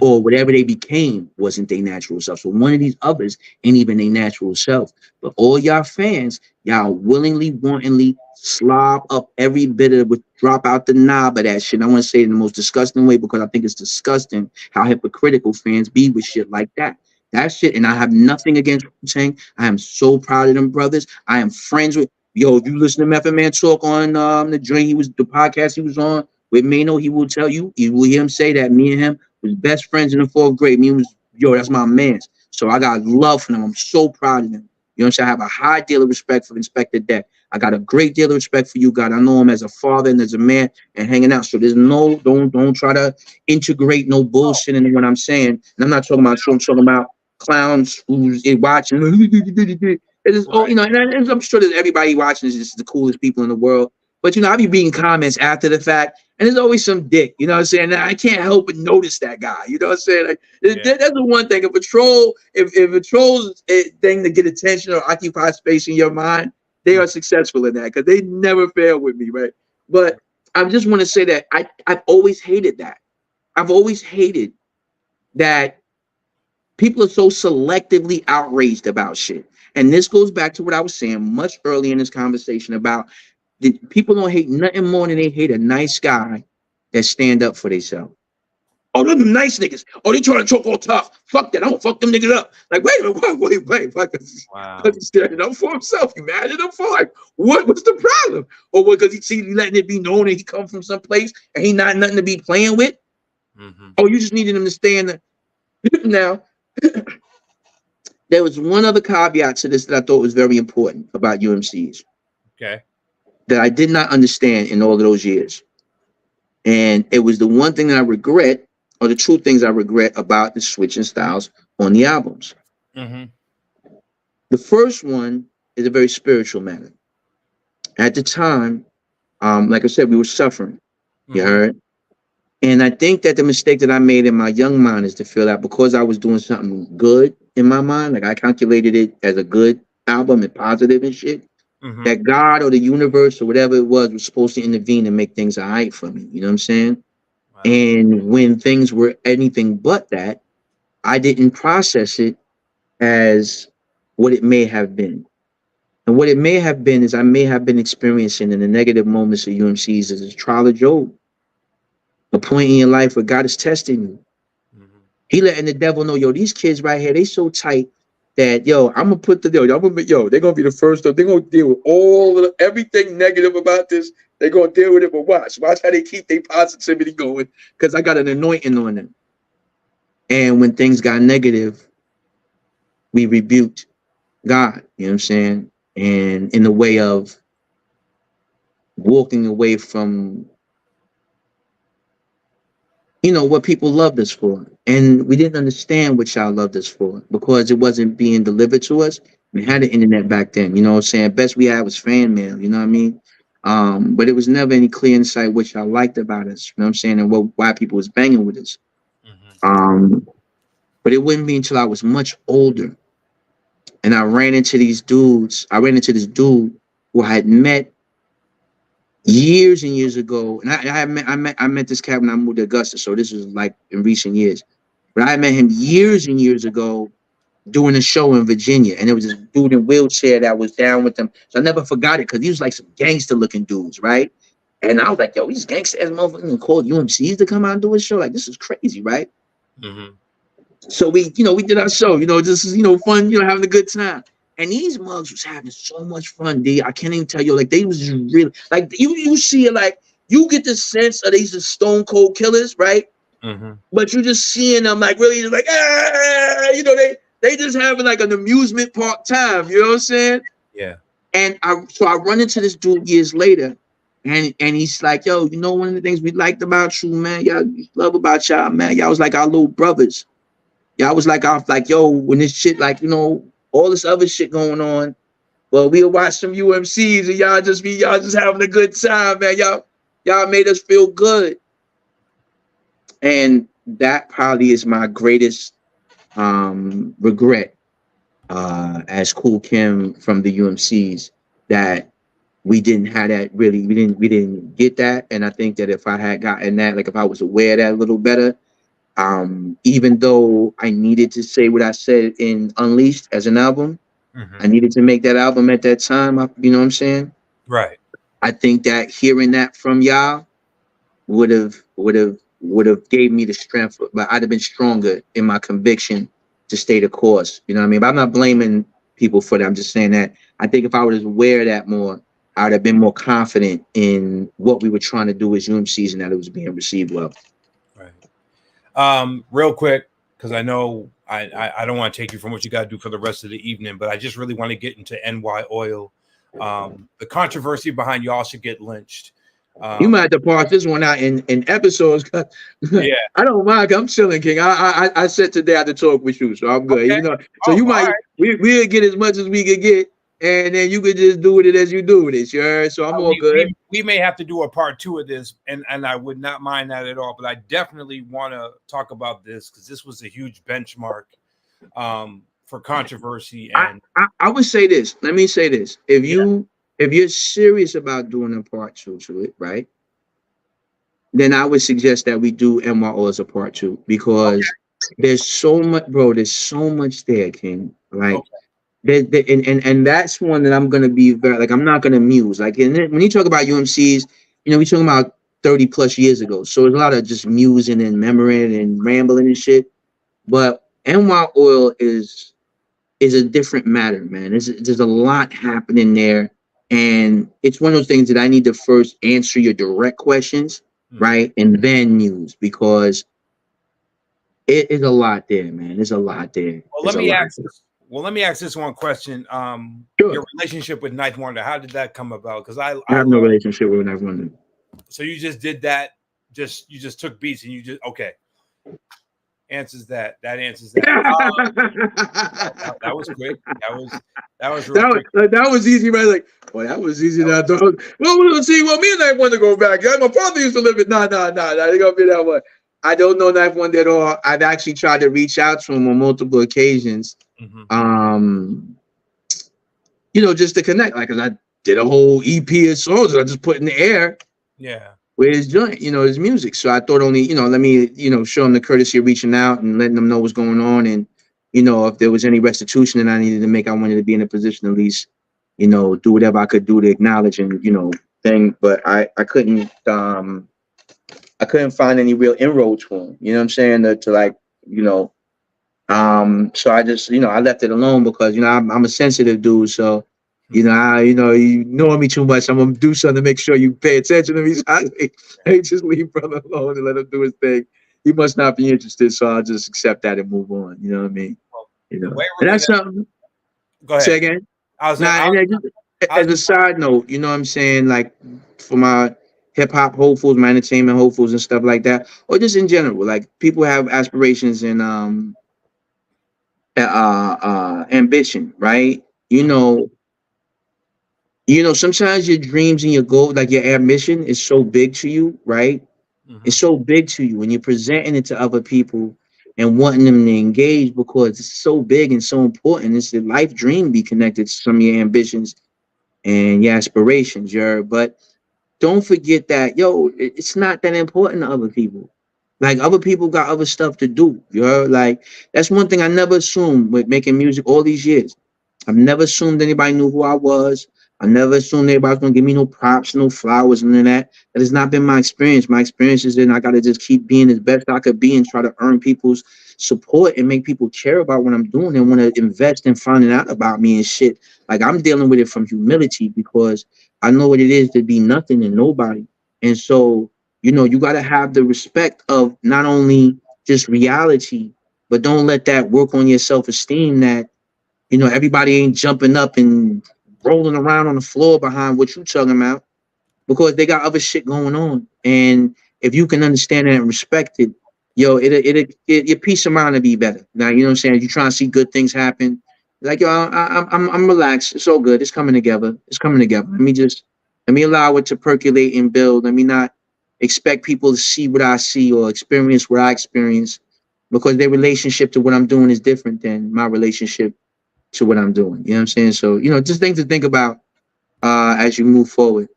Or whatever they became wasn't their natural self. So one of these others ain't even their natural self. But all y'all fans, y'all willingly, wantingly slob up every bit of it, drop out the knob of that shit. I want to say it in the most disgusting way because I think it's disgusting how hypocritical fans be with shit like that. That shit, and I have nothing against Wu-Tang. I am so proud of them brothers. I am friends with, if you listen to Method Man talk on the podcast he was on with Mano, he will tell you, you will hear him say that me and him was best friends in the 4th grade. Me and was, that's my man. So I got love for them. I'm so proud of them. You know what I'm saying? I have a high deal of respect for Inspector Deck. I got a great deal of respect for you, God. I know him as a father and as a man and hanging out. So there's no, don't try to integrate no bullshit into what I'm saying. And I'm not talking about, I'm talking about clowns who's watching. It's just, oh, you know, and I'm sure that everybody watching is just the coolest people in the world. But, you know, I be reading comments after the fact, and there's always some dick, you know what I'm saying? And I can't help but notice that guy, you know what I'm saying? Like, that's the one thing. If a troll's thing to get attention or occupy space in your mind, they are successful in that because they never fail with me, right? But I just want to say that I've always hated that. I've always hated that people are so selectively outraged about shit. And this goes back to what I was saying much earlier in this conversation about people don't hate nothing more than they hate a nice guy that stand up for themselves. Oh, them nice niggas. Oh, they trying to talk all tough. Fuck that. I don't fuck them niggas up. Like, wait a minute, wait. Wow. Because he's standing up for himself. You mad at him for? Like, what's the problem? Or because he letting it be known that he come from some place and he not nothing to be playing with? Mm-hmm. Oh, you just needed him to stay in the... Now, there was one other caveat to this that I thought was very important about UMCs. Okay. That I did not understand in all of those years. And it was the one thing that I regret, or the two things I regret about the switching styles on the albums. Mm-hmm. The first one is a very spiritual matter. At the time, like I said, we were suffering. You heard? And I think that the mistake that I made in my young mind is to feel that because I was doing something good in my mind, like I calculated it as a good album and positive and shit, that God or the universe or whatever it was supposed to intervene and make things all right for me. You know what I'm saying? Wow. And when things were anything but that, I didn't process it as what it may have been. And what it may have been is I may have been experiencing in the negative moments of UMCs as a trial of Job. A point in your life where God is testing you. He letting the devil know, yo, these kids right here, they so tight that, yo, I'm gonna put the, they're gonna be the first, they're gonna deal with all of everything negative about this. They're gonna deal with it, but watch how they keep their positivity going, because I got an anointing on them. And when things got negative, we rebuked God, you know what I'm saying? And in the way of walking away from, you know, what people loved us for. And we didn't understand what y'all loved us for because it wasn't being delivered to us. We had the internet back then, you know what I'm saying? Best we had was fan mail, you know what I mean? But it was never any clear insight what y'all liked about us, you know what I'm saying? And why people was banging with us. But it wouldn't be until I was much older and I ran into these dudes. I ran into this dude who I had met years and years ago, and I met this cat when I moved to Augusta, so this was like in recent years. But I met him years and years ago doing a show in Virginia, and there was this dude in a wheelchair that was down with them. So I never forgot it because he was like some gangster-looking dudes, right? And I was like, yo, these gangster-ass motherfuckers called UMCs to come out and do a show. Like, this is crazy, right? So we did our show, this is, fun, having a good time. And these mugs was having so much fun, D. I can't even tell you, like, they was just really, like, you see it, like, you get the sense of these are stone cold killers, right? But you just seeing them, like, really just like, they just having, like, an amusement park time, you know what I'm saying? Yeah. And I run into this dude years later, and he's like, yo, one of the things we liked about you, man, y'all love about y'all, man, y'all was like our little brothers. Y'all was like, yo, when this shit, like, all this other shit going on, well, we'll watch some UMCs and y'all just having a good time, man. Y'all made us feel good. And that probably is my greatest regret as Kool Kim from the UMCs, that we didn't have that really, we didn't get that. And I think that if I had gotten that, like if I was aware of that a little better, even though I needed to say what I said in Unleashed as an album, I needed to make that album at that time. You know what I'm saying? Right. I think that hearing that from y'all would have gave me the strength, but I'd have been stronger in my conviction to stay the course. You know what I mean? But I'm not blaming people for that. I'm just saying that I think if I was aware of that more, I would have been more confident in what we were trying to do as UMCs and that it was being received well. Right. Real quick, because I know I don't want to take you from what you got to do for the rest of the evening, but I just really want to get into NY Oil. The controversy behind y'all should get lynched. You might have to parse this one out in episodes. Yeah. I don't mind. I'm chilling, King. I said today I had to talk with you, so I'm good. Okay. You know, so Oh, you might right. we'll get as much as we could get, and then you could just do with it as you do with it. You heard? So I'm all good. We may have to do a part 2 of this, and I would not mind that at all. But I definitely want to talk about this because this was a huge benchmark for controversy. And I would say this. Let me say this: if you're serious about doing a part 2 to it, right? Then I would suggest that we do MRO as a part 2 because there's so much, bro. There's so much there, King. Like, and that's one that I'm gonna be very like. I'm not gonna muse. Like, when you talk about UMCs, you know, we talking about 30 plus years ago. So there's a lot of just musing and memorying and rambling and shit. But NY Oil is a different matter, man. There's a lot happening there, and it's one of those things that I need to first answer your direct questions, right, and then muse because it is a lot there, man. There's a lot there. Well, let me ask this one question. Sure. Your relationship with Ninth Wonder, how did that come about? Because I have no relationship with Ninth Wonder. So you just did that. You just took beats and you just answers that. That answers that. That was quick. That was real quick. That was easy, right? Like, well, that was easy. That I thought. Well, we'll see. Well, me and Ninth Wonder go back. My father used to live it. Nah. They gonna be that one. I don't know Ninth Wonder at all. I've actually tried to reach out to him on multiple occasions. You know, just to connect. Like, cause I did a whole EP of songs that I just put in the air. Yeah. With his joint, you know, his music. So I thought only, you know, let me, you know, show him the courtesy of reaching out and letting them know what's going on. And, you know, if there was any restitution that I needed to make, I wanted to be in a position to at least, you know, do whatever I could do to acknowledge and, you know, thing. But I couldn't find any real inroads for him. You know what I'm saying? To like, you know, so I just, you know, I left it alone because, you know, I'm a sensitive dude. So, you know, you know me too much. I'm gonna do something to make sure you pay attention to me. So I just leave brother alone and let him do his thing. He must not be interested, so I'll just accept that and move on. You know what I mean? You know, and that's something. Go ahead. Say again. As a side note, you know what I'm saying? Like for my hip hop hopefuls, my entertainment hopefuls, and stuff like that, or just in general, like people have aspirations and ambition, right? You know, sometimes your dreams and your goals, like your ambition, is so big to you, right? It's so big to you when you're presenting it to other people and wanting them to engage because it's so big and so important. It's the life dream be connected to some of your ambitions and your aspirations, but don't forget that, it's not that important to other people. Like other people got other stuff to do. Like that's one thing I never assumed with making music all these years. I've never assumed anybody knew who I was. I never assumed anybody was gonna give me no props, no flowers, none of that. That has not been my experience. My experience is that I gotta just keep being as best I could be and try to earn people's support and make people care about what I'm doing and want to invest in finding out about me and shit. Like I'm dealing with it from humility because I know what it is to be nothing and nobody. And so, you gotta have the respect of not only just reality, but don't let that work on your self-esteem that everybody ain't jumping up and rolling around on the floor behind what you talking about because they got other shit going on. And if you can understand that and respect it, your peace of mind will be better. Now, you know what I'm saying? You trying to see good things happen. Like, I'm relaxed. It's all good. It's coming together. Let me allow it to percolate and build. Let me not expect people to see what I see or experience what I experience because their relationship to what I'm doing is different than my relationship to what I'm doing. You know what I'm saying? So, just things to think about as you move forward.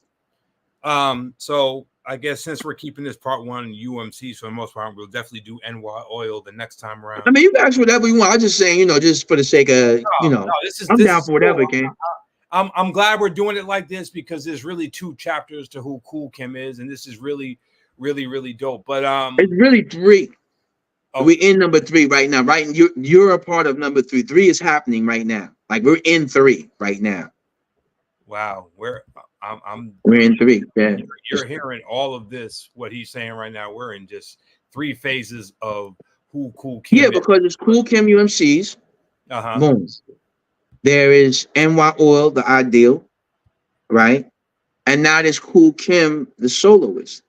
So I guess since we're keeping this part 1 UMC for the most part, we'll definitely do NY Oil the next time around. I mean, you guys whatever you want. I'm just saying, just for the sake of, I'm down for whatever, King. I'm glad we're doing it like this because there's really 2 chapters to who Kool Kim is, and this is really, really, really dope. But it's really 3. Oh. We're in number 3 right now, right? You're a part of number 3. 3 is happening right now. Like we're in 3 right now. Wow, we're in 3. Yeah, you're hearing all of this. What he's saying right now, we're in just 3 phases of who Kool Kim. Yeah, because it's Kool Kim UMCs. Boom. There is NY Oil, the ideal. right? And now there's Kool Kim, the soloist.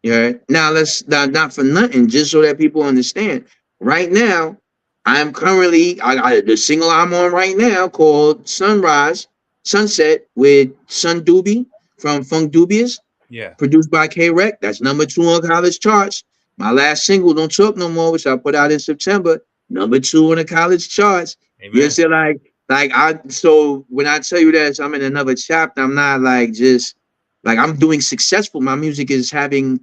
Yeah. Now let's not for nothing, just so that people understand. Right now, I'm currently the single I'm on right now called Sunset with Sun Doobie from Funk Dubious, Yeah. produced by K Rec. That's #2 on college charts. My last single, Don't Talk No More, which I put out in September, #2 on the college charts. You Amen. see, like I so when I tell you that I'm in another chapter, I'm not like just like I'm doing successful. My music is having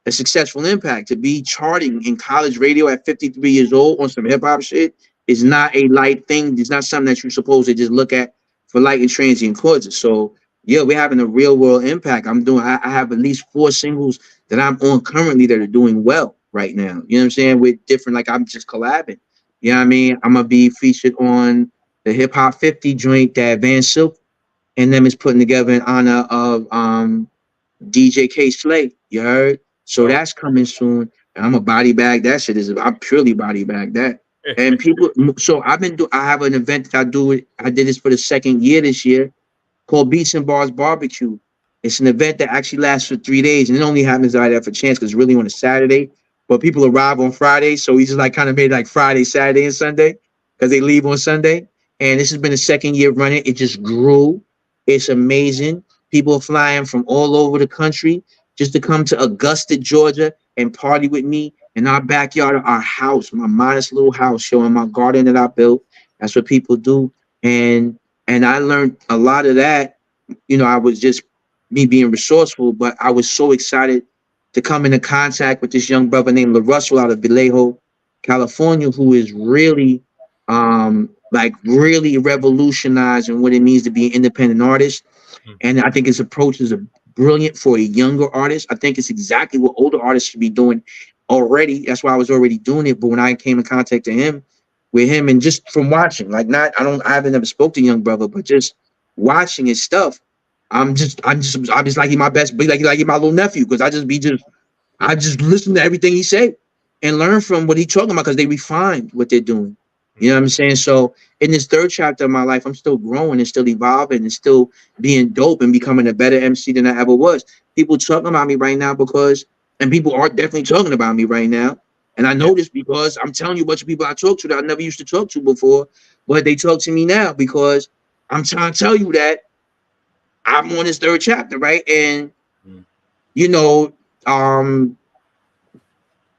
a successful impact. To be charting in college radio at 53 years old on some hip hop shit is not a light thing. It's not something that you're supposed to just look at for light and transient causes. So yeah, we're having a real world impact. I have at least 4 singles that I'm on currently that are doing well right now. You know what I'm saying? With different, like I'm just collabing. You know what I mean? I'm gonna be featured on the Hip Hop 50 joint that Van Silk and them is putting together in honor of DJ K Slay. You heard? So Dope. that's coming soon. And I'm a body bag. That shit is I'm purely body bag that. And people, so I have an event that I do it. I did this for the second year this year called Beats and Bars Barbecue. It's an event that actually lasts for 3 days, and it only happens right after chance because it's really on a Saturday. But people arrive on Friday, so we just like kind of made like Friday, Saturday, and Sunday because they leave on Sunday. And this has been the second year running. It just grew. It's amazing. People are flying from all over the country just to come to Augusta, Georgia, and party with me in our backyard of our house, my modest little house, showing my garden that I built. That's what people do. And I learned a lot of that. I was just me being resourceful, but I was so excited to come into contact with this young brother named LaRussell out of Vallejo, California, who is really like really revolutionizing what it means to be an independent artist. And I think his approach is brilliant for a younger artist. I think it's exactly what older artists should be doing already. That's why I was already doing it. But when I came in contact with him and just from watching, like I haven't ever spoke to young brother, but just watching his stuff, I'm just like he my best, be like he my little nephew because I just listen to everything he say and learn from what he talking about because they refined what they're doing. You know what I'm saying? So in this third chapter of my life, I'm still growing and still evolving and still being dope and becoming a better MC than I ever was. People talking about me right now and people are definitely talking about me right now. And I Yeah. know this because I'm telling you a bunch of people I talk to that I never used to talk to before, but they talk to me now because I'm trying to tell you that I'm on this third chapter, right? And you know, um,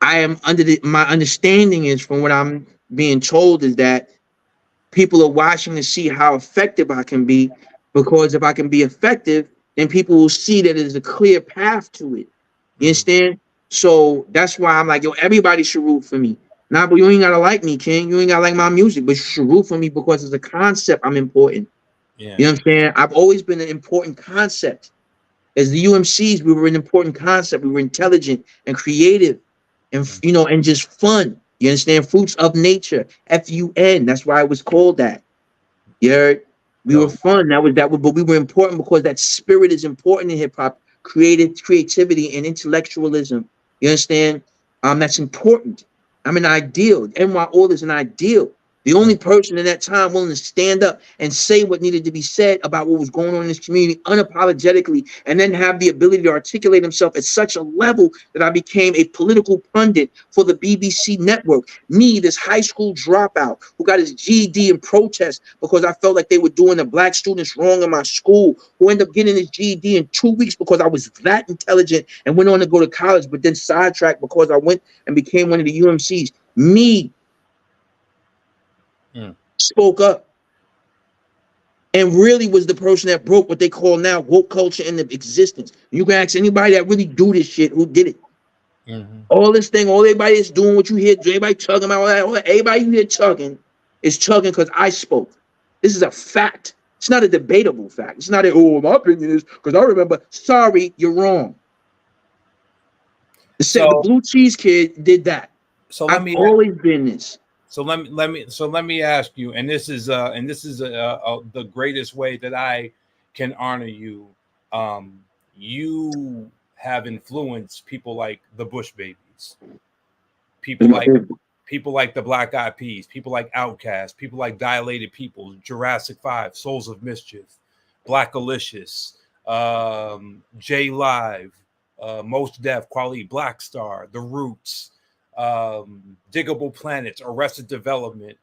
I am my understanding is from what I'm being told is that people are watching to see how effective I can be because if I can be effective, then people will see that there's a clear path to it. You understand? So that's why I'm like, yo, everybody should root for me. Nah, but you ain't gotta like me, King. You ain't gotta like my music, but you should root for me because as a concept, I'm important. Yeah. You know what I'm saying? I've always been an important concept. As the UMCs, we were an important concept. We were intelligent and creative and and just fun. You understand? Fruits of nature. FUN. That's why it was called that. You heard? We were Dope. fun. But we were important because that spirit is important in hip hop. Creativity and intellectualism. You understand? That's important. I'm an ideal. NY All is an ideal. The only person in that time willing to stand up and say what needed to be said about what was going on in this community unapologetically, and then have the ability to articulate himself at such a level that I became a political pundit for the BBC network. Me, this high school dropout who got his GED in protest because I felt like they were doing the black students wrong in my school, who ended up getting his GED in 2 weeks because I was that intelligent and went on to go to college, but then sidetracked because I went and became one of the UMCs. Me spoke up and really was the person that broke what they call now woke culture into existence. You can ask anybody that really do this shit who did it. All this thing, all everybody is doing what you hear, everybody talking about all that, everybody you hear talking is talking because I spoke. This is a fact. It's not a debatable fact. It's not my opinion is because I remember. Sorry, you're wrong. The blue cheese kid did that. So I've always been this. So let me ask you, and this is the greatest way that I can honor you. You have influenced people like the Bush Babies, people like the Black Eyed Peas, people like Outkast, people like Dilated Peoples, Jurassic 5, Souls of Mischief, Black Alicious, J Live, Most Def, Quality Black Star, The Roots, Diggable Planets, Arrested Development.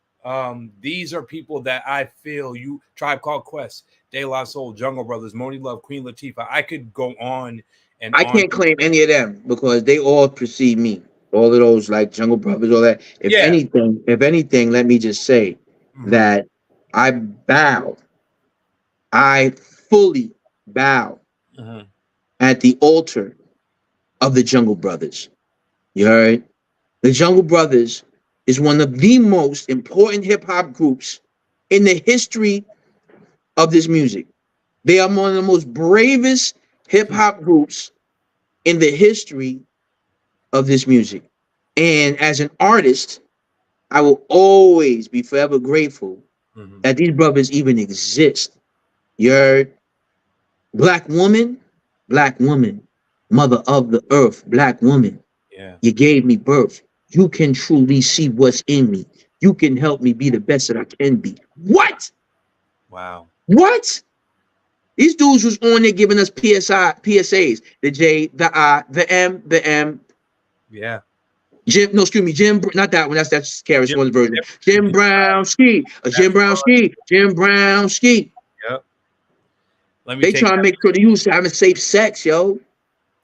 These are people that I feel you Tribe Called Quest, De La Soul, Jungle Brothers, Moni Love, Queen Latifah. I could go on and I on. can't claim any of them because they all precede me. All of those like Jungle Brothers, all that. Yeah. If anything, let me just say Mm-hmm. that I bow, I fully bow Mm-hmm. at the altar of the Jungle Brothers. You heard? The Jungle Brothers is one of the most important hip hop groups in the history of this music. They are one of the most bravest hip hop groups in the history of this music. And as an artist, I will always be forever grateful Mm-hmm. that these brothers even exist. You heard? Black woman, mother of the earth, black woman. Yeah. You gave me birth. You can truly see what's in me. You can help me be the best that I can be. What? Wow. What? These dudes was on there giving us PSAs. The J, the I, the M, the M. Yeah. Jim, no, excuse me, Jim, not that one. That's Carrot Jim, Smalls version. Jim, Jim Brown Ski, Jim that's Brown Ski, Jim Brown Ski. yep. Let me They take trying to that. make sure the youth having safe sex, yo.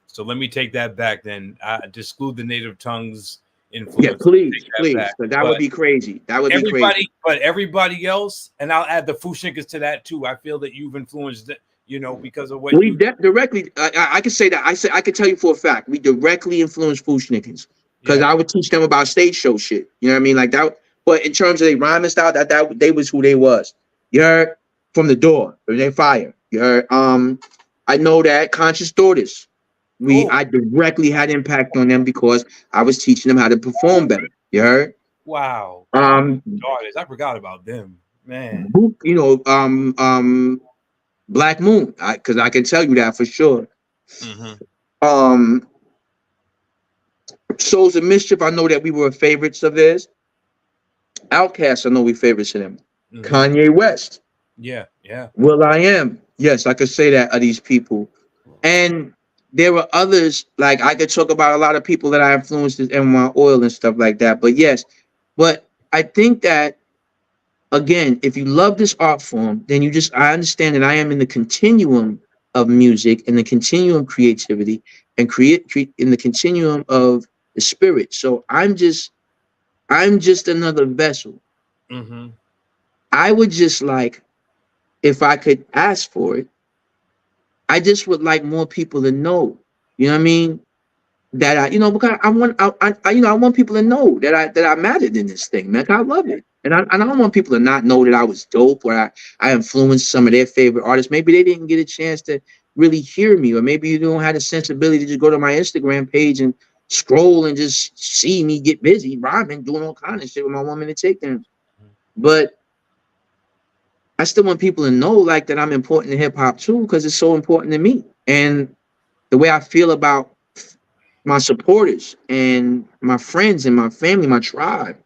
So let me take that back then. To exclude the native tongues Yeah, influence. Take please, that please. back. But that would But be crazy. That would be crazy. everybody else, and I'll add the Fushinkas to that too. I feel that you've influenced, because of what We you. directly, I can say that. I can tell you for a fact, we directly influenced Fushnikins because Yeah. I would teach them about stage show shit. You know what I mean? Like that. But in terms of their rhyming style, that they was who they was. You heard from the door, they fire. You heard. I know that conscious daughters. Oh, I directly had impact on them because I was teaching them how to perform better. You heard. wow. Um, Daughters. I forgot about them. Man. you know, Black Moon, because I can tell you that for sure. Mm-hmm. Um, Souls of Mischief, I know that we were favorites of theirs. Outcast, I know we favorites of them. Mm-hmm. Kanye West, Yeah. Yeah. Will I Am. Yes, I could say that of these people. And there were others, like I could talk about a lot of people that I influenced in my oil and stuff like that. But yes, but I think that again, if you love this art form, then I understand that I am in the continuum of music and the continuum of creativity and create in the continuum of the spirit. So I'm just another vessel. Mm-hmm. I would just like, if I could ask for it, I just would like more people to know. You know what I mean? That because I want people to know that I mattered in this thing, man. I love it, and I don't want people to not know that I was dope or I influenced some of their favorite artists. Maybe they didn't get a chance to really hear me, or maybe you don't have the sensibility to just go to my Instagram page and scroll and just see me get busy rhyming, doing all kind of shit with my 1 minute takedowns. But I still want people to know like that I'm important to hip hop too, because it's so important to me. And the way I feel about my supporters and my friends and my family, my tribe.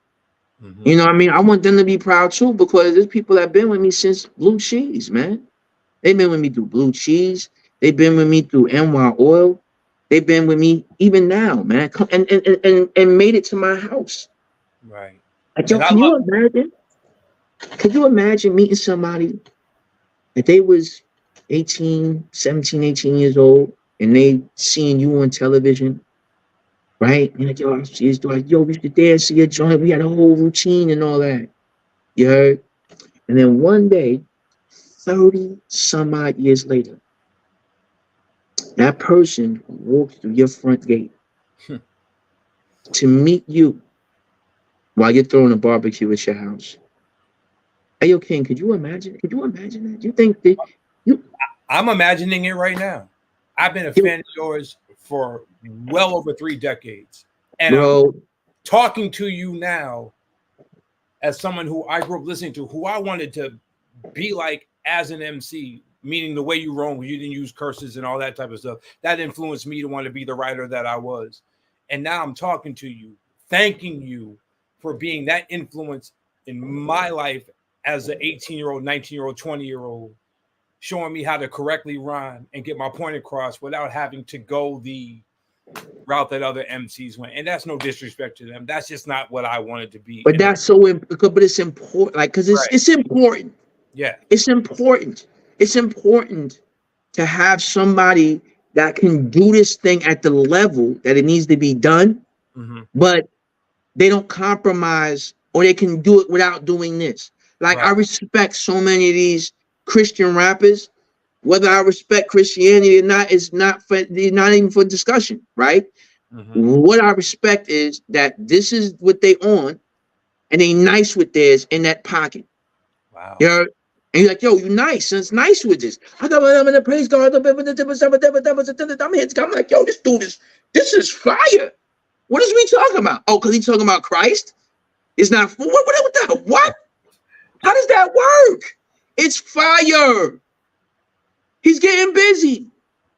Mm-hmm. You know what I mean? I want them to be proud too, because there's people that have been with me since Blue Cheese, man. They've been with me through Blue Cheese. They've been with me through NY Oil. They've been with me even now, man. And made it to my house. Right. Like, yo, And I can love. you imagine? Could you imagine meeting somebody if they was 18, 17, 18 years old and they seeing you on television, right? And like, yo, I see this like, yo, we should dance to your joint. We had a whole routine and all that. You heard? And then one day, 30 some odd years later, that person walks through your front gate to meet you while you're throwing a barbecue at your house. Hey, yo, King, could you imagine? Could you imagine that? You think that you, I'm imagining it right now. I've been a you fan of yours for well over 3 decades, and I'm bro, talking to you now as someone who I grew up listening to, who I wanted to be like as an MC, meaning the way you roam, you didn't use curses and all that type of stuff. That influenced me to want to be the writer that I was. And now I'm talking to you, thanking you for being that influence in my life as an 18-year-old, 19-year-old, 20-year-old. showing me how to correctly rhyme and get my point across without having to go the route that other MCs went. And that's no disrespect to them. That's just not what I wanted to be. But that's but it's important, like, because it's important. Yeah. It's important. It's important to have somebody that can do this thing at the level that it needs to be done, but they don't compromise, or they can do it without doing this. Like, I respect so many of these Christian rappers. Whether I respect Christianity or not is not even for discussion, right? What I respect is that this is what they on, and they nice with theirs in that pocket. Wow. You know, and you're like, yo, you nice, and it's nice with this. I thought I'm gonna praise God. I'm like, yo, this is fire. What is we talking about? Oh, because he's talking about Christ? It's not what? How does that work? It's fire. He's getting busy.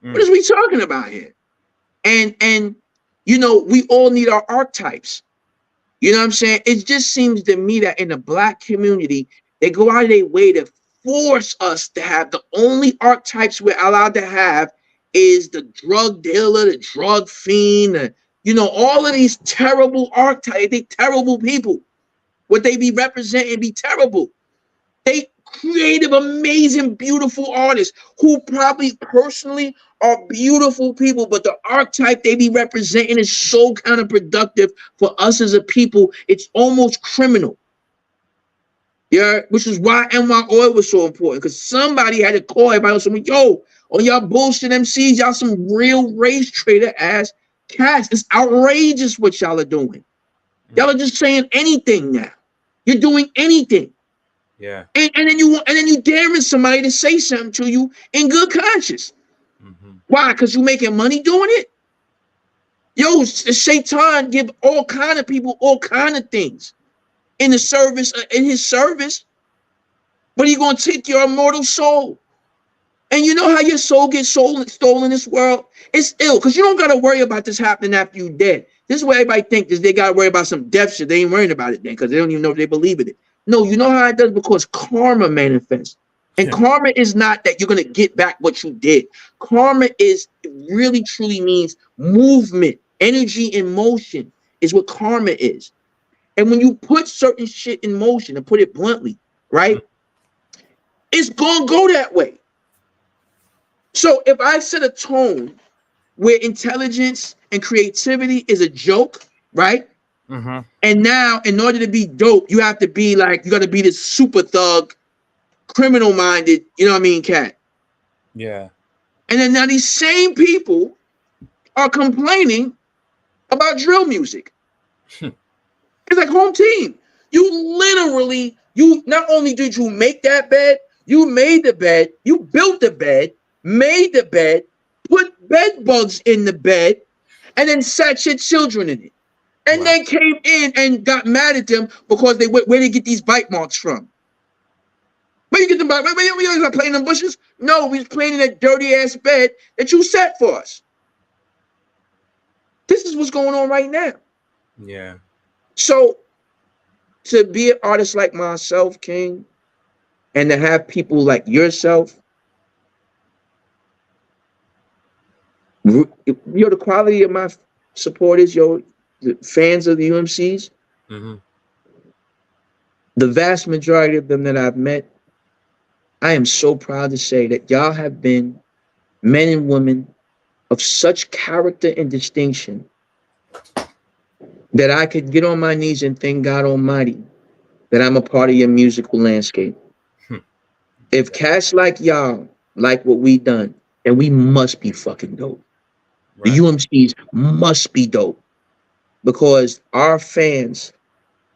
What is we talking about here? And you know, we all need our archetypes. You know what I'm saying? It just seems to me that in the Black community, they go out of their way to force us to have the only archetypes we're allowed to have is the drug dealer, the drug fiend, you know, all of these terrible archetypes. They terrible people. What they be representing be terrible. They creative, amazing, beautiful artists who probably personally are beautiful people, but the archetype they be representing is so counterproductive for us as a people. It's almost criminal. Yeah, which is why NY Oil was so important, because somebody had to call everybody else and say, yo, on y'all bullshit MCs, y'all some real race trader ass cats. It's outrageous what y'all are doing. Y'all are just saying anything now. You're doing anything. Yeah. And then you daring somebody to say something to you in good conscience. Why? Because you making money doing it? Yo, Shaitan give all kind of people all kind of things in the service, in his service, but he gonna take your immortal soul. And you know how your soul gets stolen in this world? It's ill, because you don't gotta worry about this happening after you dead. This is what everybody thinks, is they gotta worry about some death shit. They ain't worrying about it then, because they don't even know if they believe in it. No, you know how it does? Because karma manifests. And karma is not that you're going to get back what you did. Karma is, really truly means movement, energy in motion is what karma is. And when you put certain shit in motion, and put it bluntly, right, it's going to go that way. So if I set a tone where intelligence and creativity is a joke, right? And now, in order to be dope, you have to be like, you got to be this super thug, criminal-minded, you know what I mean, cat. Yeah. And then now these same people are complaining about drill music. It's like home team. You literally, you not only did you make that bed, you made the bed, you built the bed, made the bed, put bed bugs in the bed, and then sat your children in it. And then came in and got mad at them because they went, where they get these bite marks from? Where you get them bite? We not playing in the bushes? No, we was playing in that dirty ass bed that you set for us. This is what's going on right now. Yeah. So to be an artist like myself, King, and to have people like yourself, the quality of my supporters, the fans of the UMCs, the vast majority of them that I've met, I am so proud to say that y'all have been men and women of such character and distinction that I could get on my knees and thank God Almighty that I'm a part of your musical landscape. If cats like y'all like what we done, then we must be fucking dope. The UMCs must be dope. Because our fans,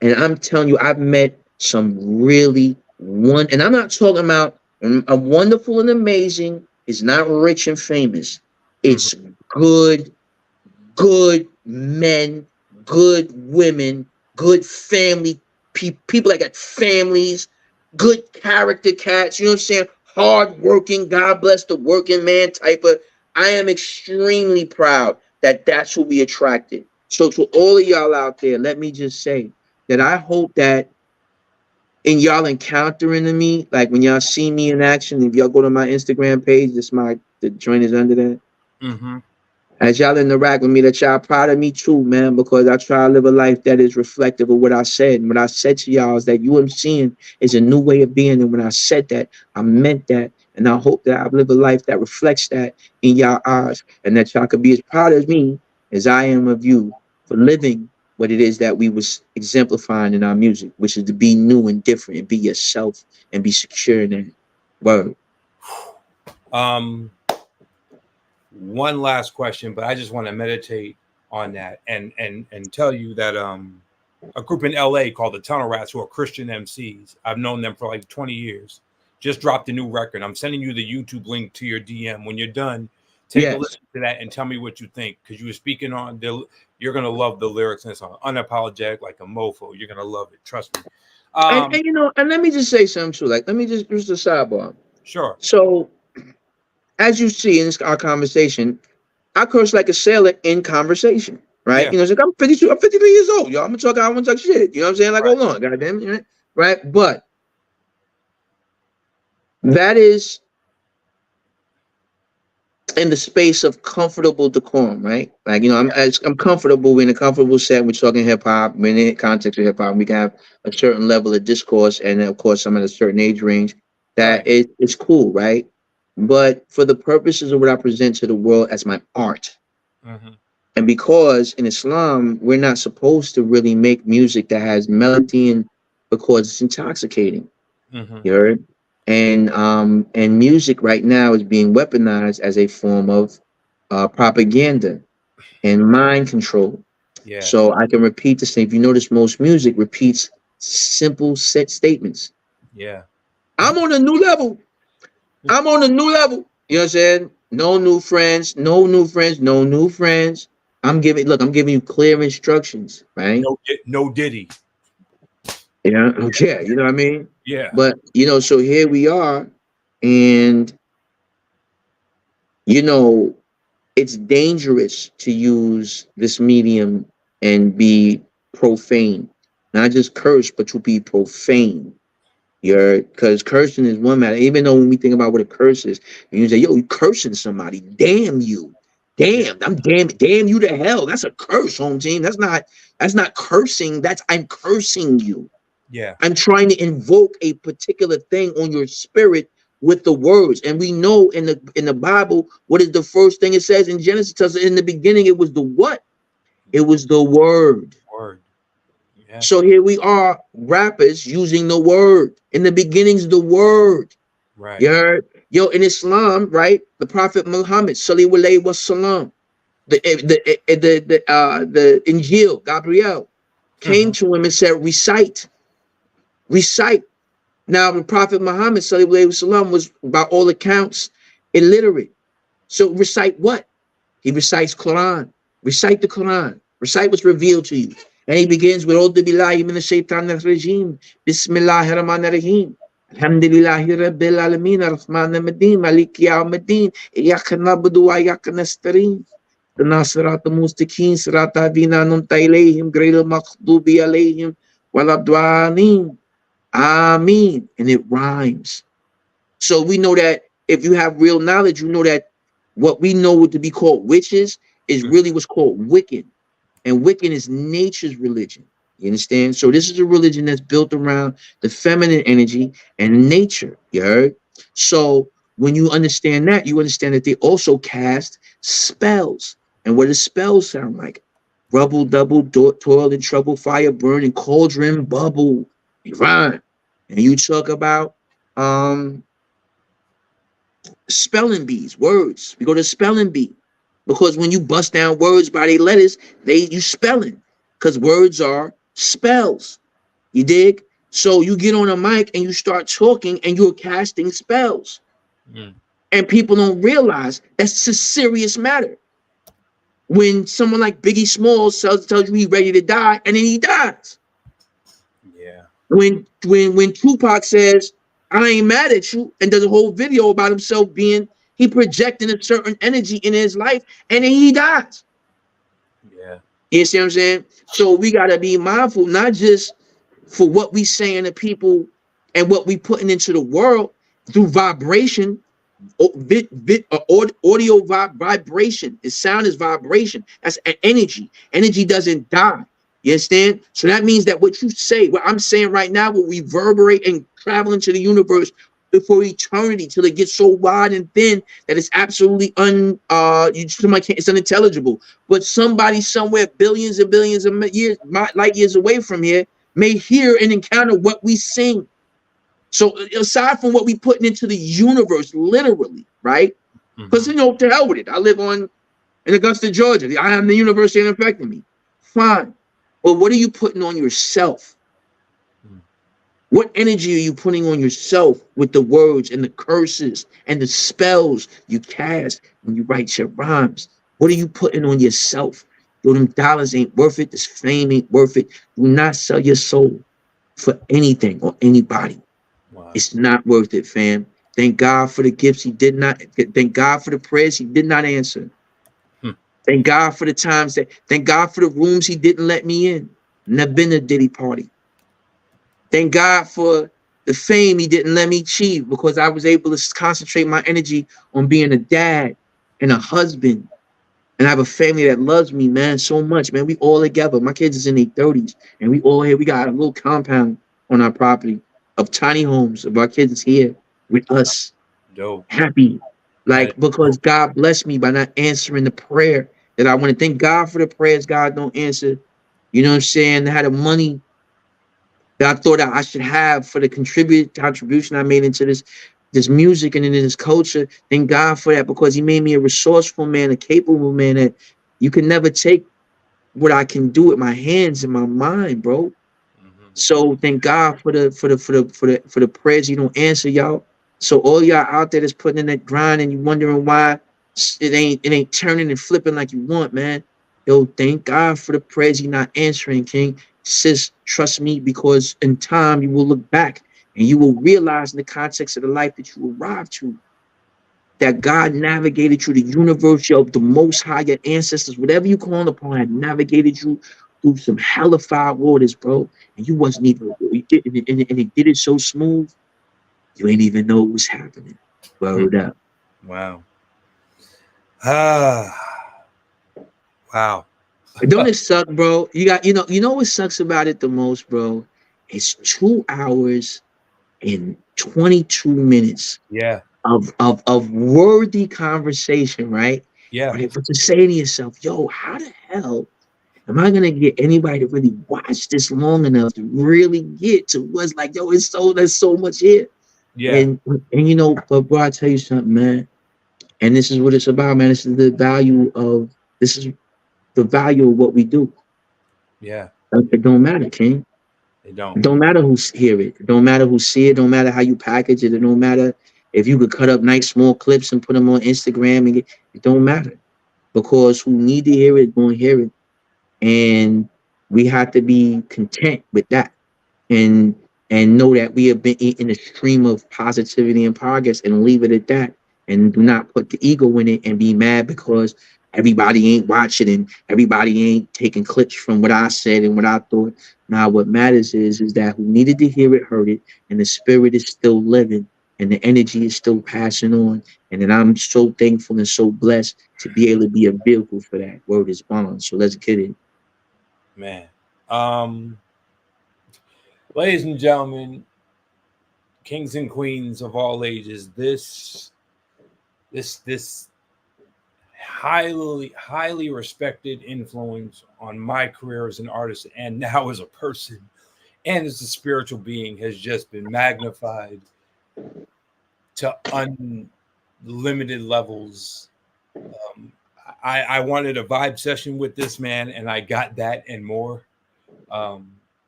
and I'm telling you, I've met some really and I'm not talking about a wonderful and amazing is not rich and famous. It's good men, good women, good family, people that got families, good character cats, you know what I'm saying? Hard-working, God bless the working man type of. I am extremely proud that that's what we attracted. So to all of y'all out there, let me just say that I hope that and y'all encountering me, like when y'all see me in action, if y'all go to my Instagram page, the joint is under that. Mm-hmm. As y'all interact with me, that y'all proud of me too, man, because I try to live a life that is reflective of what I said. And what I said to y'all is that you am seeing is a new way of being. And when I said that, I meant that. And I hope that I live a life that reflects that in y'all eyes, and that y'all could be as proud of me as I am of you for living what it is that we was exemplifying in our music, which is to be new and different and be yourself and be secure in that. Word. One last question, but I just want to meditate on that and tell you that a group in LA called the Tunnel Rats, who are Christian MCs. I've known them for like 20 years. Just dropped a new record. I'm sending you the YouTube link to your DM. When you're done, take a listen to that and tell me what you think, because you were speaking on you're gonna love the lyrics in this song. Unapologetic, like a mofo. You're gonna love it. Trust me. And you know, and let me just say something too. Like, let me just a sidebar. Sure. So, as you see in our conversation, I curse like a sailor in conversation, right? Yeah. You know, it's like I'm 52, I'm 53 years old, y'all. I want to talk shit. You know what I'm saying? Like, hold on, goddamn, you know, right? But that is in the space of comfortable decorum, right? Like, you know, I'm comfortable. We're in a comfortable set. We're talking hip hop. We're in the context of hip hop. We can have a certain level of discourse, and of course, I'm at a certain age range. It's cool, right? But for the purposes of what I present to the world as my art, and because in Islam we're not supposed to really make music that has melody and because it's intoxicating. You heard? And music right now is being weaponized as a form of propaganda and mind control. Yeah. So I can repeat the same. If you notice, most music repeats simple set statements. Yeah. I'm on a new level. I'm on a new level. You know what I'm saying? No new friends, no new friends, no new friends. I'm giving you clear instructions, right? No Diddy. Yeah, okay, you know what I mean? Yeah. But you know, so here we are, and you know, it's dangerous to use this medium and be profane. Not just curse, but to be profane. You're because cursing is one matter. Even though when we think about what a curse is, and you say, yo, you cursing somebody, damn you. Damn, damn you to hell. That's a curse, home team. That's not cursing. I'm cursing you. Yeah. I'm trying to invoke a particular thing on your spirit with the words. And we know in the Bible, what is the first thing it says in Genesis? It tells us in the beginning, it was the what? It was the word. Word. Yeah. So here we are, rappers using the word. In the beginning's the word. Right. You heard? Yo, in Islam, right? The Prophet Muhammad, sallallahu alaihi wasallam, the Injil, Gabriel, came to him and said, recite. Now, the Prophet Muhammad sallallahu alaihi wasallam was, by all accounts, illiterate. So recite what? He recites Quran. Recite the Quran. Recite what's revealed to you. And he begins with Audu billahi minash shaitanir rajim. Bismillahir rahmanir rahim. Alhamdulillahi rabbil alamin arrahmanir rahim maliki yawmiddin iyyaka na'budu wa iyyaka nasta'in. Ihdina siratal mustaqim siratal ladzina an'amta alaihim ghayril maghdubi alaihim waladdallin. Ameen. And it rhymes. So we know that if you have real knowledge, you know that what we know to be called witches is really what's called Wiccan. And Wiccan is nature's religion. You understand? So this is a religion that's built around the feminine energy and nature. You heard? So when you understand that, you understand that they also cast spells. And what does spells sound like? Rubble, double, toil and trouble, fire, burn, and cauldron, bubble. Right. And you talk about spelling bees, words. We go to spelling bee because when you bust down words by their letters, you spelling because words are spells. You dig? So you get on a mic and you start talking and you're casting spells. And people don't realize that's a serious matter. When someone like Biggie Smalls tells you he's ready to die and then he dies. Yeah. When Tupac says, I ain't mad at you, and does a whole video about himself he projecting a certain energy in his life, and then he dies. Yeah. You see what I'm saying? So we gotta be mindful, not just for what we saying to people and what we putting into the world through vibration. Audio vibration. The sound is vibration. That's energy. Energy doesn't die. You understand? So that means that what you say, what I'm saying right now, will reverberate and travel into the universe for eternity till it gets so wide and thin that it's absolutely somebody can't, it's unintelligible. But somebody somewhere billions of years, light years away from here, may hear and encounter what we sing. So aside from what we putting into the universe, literally, right? Because to hell with it. I live in Augusta, Georgia. I am the universe ain't affecting me. Fine. But what are you putting on yourself? What energy are you putting on yourself with the words and the curses and the spells you cast when you write your rhymes? What are you putting on yourself? Yo, them dollars ain't worth it. This fame ain't worth it. Do not sell your soul for anything or anybody. Wow. It's not worth it, fam. Thank God for the gifts he did not. Thank God for the prayers he did not answer. Thank God for the times that. Thank God for the rooms he didn't let me in. Never been a Diddy party. Thank God for the fame he didn't let me achieve because I was able to concentrate my energy on being a dad and a husband. And I have a family that loves me, man, so much, man. We all together. My kids is in their 30s, and we all here. We got a little compound on our property of tiny homes of our kids is here with us. Dope. Happy. Like, because God blessed me by not answering the prayer that I want to. Thank God for the prayers God don't answer. You know what I'm saying? I had the money that I thought I should have for the contribution I made into this music and into this culture. Thank God for that, because he made me a resourceful man, a capable man that you can never take what I can do with my hands and my mind, bro. So thank God for the prayers you don't answer, y'all. So all y'all out there that's putting in that grind and you wondering why it ain't turning and flipping like you want, man. Yo, thank God for the prayers you're not answering, King. Sis, trust me, because in time you will look back and you will realize in the context of the life that you arrived to, that God navigated you, the universe, yo, the most high, your ancestors, whatever you call upon, had navigated you through some hellified waters, bro. And you wasn't even, and it did it so smooth, you ain't even know what was happening. Word up. Wow. Wow. Don't it suck, bro? You know what sucks about it the most, bro? It's 2 hours and 22 minutes. Yeah. Of worthy conversation, right? Yeah. But to say to yourself, yo, how the hell am I gonna get anybody to really watch this long enough to really get to what's like, yo, there's so much here. Yeah. And but bro, I tell you something, man. And this is what it's about, man. This is the value of what we do. Yeah. It don't matter, King. It don't. It don't matter who hear it. It don't matter who see it. It don't matter how you package it. It don't matter if you could cut up nice small clips and put them on Instagram it don't matter, because who need to hear it gonna hear it. And we have to be content with that and know that we have been in a stream of positivity and progress, and leave it at that, and do not put the ego in it and be mad because everybody ain't watching and everybody ain't taking clips from what I said and what I thought. Now what matters is that who needed to hear it heard it, and the spirit is still living and the energy is still passing on. And then I'm so thankful and so blessed to be able to be a vehicle for that. Word is bond. So let's get it. Man. Ladies and gentlemen, kings and queens of all ages, this highly respected influence on my career as an artist and now as a person and as a spiritual being has just been magnified to unlimited levels. I wanted a vibe session with this man, and I got that and more.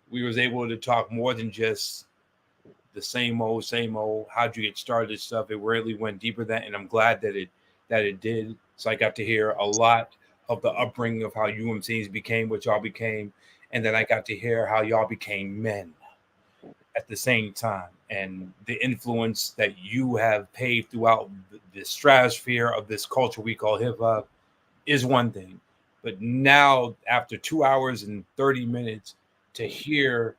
We was able to talk more than just the same old. How'd you get started stuff? It really went deeper than, and I'm glad that it did. So I got to hear a lot of the upbringing of how UMCs became what y'all became, and then I got to hear how y'all became men at the same time, and the influence that you have paved throughout the stratosphere of this culture we call hip hop is one thing. But now, after 2 hours and 30 minutes, to hear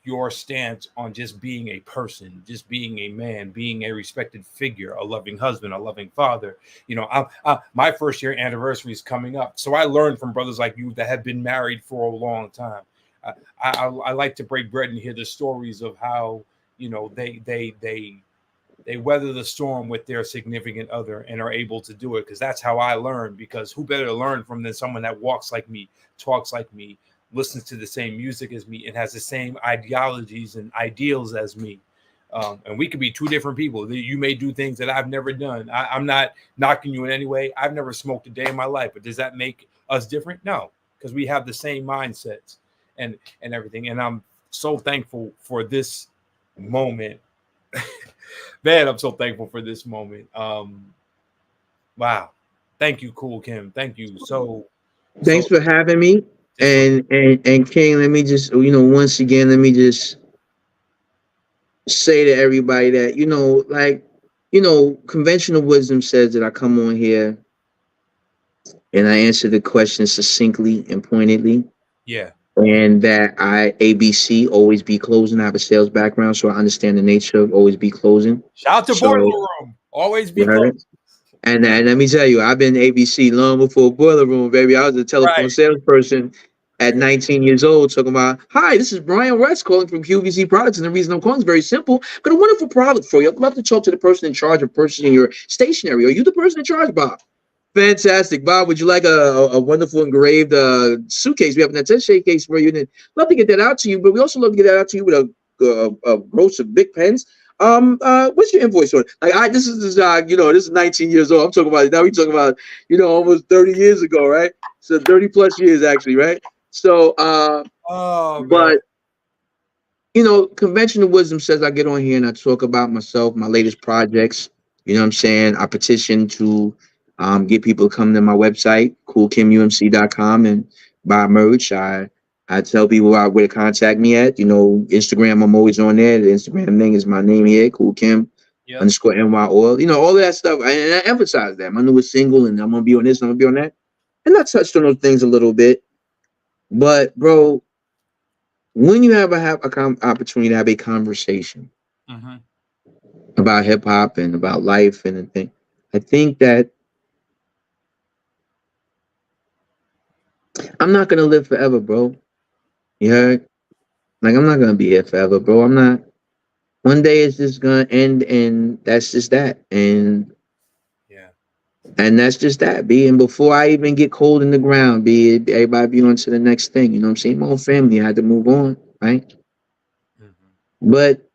your stance on just being a person, just being a man, being a respected figure, a loving husband, a loving father. You know, my first year anniversary is coming up, so I learned from brothers like you that have been married for a long time. I like to break bread and hear the stories of how, you know, they weather the storm with their significant other and are able to do it, because that's how I learn. Because who better to learn from than someone that walks like me, talks like me, listens to the same music as me, and has the same ideologies and ideals as me. And we could be two different people. You may do things that I've never done. I'm not knocking you in any way. I've never smoked a day in my life, but does that make us different? No, because we have the same mindsets and everything. And I'm so thankful for this moment. Man, I'm so thankful for this moment. Wow. Thank you, Kool Kim. Thank you Thanks so for having me. just for And King, let me just, once again, let me just say to everybody that, conventional wisdom says that I come on here and I answer the question succinctly and pointedly. yeah. And that I ABC always be closing. I have a sales background, so I understand the nature of always be closing. Shout out to Boiler So Room. Always be you heard close. it. And let me tell you, I've been ABC long before Boiler Room, baby. I was a telephone Right. salesperson at 19 years old, talking about, hi, this is Brian West calling from QVC Products. And the reason I'm calling is very simple. I've got a wonderful product for you. I'd love to talk to the person in charge of purchasing your stationery. Are you the person in charge, Bob? Fantastic. Bob, would you like a wonderful engraved suitcase? We have an attache case for you. And love to get that out to you, but we also love to get that out to you with a gross of big pens. What's your invoice on? Like, this is 19 years old. I'm talking about now. We're talking about, almost 30 years ago, right? So 30 plus years actually, right? So, Oh man. but conventional wisdom says I get on here and I talk about myself, my latest projects. You know what I'm saying? I petition to get people to come to my website, coolkimumc.com, and buy merch. I tell people where to contact me at. Instagram, I'm always on there. The Instagram thing is my name here, Kool Kim Yep. _ NY Oil. All of that stuff. And I emphasize that. My newest single, and I'm going to be on this, and I'm going to be on that. And I touched on those things a little bit. But, bro, when you have opportunity to have a conversation Mm-hmm. about hip hop and about life and the thing, I think that I'm not gonna live forever, bro. You heard? Like, I'm not gonna be here forever, bro. I'm not. One day it's just gonna end, and that's just that. Yeah. And that's just that. And before I even get cold in the ground, everybody be on to the next thing. You know what I'm saying? My whole family had to move on, right? Mm-hmm. But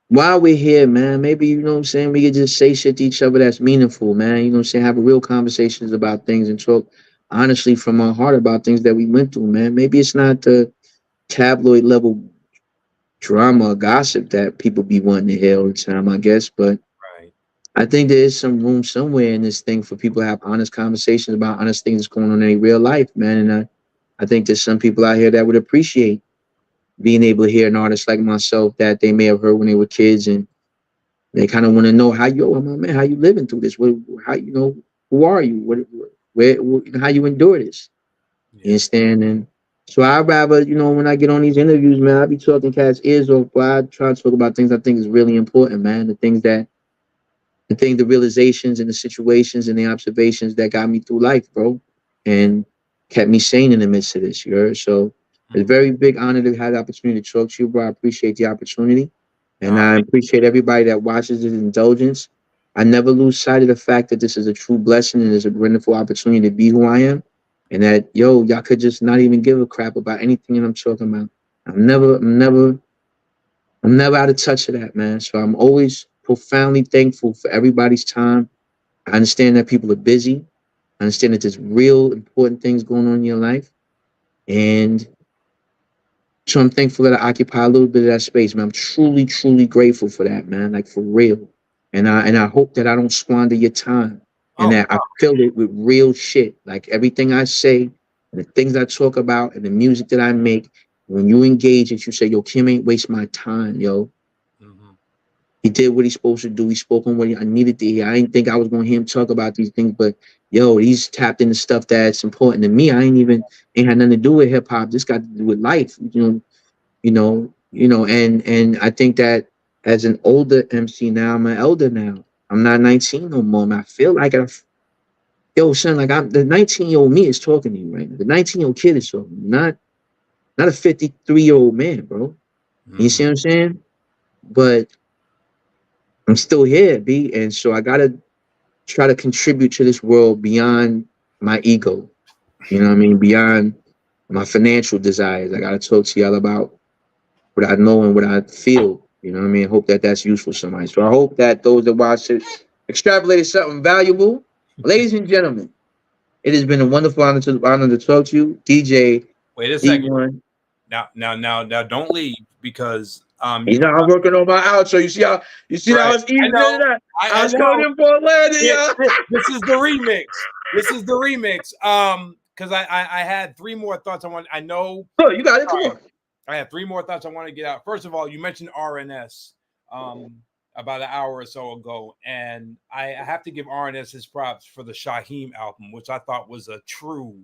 while we're here, man, maybe, what I'm saying, we could just say shit to each other that's meaningful, man. You know what I'm saying? Have real conversations about things and talk honestly from our heart about things that we went through, man. Maybe it's not the tabloid level drama or gossip that people be wanting to hear all the time, I guess. But Right. I think there is some room somewhere in this thing for people to have honest conversations about honest things that's going on in their real life, man. And I think there's some people out here that would appreciate being able to hear an artist like myself that they may have heard when they were kids, and they kind of want to know how you living through this? Who are you? How you endure this? You Yeah. understand? And so I'd rather, when I get on these interviews, man, I be talking cats ears off, but I try to talk about things I think is really important, man. The realizations and the situations and the observations that got me through life, bro, and kept me sane in the midst of this, you heard? So it's a Mm-hmm. very big honor to have the opportunity to talk to you, bro. I appreciate the opportunity. And No, I appreciate everybody that watches this indulgence. I never lose sight of the fact that this is a true blessing and it's a wonderful opportunity to be who I am. And that, y'all could just not even give a crap about anything that I'm talking about. I'm never out of touch of that, man. So I'm always profoundly thankful for everybody's time. I understand that people are busy. I understand that there's real important things going on in your life. And so I'm thankful that I occupy a little bit of that space, man. I'm truly, truly grateful for that, man. Like, for real. And I hope that I don't squander your time and oh that I fill it with real shit. Like, everything I say and the things I talk about and the music that I make, when you engage it, you say, yo, Kim ain't waste my time, yo. mm-hmm. He did what he's supposed to do. He spoke on what I needed to hear. I didn't think I was going to hear him talk about these things, but yo, he's tapped into stuff that's important to me. Ain't had nothing to do with hip hop. This got to do with life. And I think that as an older MC now, I'm an elder now. I'm not 19 no more. And I feel like yo, son, like I'm the 19-year-old me is talking to you right now. The 19-year-old kid is talking, not a 53-year-old man, bro. You see what I'm saying? But I'm still here, B. And so I gotta try to contribute to this world beyond my ego. You know what I mean? Beyond my financial desires. I gotta talk to y'all about what I know and what I feel. You know what I mean? Hope that that's useful to somebody. So I hope that those that watch it extrapolated something valuable. Ladies and gentlemen, it has been a wonderful honor to talk to you, DJ. Wait a second. D1. Now, don't leave because You know, I'm working on my outro. You see how right. it's easy. I was know. coming in for a landing, y'all. This is the remix. This is the remix. Because I had three more thoughts I want. I know. Oh, you got it. Come on. I had three more thoughts I want to get out. First of all, you mentioned RNS about an hour or so ago, and I have to give RNS his props for the Shaheem album, which I thought was a true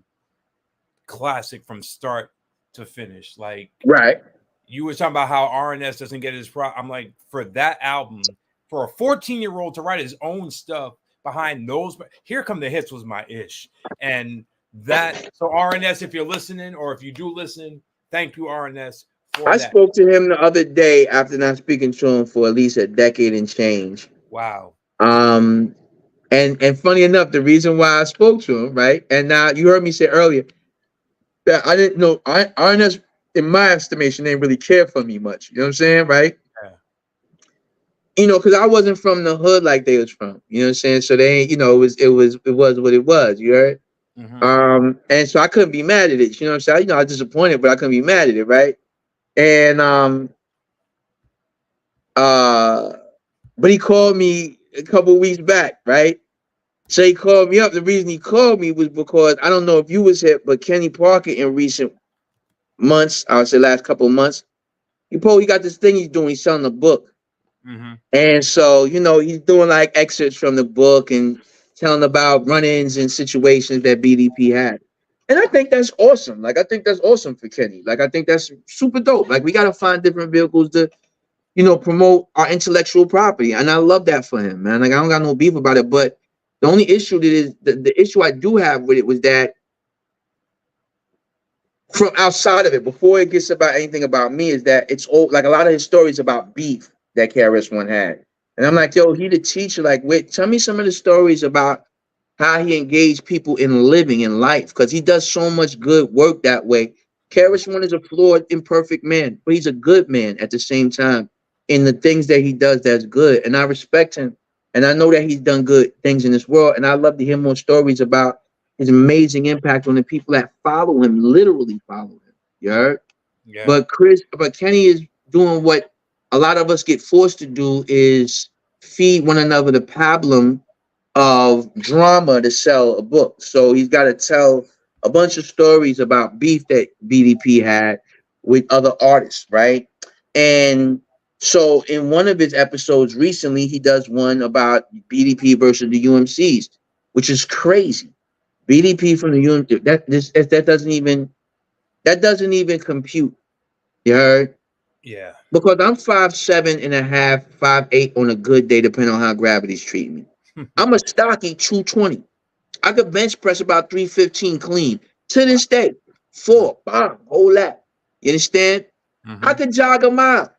classic from start to finish. Like, right. You were talking about how RNS doesn't get his prop. I'm like, for that album, for a 14-year-old to write his own stuff behind those, Here Come the Hits was my ish. And that, so RNS, if you're listening, or if you do listen, thank you, RNS. I spoke to him the other day after not speaking to him for at least a decade and change. Wow. And funny enough, the reason why I spoke to him, right? And now you heard me say earlier that I didn't know RNS, in my estimation, didn't really care for me much. You know what I'm saying, right? Yeah. You know, because I wasn't from the hood like they was from. You know what I'm saying? So they ain't, it was what it was. You heard? Mm-hmm. And so I couldn't be mad at it. You know what I'm saying? I was disappointed, but I couldn't be mad at it, right? And but he called me a couple weeks back, right? So he called me up. The reason he called me was because I don't know if you was hit, but Kenny Parker in recent months, I would say last couple of months, he got this thing he's doing. He's selling a book. Mm-hmm. And so, he's doing like excerpts from the book and telling about run-ins and situations that BDP had. And I think that's awesome. Like, I think that's awesome for Kenny. Like, I think that's super dope. Like, we got to find different vehicles to, promote our intellectual property. And I love that for him, man. Like, I don't got no beef about it. But the only issue that is, the issue I do have with it was that from outside of it, before it gets about anything about me, is that it's all, like a lot of his stories about beef that KRS-One had. And I'm like, yo, he the teacher. Like, wait, tell me some of the stories about how he engaged people in living in life, because he does so much good work that way. KRS-One is a flawed, imperfect man, but he's a good man at the same time in the things that he does that's good. And I respect him. And I know that he's done good things in this world. And I love to hear more stories about his amazing impact on the people that follow him, literally follow him. You heard? Yeah. But Kenny is doing what a lot of us get forced to do, is feed one another the pablum of drama to sell a book. So he's got to tell a bunch of stories about beef that BDP had with other artists, right? And so in one of his episodes recently, he does one about BDP versus the UMCs, which is crazy. BDP from the UMC, that doesn't even compute. You heard? Yeah. Because I'm 5'7.5", 5'8" on a good day, depending on how gravity's treating me. I'm a stocky 220. I could bench press about 315 clean. To this day, 4, 5, whole lot. You understand? Mm-hmm. I could jog a mile.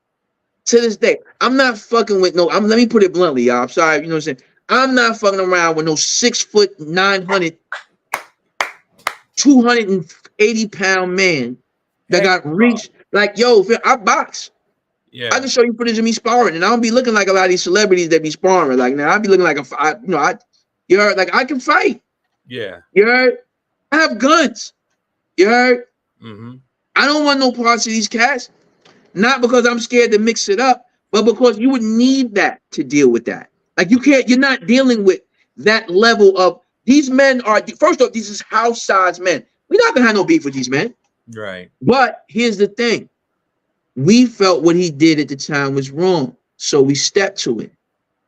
To this day, I'm not fucking with let me put it bluntly, y'all. I'm sorry, you know what I'm saying? I'm not fucking around with no 6 foot 900, 280 pound man that got reached. Like, yo, I box. Yeah. I can show you footage of me sparring, and I don't be looking like a lot of these celebrities that be sparring. Like, now I be looking like you heard, like I can fight. Yeah. You heard? I have guns. You heard? Mm-hmm. I don't want no parts of these cats. Not because I'm scared to mix it up, but because you would need that to deal with that. Like, you're not dealing with that level of, these men are, first off, these is house-sized men. We're not gonna have no beef with these men. Right. But here's the thing. We felt what he did at the time was wrong. So we stepped to it.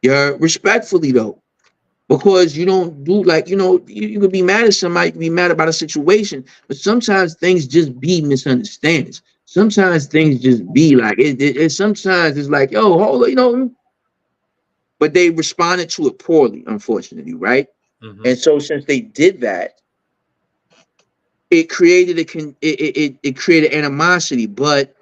You're respectfully though. Because you don't do you could be mad at somebody, you can be mad about a situation, but sometimes things just be misunderstandings. sometimes things just be like it. Sometimes it's like, yo, hold on, but they responded to it poorly, unfortunately, right? Mm-hmm. And so since they did that, it created it created animosity. But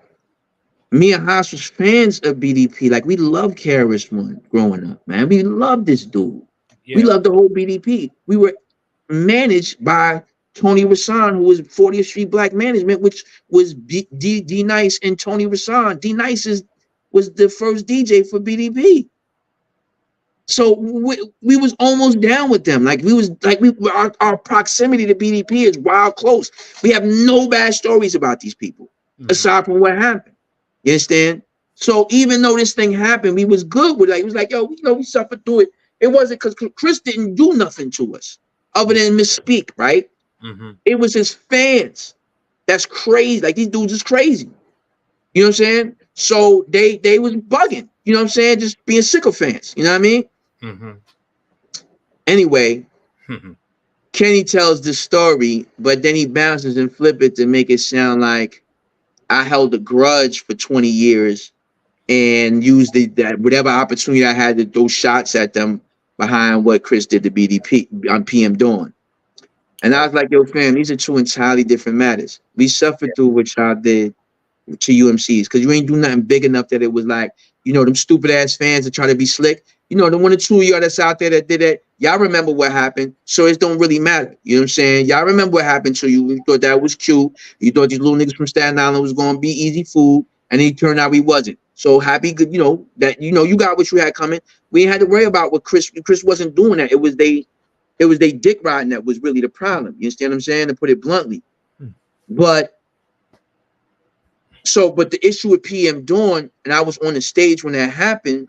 me and Haas was fans of BDP. Like we loved KRS-One growing up, man. We loved this dude. We Yeah. loved the whole BDP. We were managed by Tony Rasan, who was 40th Street Black Management, which was D Nice and Tony Rasan. D Nice was the first DJ for BDP. So we was almost down with them. Like our proximity to BDP is wild close. We have no bad stories about these people, aside from what happened. You understand? So even though this thing happened, we was good with it. Like, it was like, yo, we suffered through it. It wasn't because Chris didn't do nothing to us other than misspeak, right? Mm-hmm. It was his fans. That's crazy. Like these dudes is crazy. You know what I'm saying? So they was bugging. You know what I'm saying? Just being sycophants. You know what I mean? Mm-hmm. Anyway, Kenny tells the story, but then he bounces and flip it to make it sound like I held a grudge for 20 years and used that whatever opportunity I had to throw shots at them behind what Chris did to BDP on PM Dawn. And I was like, yo, fam, these are two entirely different matters. We suffered through what y'all did to UMCs because you ain't do nothing big enough that it was like, them stupid ass fans that try to be slick. The 1 or 2 of y'all that's out there that did that, y'all remember what happened, so it don't really matter. You know what I'm saying? Y'all remember what happened to you. You thought that was cute. You thought these little niggas from Staten Island was gonna be easy food, and it turned out we wasn't. So happy, good, that you got what you had coming. We ain't had to worry about what Chris wasn't doing that. It was they dick riding that was really the problem. You understand what I'm saying? To put it bluntly. But the issue with PM Dawn, and I was on the stage when that happened.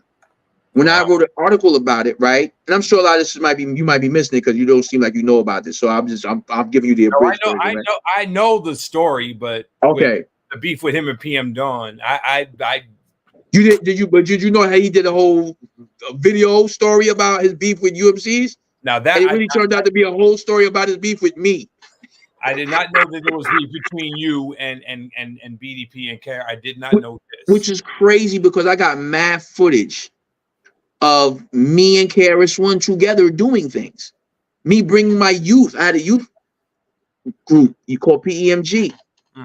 When I wrote an article about it, right? And I'm sure a lot of this you might be missing it because you don't seem like you know about this. So I'm giving you the abridged version. I know the story, but okay, the beef with him and PM Dawn, did you know how he did a whole video story about his beef with UMCs? Now that and it really turned out to be a whole story about his beef with me. I did not know that there was beef between you and BDP and Care. I did not know this, which is crazy because I got mad footage of me and KRS-One together doing things. Me bringing my youth. I had a youth group you call PEMG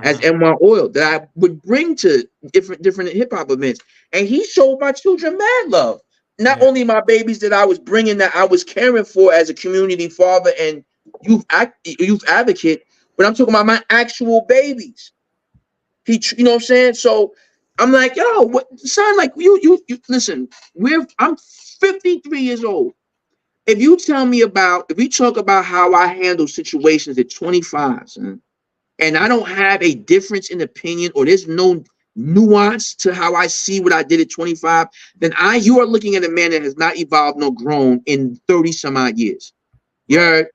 as NY Oil that I would bring to different hip hop events, and he showed my children mad love. Not only my babies that I was bringing, that I was caring for as a community father and youth advocate, but I'm talking about my actual babies. You know what I'm saying? So I'm like, yo, what son? Like you listen. I'm 53 years old. If you talk about how I handle situations at 25, son, and I don't have a difference in opinion or there's no nuance to how I see what I did at 25, then you are looking at a man that has not evolved nor grown in 30 some odd years. You heard?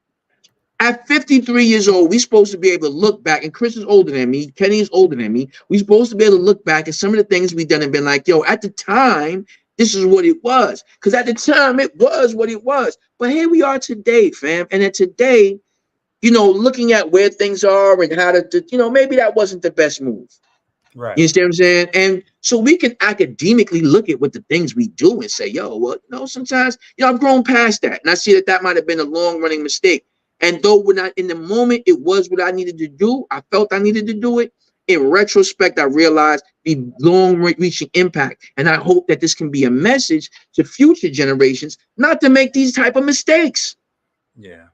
At 53 years old, we're supposed to be able to look back, and Chris is older than me, Kenny is older than me. We're supposed to be able to look back at some of the things we've done and been like, yo, at the time, this is what it was. Because at the time, it was what it was. But here we are today, fam. And at today, looking at where things are and how to, maybe that wasn't the best move. Right. You understand what I'm saying? And so we can academically look at what the things we do and say, yo, well, sometimes, I've grown past that. And I see that might have been a long-running mistake. And though in the moment it was what I needed to do, I felt I needed to do it. In retrospect, I realized the long-reaching impact. And I hope that this can be a message to future generations not to make these type of mistakes. Yeah.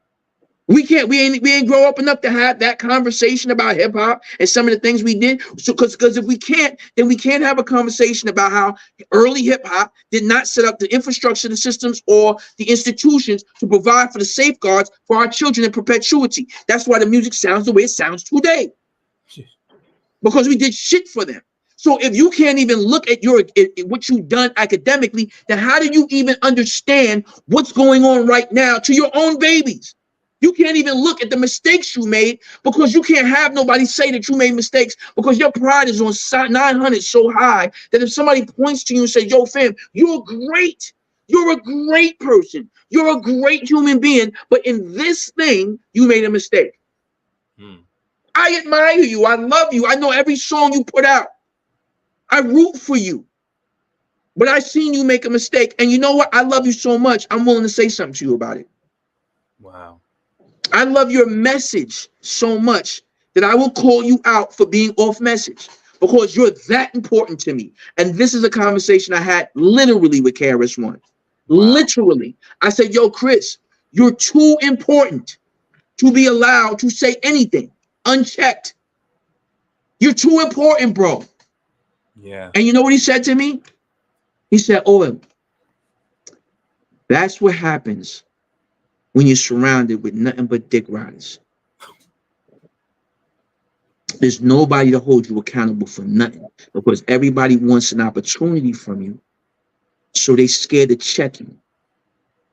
We ain't grow up enough to have that conversation about hip hop and some of the things we did. So because if we can't, then we can't have a conversation about how early hip hop did not set up the infrastructure, the systems, or the institutions to provide for the safeguards for our children in perpetuity. That's why the music sounds the way it sounds today. Because we did shit for them. So if you can't even look at what you've done academically, then how do you even understand what's going on right now to your own babies? You can't even look at the mistakes you made because you can't have nobody say that you made mistakes because your pride is on 900 so high that if somebody points to you and says, yo, fam, you're great. You're a great person. You're a great human being. But in this thing, you made a mistake. I admire you. I love you. I know every song you put out. I root for you. But I seen you make a mistake. And you know what? I love you so much. I'm willing to say something to you about it. Wow. I love your message so much that I will call you out for being off message because you're that important to me. And this is a conversation I had literally with KRS-One. Wow. Literally. I said, yo, Chris, you're too important to be allowed to say anything unchecked. You're too important, bro. Yeah. And you know what he said to me? He said, oh, that's what happens when you're surrounded with nothing but dick riders. There's nobody to hold you accountable for nothing because everybody wants an opportunity from you. So they scared to check you.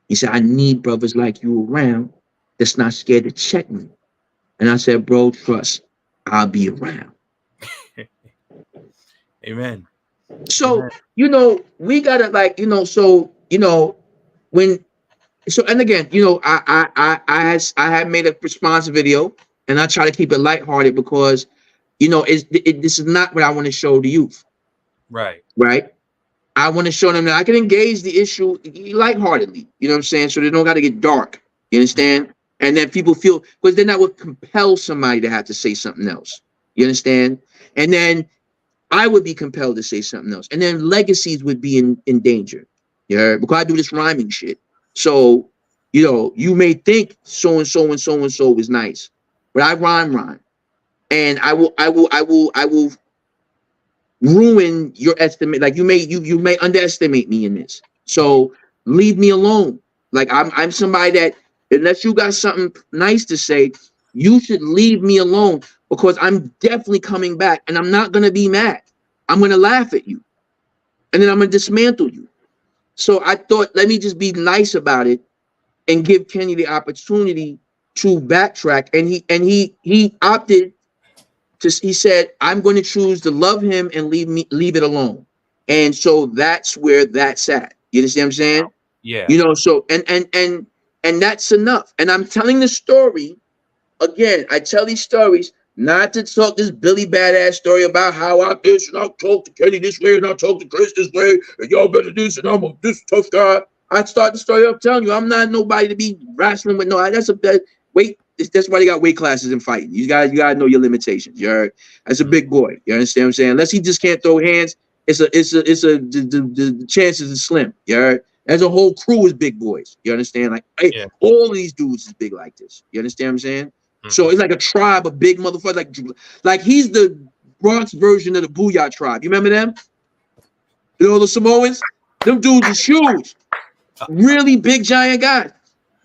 He said, I need brothers like you around that's not scared to check me. And I said, bro, trust, I'll be around. Amen. So, you know, we gotta like, you know, so, you know, when, so, and again, you know, I had made a response video and I try to keep it lighthearted because, you know, this is not what I want to show the youth. Right. Right. I want to show them that I can engage the issue lightheartedly. You know what I'm saying? So they don't got to get dark. You understand? And then people feel, because then that would compel somebody to have to say something else. You understand? And then I would be compelled to say something else. And then legacies would be in danger. You heard? Because I do this rhyming shit. So, you know, you may think so and so and so and so is nice, but I rhyme. And I will ruin your estimate. Like you may underestimate me in this. So leave me alone. Like I'm somebody that unless you got something nice to say, you should leave me alone because I'm definitely coming back and I'm not gonna be mad. I'm gonna laugh at you. And then I'm gonna dismantle you. So I thought, let me just be nice about it and give Kenny the opportunity to backtrack. And he opted to, he said, I'm going to choose to love him and leave it alone. And so that's where that's at. You understand what I'm saying? Yeah. You know, so and that's enough. And I'm telling the story again. I tell these stories not to talk this Billy Badass story about how I this and I'll talk to Kenny this way and I'll talk to Chris this way and y'all better this and I'm this tough guy. I start the story up telling you I'm not nobody to be wrestling with. No, that's wait. That's why they got weight classes in fighting. You gotta know your limitations. You heard? That's a big boy. You understand what I'm saying? Unless he just can't throw hands, the chances are slim. You heard? As a whole crew is big boys. You understand? Like all of these dudes is big like this. You understand what I'm saying? Mm-hmm. So it's like a tribe of big motherfuckers. Like he's the Bronx version of the Booyah tribe. You remember them? You know the Samoans? Them dudes is huge. Really big giant guys.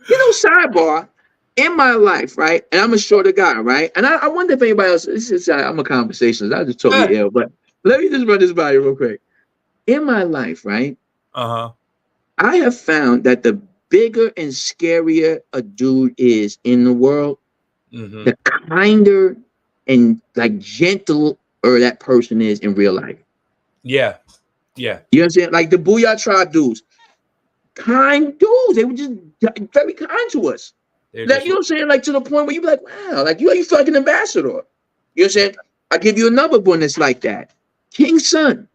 You know, sidebar. In my life, right, and I'm a shorter guy, right, and I wonder if anybody else. This is I'm a conversationalist. I just totally ill, but let me just run this by you real quick. In my life, right, I have found that the bigger and scarier a dude is in the world, the kinder and like gentler that person is in real life. Yeah. You know what I'm saying? Like the Booyah tribe dudes, kind dudes. They were just very kind to us. Like, you know what I'm saying? Like to the point where you be like, wow, like you feel like an ambassador. You know what I'm saying? I give you another one that's like that. King's son.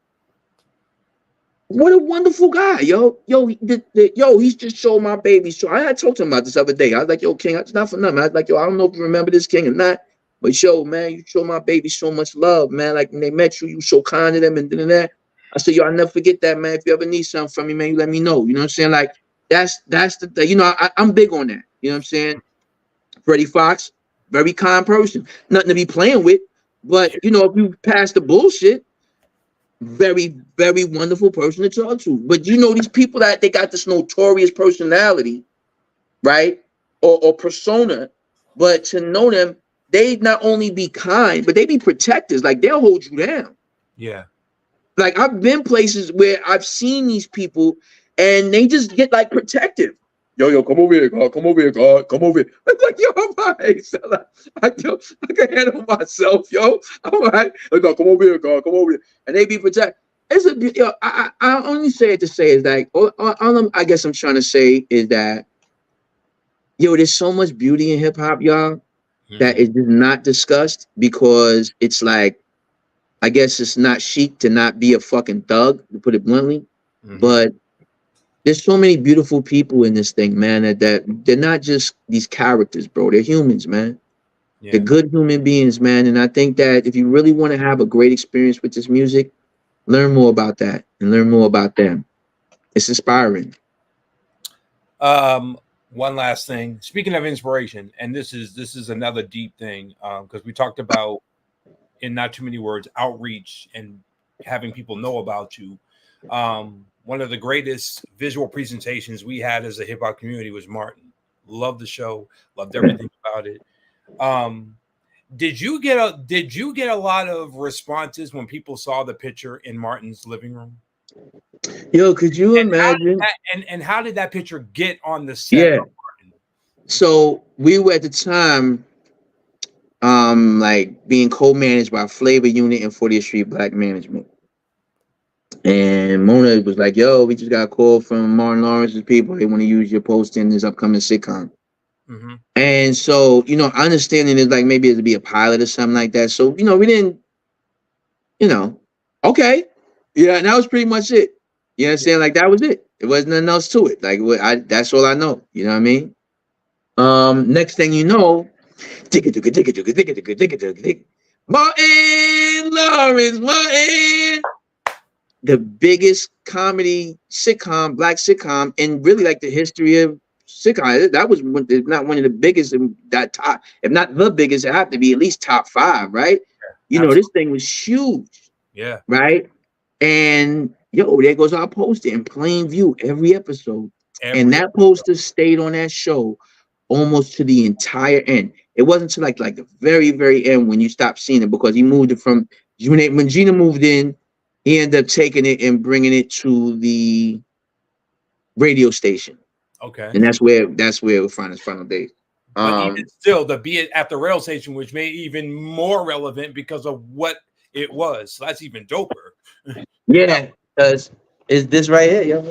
What a wonderful guy, yo. He's just showed my baby. So I talked to him about this other day. I was like, yo, King, it's not for nothing. I was like, yo, I don't know if you remember this, King, or not. But yo, man, you show my baby so much love, man. Like when they met you, you so kind to them and that. I said, yo, I'll never forget that, man. If you ever need something from me, man, you let me know. You know what I'm saying? Like that's the thing. You know, I'm big on that. You know what I'm saying? Freddie Fox, very kind person. Nothing to be playing with. But, you know, if you pass the bullshit, very, very wonderful person to talk to. But, you know, these people that they got this notorious personality, right? Or persona. But to know them, they not only be kind, but they be protectors. Like, they'll hold you down. Yeah. Like, I've been places where I've seen these people and they just get, like, protective. Yo, come over here, God. Come over here, God. Come over here. I'm like, yo, I'm all right. So I can handle myself, yo. I'm all right. Like, come over here, God. Come over here. And they be protected. I only say it to say is like, all I guess I'm trying to say is that, yo, there's so much beauty in hip hop, y'all. that is just not discussed because it's like, I guess it's not chic to not be a fucking thug, to put it bluntly. But there's so many beautiful people in this thing, man, that they're not just these characters, bro. They're humans, man. Yeah. They're good human beings, man. And I think that if you really want to have a great experience with this music, learn more about that and learn more about them. It's inspiring. One last thing. Speaking of inspiration, and this is another deep thing, because we talked about, in not too many words, outreach and having people know about you. One of the greatest visual presentations we had as a hip hop community was Martin. Loved the show, loved everything about it. Did you get a lot of responses when people saw the picture in Martin's living room? Yo, could you imagine? How did that picture get on the set? Yeah. So we were at the time, like being co-managed by Flavor Unit and 40th Street Black Management. And Mona was like, yo, we just got a call from Martin Lawrence's people. They want to use your post in this upcoming sitcom. And so, understanding is like maybe it'd be a pilot or something like that. So, we didn't, okay. Yeah, and that was pretty much it. You understand? Like that was it. It wasn't nothing else to it. Like that's all I know. You know what I mean? Next thing you know, Martin Lawrence, Martin. The biggest comedy sitcom, black sitcom, in really like the history of sitcom. That was not one of the biggest in that top, if not the biggest, it had to be at least top 5, right? This thing was huge. Yeah. Right. And there goes our poster in plain view every episode. And that poster stayed on that show almost to the entire end. It wasn't to like the very, very end when you stopped seeing it, because he moved it from when Gina moved in. He ended up taking it and bringing it to the radio station. Okay. And that's where it would find its final days. But even still, to be at the rail station, which made it even more relevant because of what it was. So that's even doper. Yeah, because is this right here? Yeah,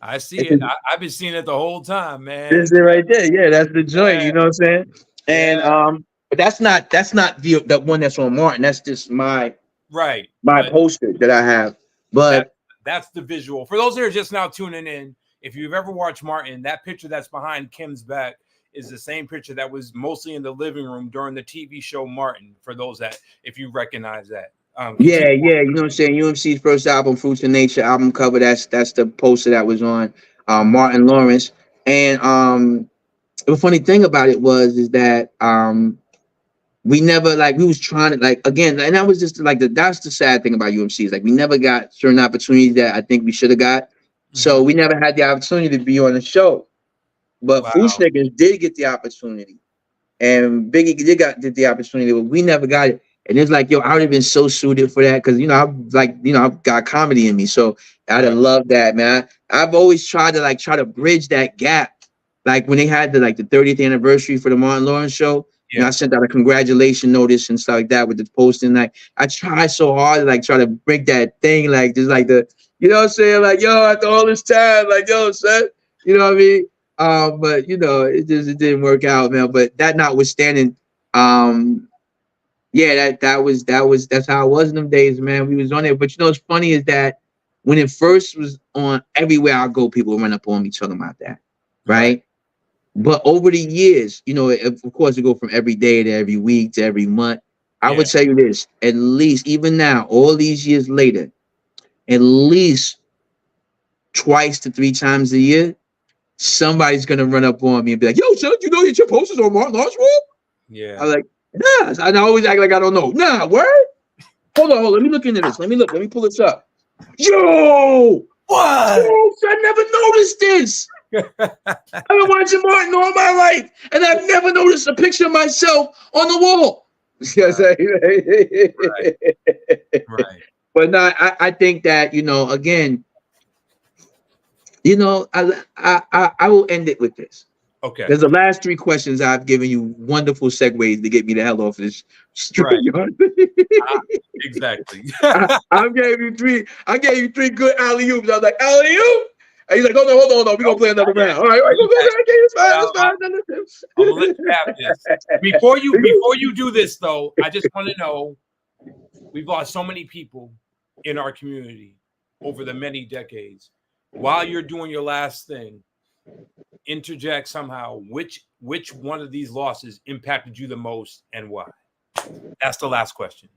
I see it. I've been seeing it the whole time, man. This is it right there. Yeah, that's the joint. Yeah. You know what I'm saying? And but that's not the one that's on Martin. That's just my poster that I have. But that's the visual. For those that are just now tuning in, if you've ever watched Martin, that picture that's behind Kim's back is the same picture that was mostly in the living room during the TV show Martin. For those that, if you recognize that. You know what I'm saying? UMC's first album, Fruits of Nature album cover. That's the poster that was on Martin Lawrence. And the funny thing about it is that we never we was trying to again, and that was just that's the sad thing about UMC is we never got certain opportunities that I think we should have got. So we never had the opportunity to be on the show. But Foodschnickers did get the opportunity, and Biggie did the opportunity, but we never got it. And it's I would have been so suited for that because I've got comedy in me, so I'd have loved that, man. I've always tried to bridge that gap. Like when they had the 30th anniversary for the Martin Lawrence show, I sent out a congratulation notice and stuff like that with the posting. I tried so hard to try to break that thing, just the, you know what I'm saying, yo, after all this time, yo, son, you know what I mean? But it didn't work out, man. But that notwithstanding, that's how it was in them days, man. We was on it. But what's funny is that when it first was on, everywhere I go, people run up on me talking about that, right? But over the years, of course, it go from every day to every week to every month. I would tell you this, at least, even now, all these years later, at least twice to 3 times a year, somebody's gonna run up on me and be like, yo, son, that your posters on Martin Lawrence wall? Yeah. I'm like, nah. I always act like I don't know. Nah, word? Hold on. Let me look into this. Let me pull this up. Yo! What? Yo, I never noticed this. I've been watching Martin all my life, and I've never noticed a picture of myself on the wall. Right. But no, I think that, again, I will end it with this. Okay. There's the last 3 questions I've given you, wonderful segues to get me the hell off of this street. Right. Exactly. I gave you 3 good alley-oops. I was like, alley-oop, And he's like, hold on. We're gonna play another round. All right, go. It's fine. I'm gonna let you have this. Before you do this though, I just want to know, we've lost so many people in our community over the many decades. While you're doing your last thing, interject somehow which one of these losses impacted you the most and why. That's the last question.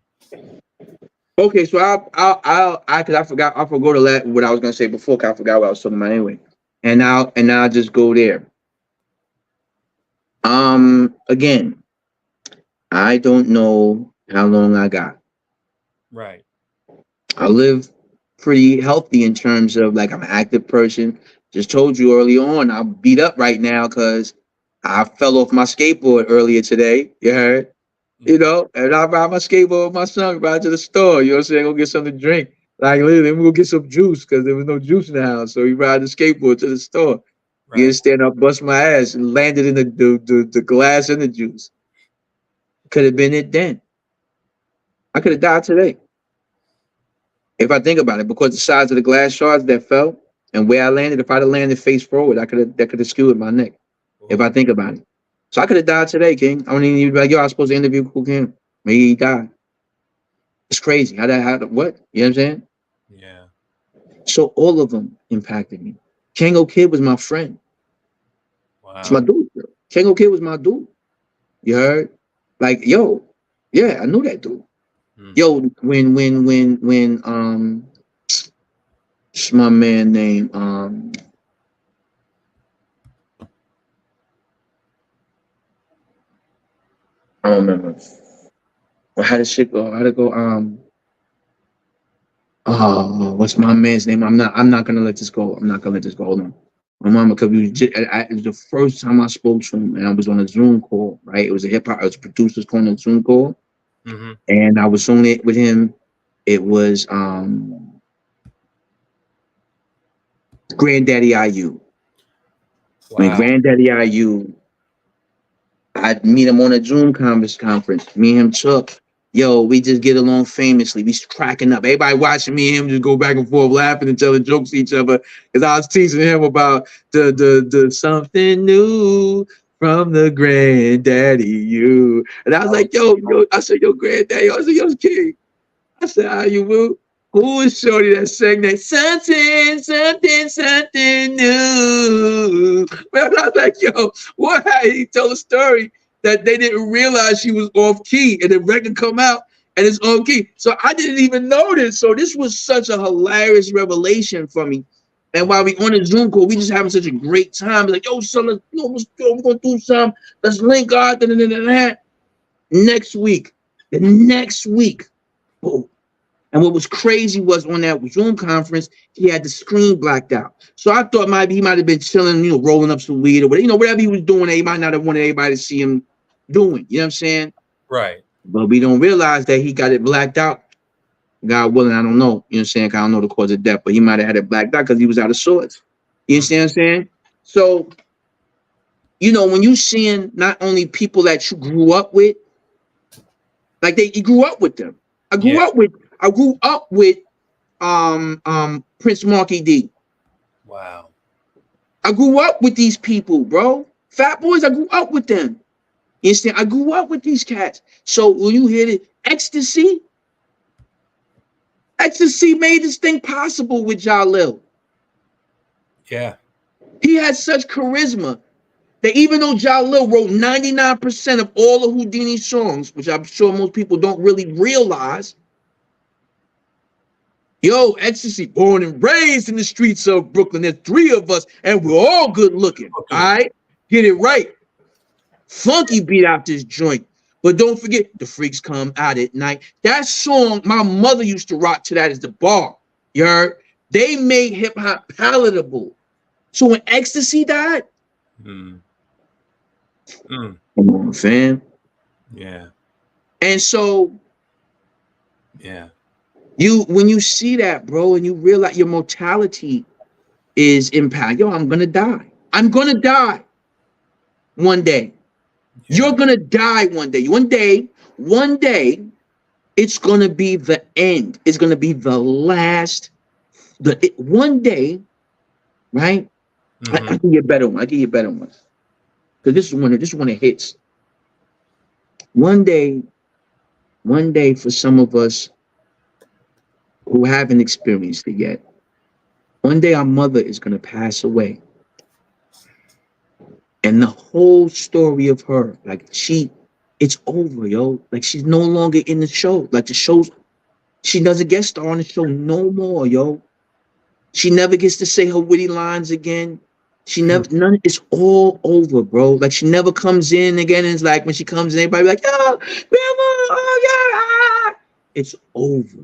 Okay, so I forgot what I was gonna say before. 'Cause I forgot what I was talking about anyway, and I'll just go there. Again, I don't know how long I got. Right. I live pretty healthy in terms of like I'm an active person. Just told you early on, I'm beat up right now because I fell off my skateboard earlier today. You heard? You know, and I ride my skateboard with my son, ride to the store. You know what I'm saying? Go get something to drink. Like literally, we go get some juice because there was no juice in the house. So we ride the skateboard to the store. Right. You stand up, bust my ass, and landed in the glass and the juice. Could have been it then. I could have died today. If I think about it, because the size of the glass shards that fell and where I landed, if I'd have landed face forward, that could have skewered my neck. Whoa. If I think about it. So I could have died today, King. I don't even be like, yo, I was supposed to interview Kool King. Maybe he died. It's crazy. What? You know what I'm saying? Yeah. So all of them impacted me. Kango Kid was my friend. Wow. It's my dude. Kango Kid was my dude. You heard? Like, yo, yeah, I knew that dude. Yo, when what's my man name? I don't remember. Well, how did shit go? How'd it go? What's my man's name? I'm not gonna let this go. Hold on. My mama, because it was the first time I spoke to him, and I was on a Zoom call. Right, it was it was producers calling a Zoom call. Mm-hmm. And I was on it with him. It was Granddaddy IU. Wow. When Granddaddy IU, I'd meet him on a Zoom conference. Me and him took, yo, we just get along famously. We cracking up. Everybody watching me and him just go back and forth, laughing and telling jokes to each other. Because I was teasing him about the something new from the Granddaddy you. And I was like, yo, I said, yo, Granddaddy. I said, yo, King. I said, how you move? Who was shorty that sang that something new? Well, I was like, yo, what? He told a story that they didn't realize she was off key, and the record come out and it's off key. So I didn't even know this. So this was such a hilarious revelation for me. And while we on the Zoom call, we just having such a great time. Like, yo, son, let's go. We're gonna do something. Let's link out. Next week. Oh. And what was crazy was on that Zoom conference, he had the screen blacked out. So I thought he might have been chilling, you know, rolling up some weed or whatever, whatever he was doing, he might not have wanted everybody to see him doing. You know what I'm saying? Right. But we don't realize that he got it blacked out. God willing, I don't know. You know what I'm saying? I don't know the cause of death, but he might have had it blacked out because he was out of sorts. You understand what I'm saying? So, you know, when you seeing not only people that you grew up with, like you grew up with them. I grew up with Prince Marky D. Wow. I grew up with these people, bro. Fat Boys, I grew up with them. You understand? I grew up with these cats. So when you hear it, Ecstasy made this thing possible with Jalil. Yeah. He had such charisma that even though Jalil wrote 99% of all of Houdini's songs, which I'm sure most people don't really realize, yo, Ecstasy, born and raised in the streets of Brooklyn. There's 3 of us, and we're all good looking. Okay. All right? Get it right. Funky beat out this joint. But don't forget, the freaks come out at night. That song, my mother used to rock to that as the bar. You heard? They made hip-hop palatable. So when Ecstasy died, come on, fam. Yeah. And so, yeah. When you see that, bro, and you realize your mortality is impact. Yo, I'm gonna die. I'm gonna die one day. Yeah. You're gonna die one day. One day, it's gonna be the end. It's gonna be the last. One day, right? Mm-hmm. I give you a better one. I give you a better one. Because this one that hits. One day, for some of us who haven't experienced it yet, one day our mother is gonna pass away. And the whole story of her, like it's over, yo. Like she's no longer in the show. Like the show's she doesn't guest star on the show no more, yo. She never gets to say her witty lines again. She never none. It's all over, bro. Like she never comes in again. And it's like when she comes in, everybody be like, "Yo, grandma, oh yeah." It's over,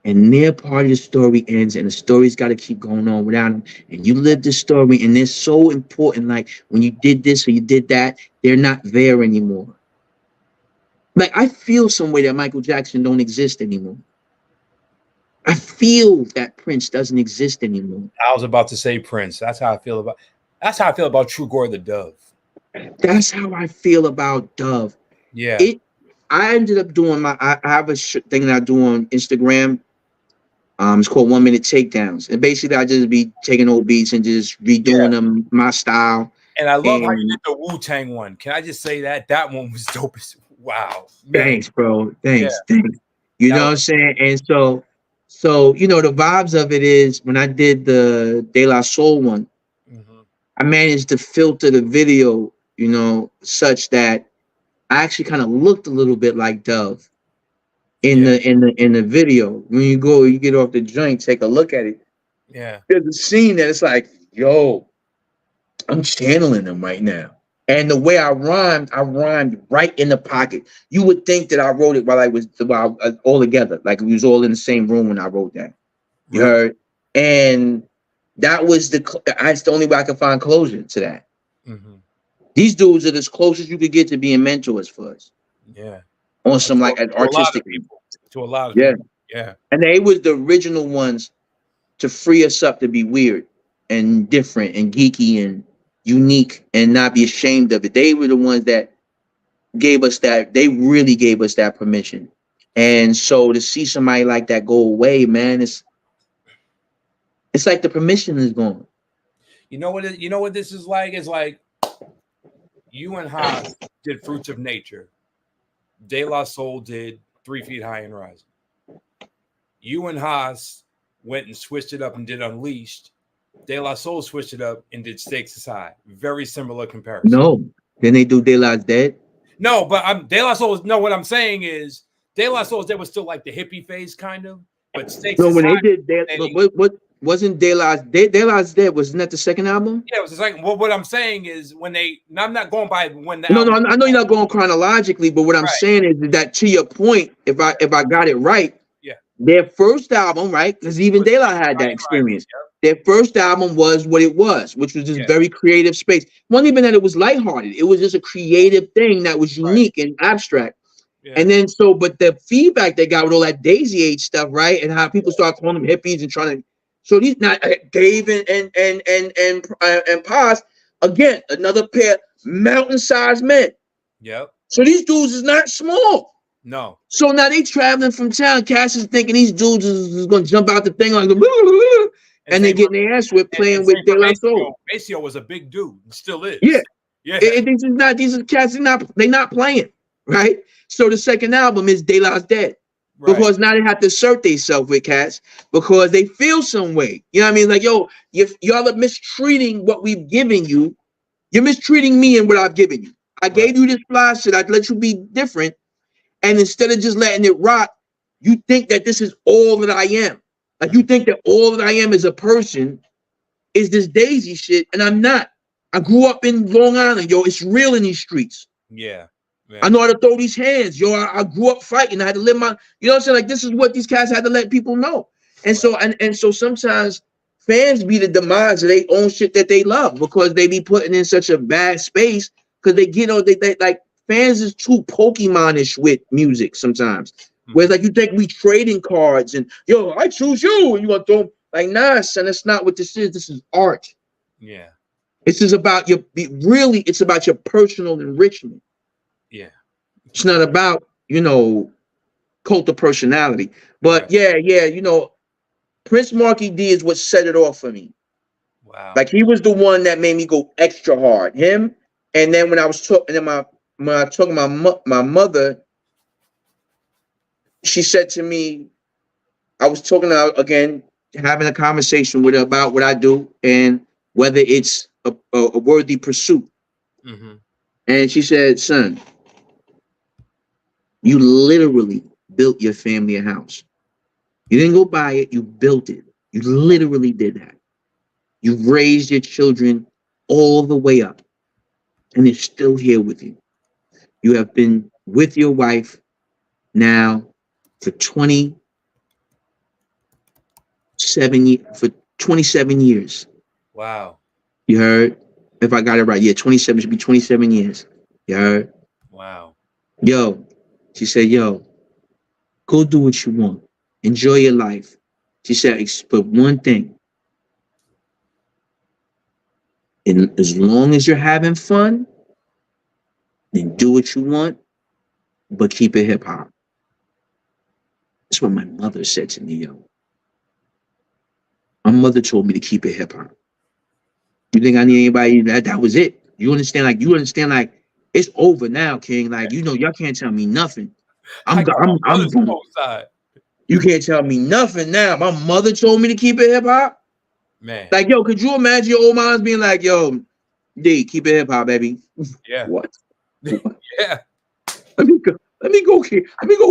and their part of the story ends, and the story's got to keep going on without them. And you live the story, and they're so important. Like when you did this or you did that, they're not there anymore. Like I feel some way that Michael Jackson don't exist anymore. I feel that Prince doesn't exist anymore. I was about to say Prince. That's how I feel about. That's how I feel about True Gore the Dove. That's how I feel about Dove. Yeah. I ended up doing I have a thing that I do on Instagram. It's called 1 Minute Takedowns, and basically I just be taking old beats and just redoing them my style. And I love how you did the Wu-Tang one. Can I just say that one was dope as wow. Man. Thanks, bro. Thanks. You know what I'm saying? And so you know the vibes of it is when I did the De La Soul one, I managed to filter the video, you know, such that I actually kind of looked a little bit like Dove in the video. When you get off the joint, take a look at it. Yeah. There's a scene that it's like, yo, I'm channeling them right now. And the way I rhymed right in the pocket. You would think that I wrote it while all together, like we was all in the same room when I wrote that. You heard? And that was that's the only way I could find closure to that. These dudes are as close as you could get to being mentors for us. Yeah. On some like an artistic people. To a lot of people. Yeah. And they was the original ones to free us up to be weird and different and geeky and unique and not be ashamed of it. They were the ones that gave us that. They really gave us that permission. And so to see somebody like that go away, man, it's like the permission is gone. You know what this is like? It's like you and Haas did Fruits of Nature. De La Soul did 3 Feet High and Rising. You and Haas went and switched it up and did Unleashed. De La Soul switched it up and did Stakes is High. Very similar comparison. No. Then they do De La's Dead? No, but De La Soul what I'm saying is De La Soul's Dead was still like the hippie phase kind of. But Stakes is when High. They did what wasn't De La's Dead? Wasn't that the second album? Yeah, it was the second. Well, what I'm saying is I'm not going by when the No, I know you're not going chronologically, but what I'm saying is that to your point, if I got it right, their first album, right? Because even De La had that experience. Their first album was what it was, which was this very creative space. It wasn't even that it was lighthearted. It was just a creative thing that was unique and abstract. Yeah. And then but the feedback they got with all that Daisy Age stuff, right? And how people start calling them hippies and trying to. So these Dave and Paz, again, another pair mountain-sized men. Yep. So these dudes is not small. No. So now they traveling from town. Cass is thinking these dudes is going to jump out the thing like, and they getting their ass whipped playing with De La Soul. Maceo was a big dude, still is. Yeah. These cats they're not playing, right? So the second album is De La's Dead. Right. Because now they have to assert themselves with cats because they feel some way. You know what I mean? Like, yo, y'all are mistreating what we've given you. You're mistreating me and what I've given you. I gave you this fly shit. I'd let you be different. And instead of just letting it rot, you think that this is all that I am. Like you think that all that I am as a person is this Daisy shit, and I'm not. I grew up in Long Island, yo. It's real in these streets. Yeah. I know how to throw these hands, yo. I grew up fighting. I had to live my, you know what I'm saying? Like this is what these cats had to let people know. And so so sometimes fans be the demise of their own shit that they love because they be putting in such a bad space because they like fans is too Pokemon-ish with music sometimes. Whereas like you think we trading cards and yo, I choose you and you gonna throw them like nah, son, that's not what this is. This is art. Yeah. This is about it's about your personal enrichment. Yeah. It's not about, cult of personality. But yeah, Prince Marky D is what set it off for me. Wow. Like he was the one that made me go extra hard. Him, and then when I was talking, and then when I talking to my mother, she said to me, I was talking to her again, having a conversation with her about what I do and whether it's a worthy pursuit. Mm-hmm. And she said, "Son, you literally built your family a house. You didn't go buy it, you built it. You literally did that. You raised your children all the way up, and they're still here with you. You have been with your wife now for 27 years. Wow. You heard? If I got it right, yeah, 27 should be 27 years. You heard? Wow. Yo, she said, yo, go do what you want. Enjoy your life. She said, but one thing, and as long as you're having fun, then do what you want, but keep it hip hop. That's what my mother said to me, yo. My mother told me to keep it hip hop. You think I need anybody that was it? You understand like it's over now, King. Like, y'all can't tell me nothing. I got my I'm brother's going. side. You can't tell me nothing now. My mother told me to keep it hip hop. Man. Like, yo, could you imagine your old moms being like, yo, D, keep it hip hop, baby? Yeah. What? Yeah. Let me go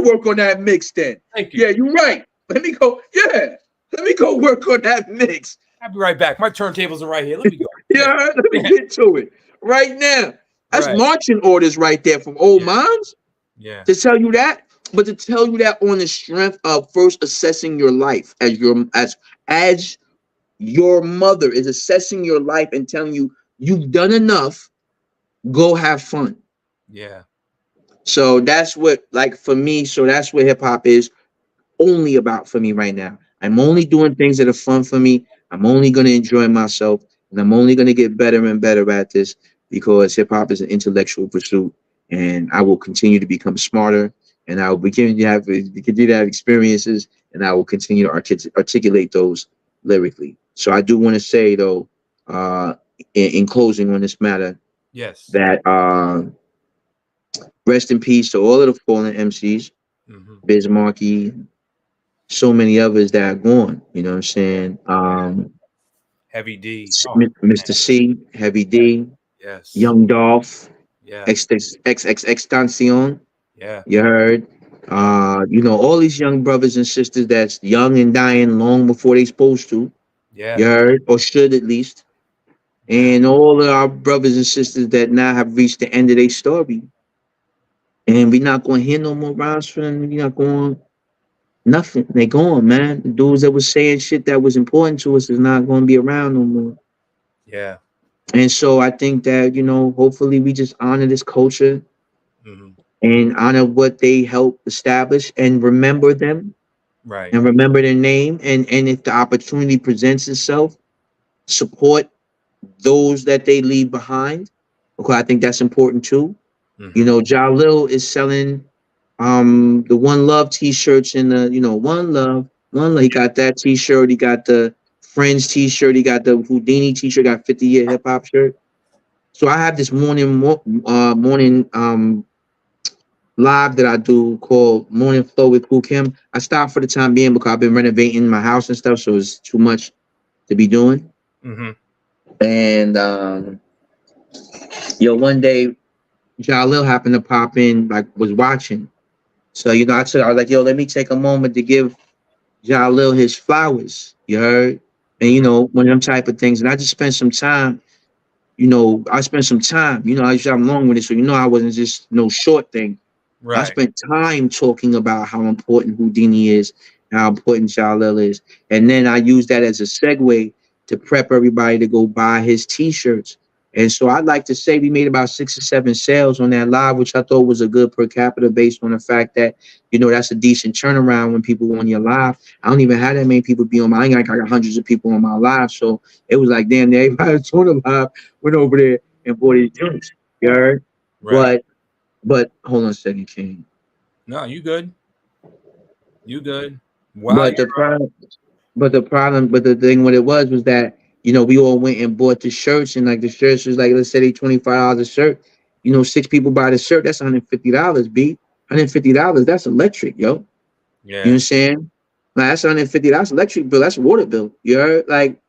work on that mix then. Thank you. Yeah, you're right. Let me go. Yeah. Let me go work on that mix. I'll be right back. My turntables are right here. Let me go. Yeah, let me get to it right now. That's Right. marching orders right there from old moms Yeah. to tell you that, but to tell you that on the strength of first assessing your life as your mother is assessing your life and telling you you've done enough, go have fun. Yeah. So that's what, like, for me, so that's what hip hop is only about for me right now. I'm only doing things that are fun for me. I'm only going to enjoy myself, and I'm only going to get better and better at this because hip hop is an intellectual pursuit, and I will continue to become smarter, and I will continue to have experiences, and I will continue to articulate those lyrically. So I do want to say though, in closing on this matter, Yes. that rest in peace to all of the fallen MCs, Mm-hmm. Bismarcky, so many others that are gone. You know what I'm saying? Heavy D. Oh, Mr. C, Heavy D, yes. Young Dolph, Yeah. Extension. Yeah. You heard? Yeah. All these young brothers and sisters that's young and dying long before they supposed to. Yeah. You heard? Or should at least. Yeah. And all of our brothers and sisters that now have reached the end of their story. And we're not going to hear no more rhymes from them. We're not going nothing. They gone, man. The dudes that was saying shit that was important to us is not going to be around no more. Yeah. And so I think that, hopefully we just honor this culture Mm-hmm. and honor what they helped establish and remember them Right. and remember their name. And if the opportunity presents itself, support those that they leave behind. Because I think that's important too. Mm-hmm. Jalil is selling the One Love t-shirts and the One Love. He got that t-shirt, he got the Friends t-shirt, he got the Houdini t-shirt, got 50-year hip hop shirt. So I have this morning live that I do called Morning Flow with Kool Kim. I stopped for the time being because I've been renovating my house and stuff, so it's too much to be doing. Mm-hmm. And one day Jalil happened to pop in, like was watching. So I was like, yo, let me take a moment to give Jalil his flowers. You heard? And Mm-hmm. one of them type of things. And I just spent some time. I spent some time. I'm long with it, so I wasn't just no short thing. I Right. spent time talking about how important Houdini is, how important Jalil is, and then I used that as a segue to prep everybody to go buy his T-shirts. And so I'd like to say we made about 6 or 7 sales on that live, which I thought was a good per capita based on the fact that that's a decent turnaround when people on your live. I don't even have that many people be on my. I got hundreds of people on my live, so it was like damn, everybody that's on the live went over there and bought his drinks. You heard? Right. But hold on a second, King. No, you good. You good. Wow. But the problem, but the thing what it was that You know, we all went and bought the shirts, and like the shirts was like, let's say they $25 a shirt. You know, 6 people buy the shirt, that's $150, B. $150, that's electric, yo. You know what I'm Yeah. saying? Like, that's $150, that's electric bill, that's water bill. You heard? Like,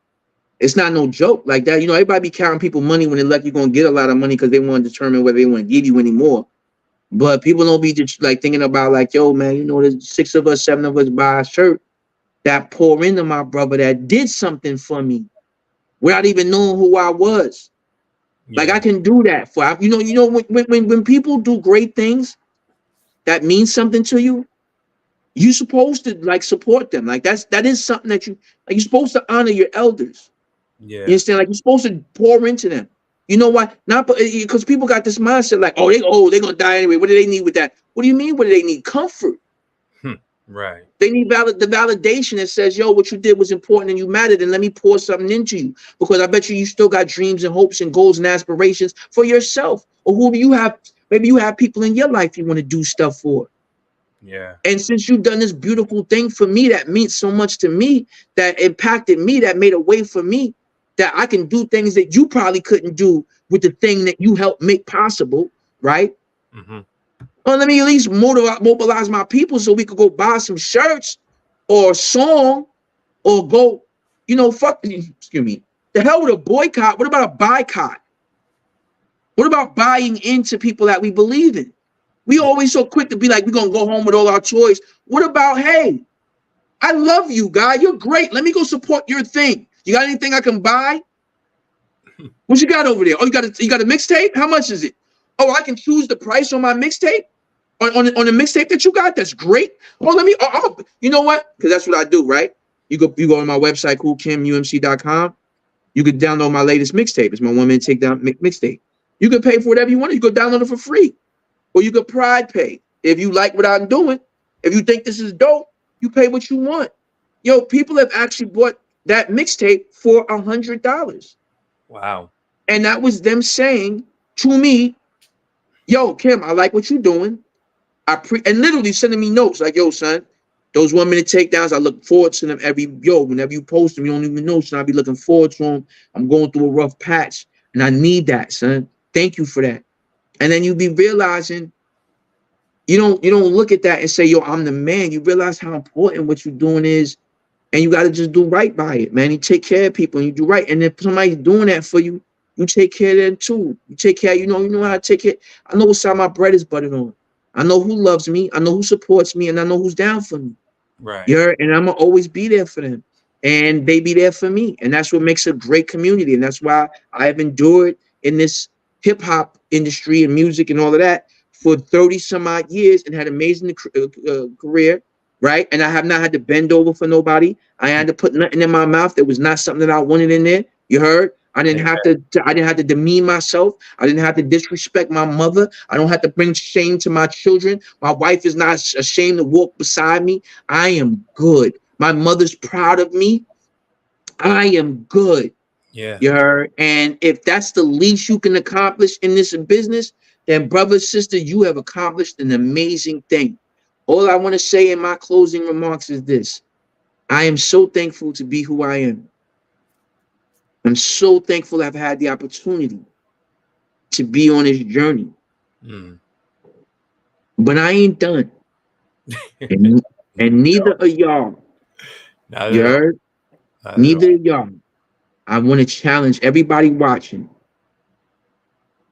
it's not no joke like that. You know, everybody be counting people money when they're like you're gonna get a lot of money because they want to determine whether they want to give you any more. But people don't be just like thinking about like, yo, man, you know, there's 6 of us, 7 of us buy a shirt that pour into my brother that did something for me without even knowing who I was. Like I Yeah. can do that for when people do great things that means something to you, you're supposed to like support them. Like that is something that you like. You're supposed to honor your elders. You Yeah. understand? Like you're supposed to pour into them. You know why? Not because people got this mindset like, they're gonna die anyway. What do they need with that? What do you mean? What do they need? Comfort. Hmm. Right. They need the validation that says, yo, what you did was important and you mattered, and let me pour something into you. Because I bet you still got dreams and hopes and goals and aspirations for yourself. Or who do you have? Maybe you have people in your life you want to do stuff for. Yeah. And since you've done this beautiful thing for me that means so much to me, that impacted me, that made a way for me, that I can do things that you probably couldn't do with the thing that you helped make possible, right? Mm-hmm. Well, let me at least mobilize my people so we could go buy some shirts or a song or go, excuse me. The hell with a boycott. What about a boycott? What about buying into people that we believe in? We Yeah. always so quick to be like, we're going to go home with all our toys. What about, hey, I love you, guy. You're great. Let me go support your thing. You got anything I can buy? What you got over there? Oh, you got a mixtape? How much is it? Oh, I can choose the price on my mixtape? On the mixtape that you got? That's great. Oh, you know what? Because that's what I do, right? You go on my website, coolkimumc.com. You could download my latest mixtape. It's my 1 minute takedown mixtape. You can pay for whatever you want. You go download it for free. Or you could pride pay. If you like what I'm doing, if you think this is dope, you pay what you want. Yo, people have actually bought that mixtape for $100. Wow. And that was them saying to me, yo, Kim, I like what you're doing. And literally sending me notes like, yo, son, those 1 minute takedowns, I look forward to them whenever you post them, you don't even know, son. I'll be looking forward to them. I'm going through a rough patch and I need that, son. Thank you for that. And then you be realizing you don't look at that and say, yo, I'm the man. You realize how important what you're doing is, and you got to just do right by it, man. You take care of people and you do right. And if somebody's doing that for you, you take care of them too. You take care, you know how to take it. I know what side my bread is buttered on. I know who loves me, I know who supports me, and I know who's down for me. Right. Yeah, and I'm gonna always be there for them. And they be there for me. And that's what makes a great community. And that's why I have endured in this hip hop industry and music and all of that for 30 some odd years and had an amazing career, right? And I have not had to bend over for nobody. I had to put nothing in my mouth that was not something that I wanted in there. You heard? I didn't have to I didn't have to demean myself. I didn't have to disrespect my mother. I don't have to bring shame to my children. My wife is not ashamed to walk beside me. I am good. My mother's proud of me. I am good. Yeah. You heard? And if that's the least you can accomplish in this business, then brother, sister, you have accomplished an amazing thing. All I want to say in my closing remarks is this. I am so thankful to be who I am. I'm so thankful I've had the opportunity to be on this journey. Mm. But I ain't done. And, and neither are y'all. Not You at all. heard? Not at all. Neither are y'all. I want to challenge everybody watching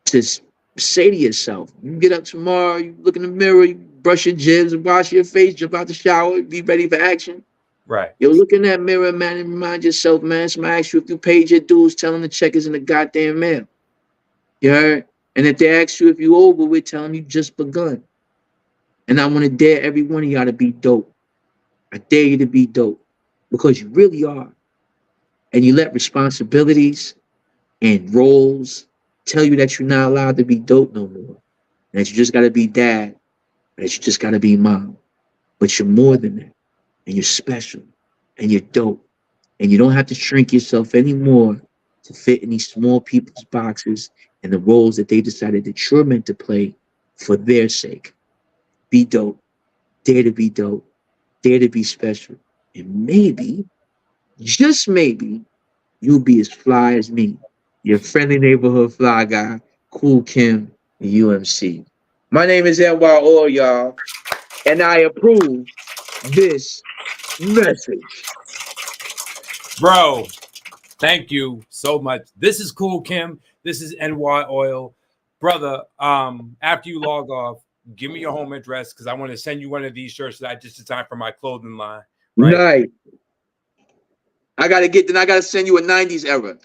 to say to yourself, you get up tomorrow, you look in the mirror, you brush your jibs, wash your face, jump out the shower, be ready for action. Right. You look in that mirror, man, and remind yourself, man, somebody ask you if you paid your dues, tell them the check is in the goddamn mail. You heard? And if they ask you if you over, we're telling you just begun. And I want to dare every one of y'all to be dope. I dare you to be dope because you really are. And you let responsibilities and roles tell you that you're not allowed to be dope no more. And that you just got to be dad. And that you just got to be mom. But you're more than that. And you're special. And you're dope. And you don't have to shrink yourself anymore to fit in these small people's boxes and the roles that they decided that you're meant to play for their sake. Be dope. Dare to be dope. Dare to be special. And maybe, just maybe, you'll be as fly as me. Your friendly neighborhood fly guy, Kool Kim, UMC. My name is NYO, y'all, and I approve this message. Bro, thank you so much. This is Kool Kim. This is NY Oil. Brother, after you log off, give me your home address because I want to send you one of these shirts that I just designed for my clothing line. Right? Nice. I gotta send you a 90s era.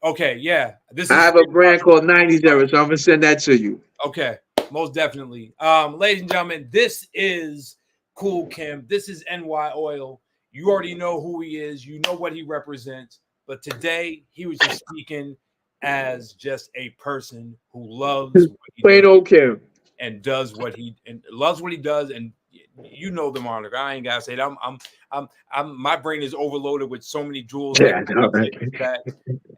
Okay, yeah. I have a brand called 90s era, so I'm gonna send that to you. Okay, most definitely. Ladies and gentlemen, this is Kool Kim. This is NY Oil. You already know who he is, you know what he represents. But today he was just speaking as just a person who loves what he Plain does old Kim. and does what he and loves what he does. And you know the Moniker. I ain't gotta say that. I'm my brain is overloaded with so many jewels. Yeah, I know, right?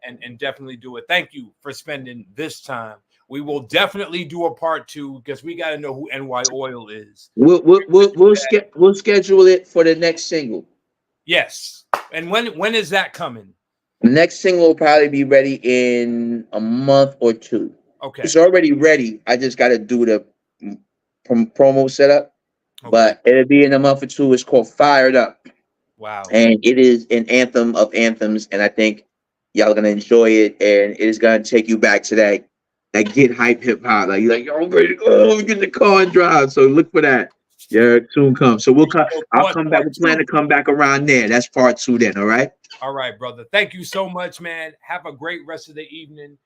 And definitely do it. Thank you for spending this time. We will definitely do a part 2 because we got to know who NY Oil is. We'll schedule it for the next single. Yes. And when is that coming? The next single will probably be ready in a month or 2. Okay. It's already ready. I just got to do the promo setup. Okay. But it'll be in a month or 2. It's called Fired Up. Wow. And it is an anthem of anthems. And I think y'all gonna enjoy it. And it is gonna take you back to that get hype hip hop. Like you're like, yo, I'm ready to go. Get in the car and drive. So look for that. Yeah, soon come. So I'll come back. We plan to come back around there. That's part 2 then. All right. All right, brother. Thank you so much, man. Have a great rest of the evening.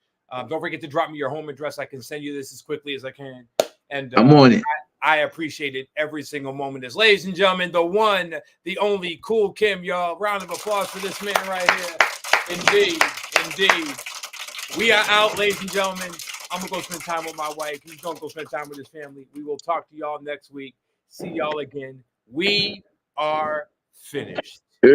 Don't forget to drop me your home address. I can send you this as quickly as I can. And I'm on it. I appreciate it every single moment. As ladies and gentlemen, the one, the only Kool Kim, y'all. Round of applause for this man right here. Indeed. We are out, ladies and gentlemen. I'm going to go spend time with my wife. He's going to go spend time with his family. We will talk to y'all next week. See y'all again. We are finished. Peace.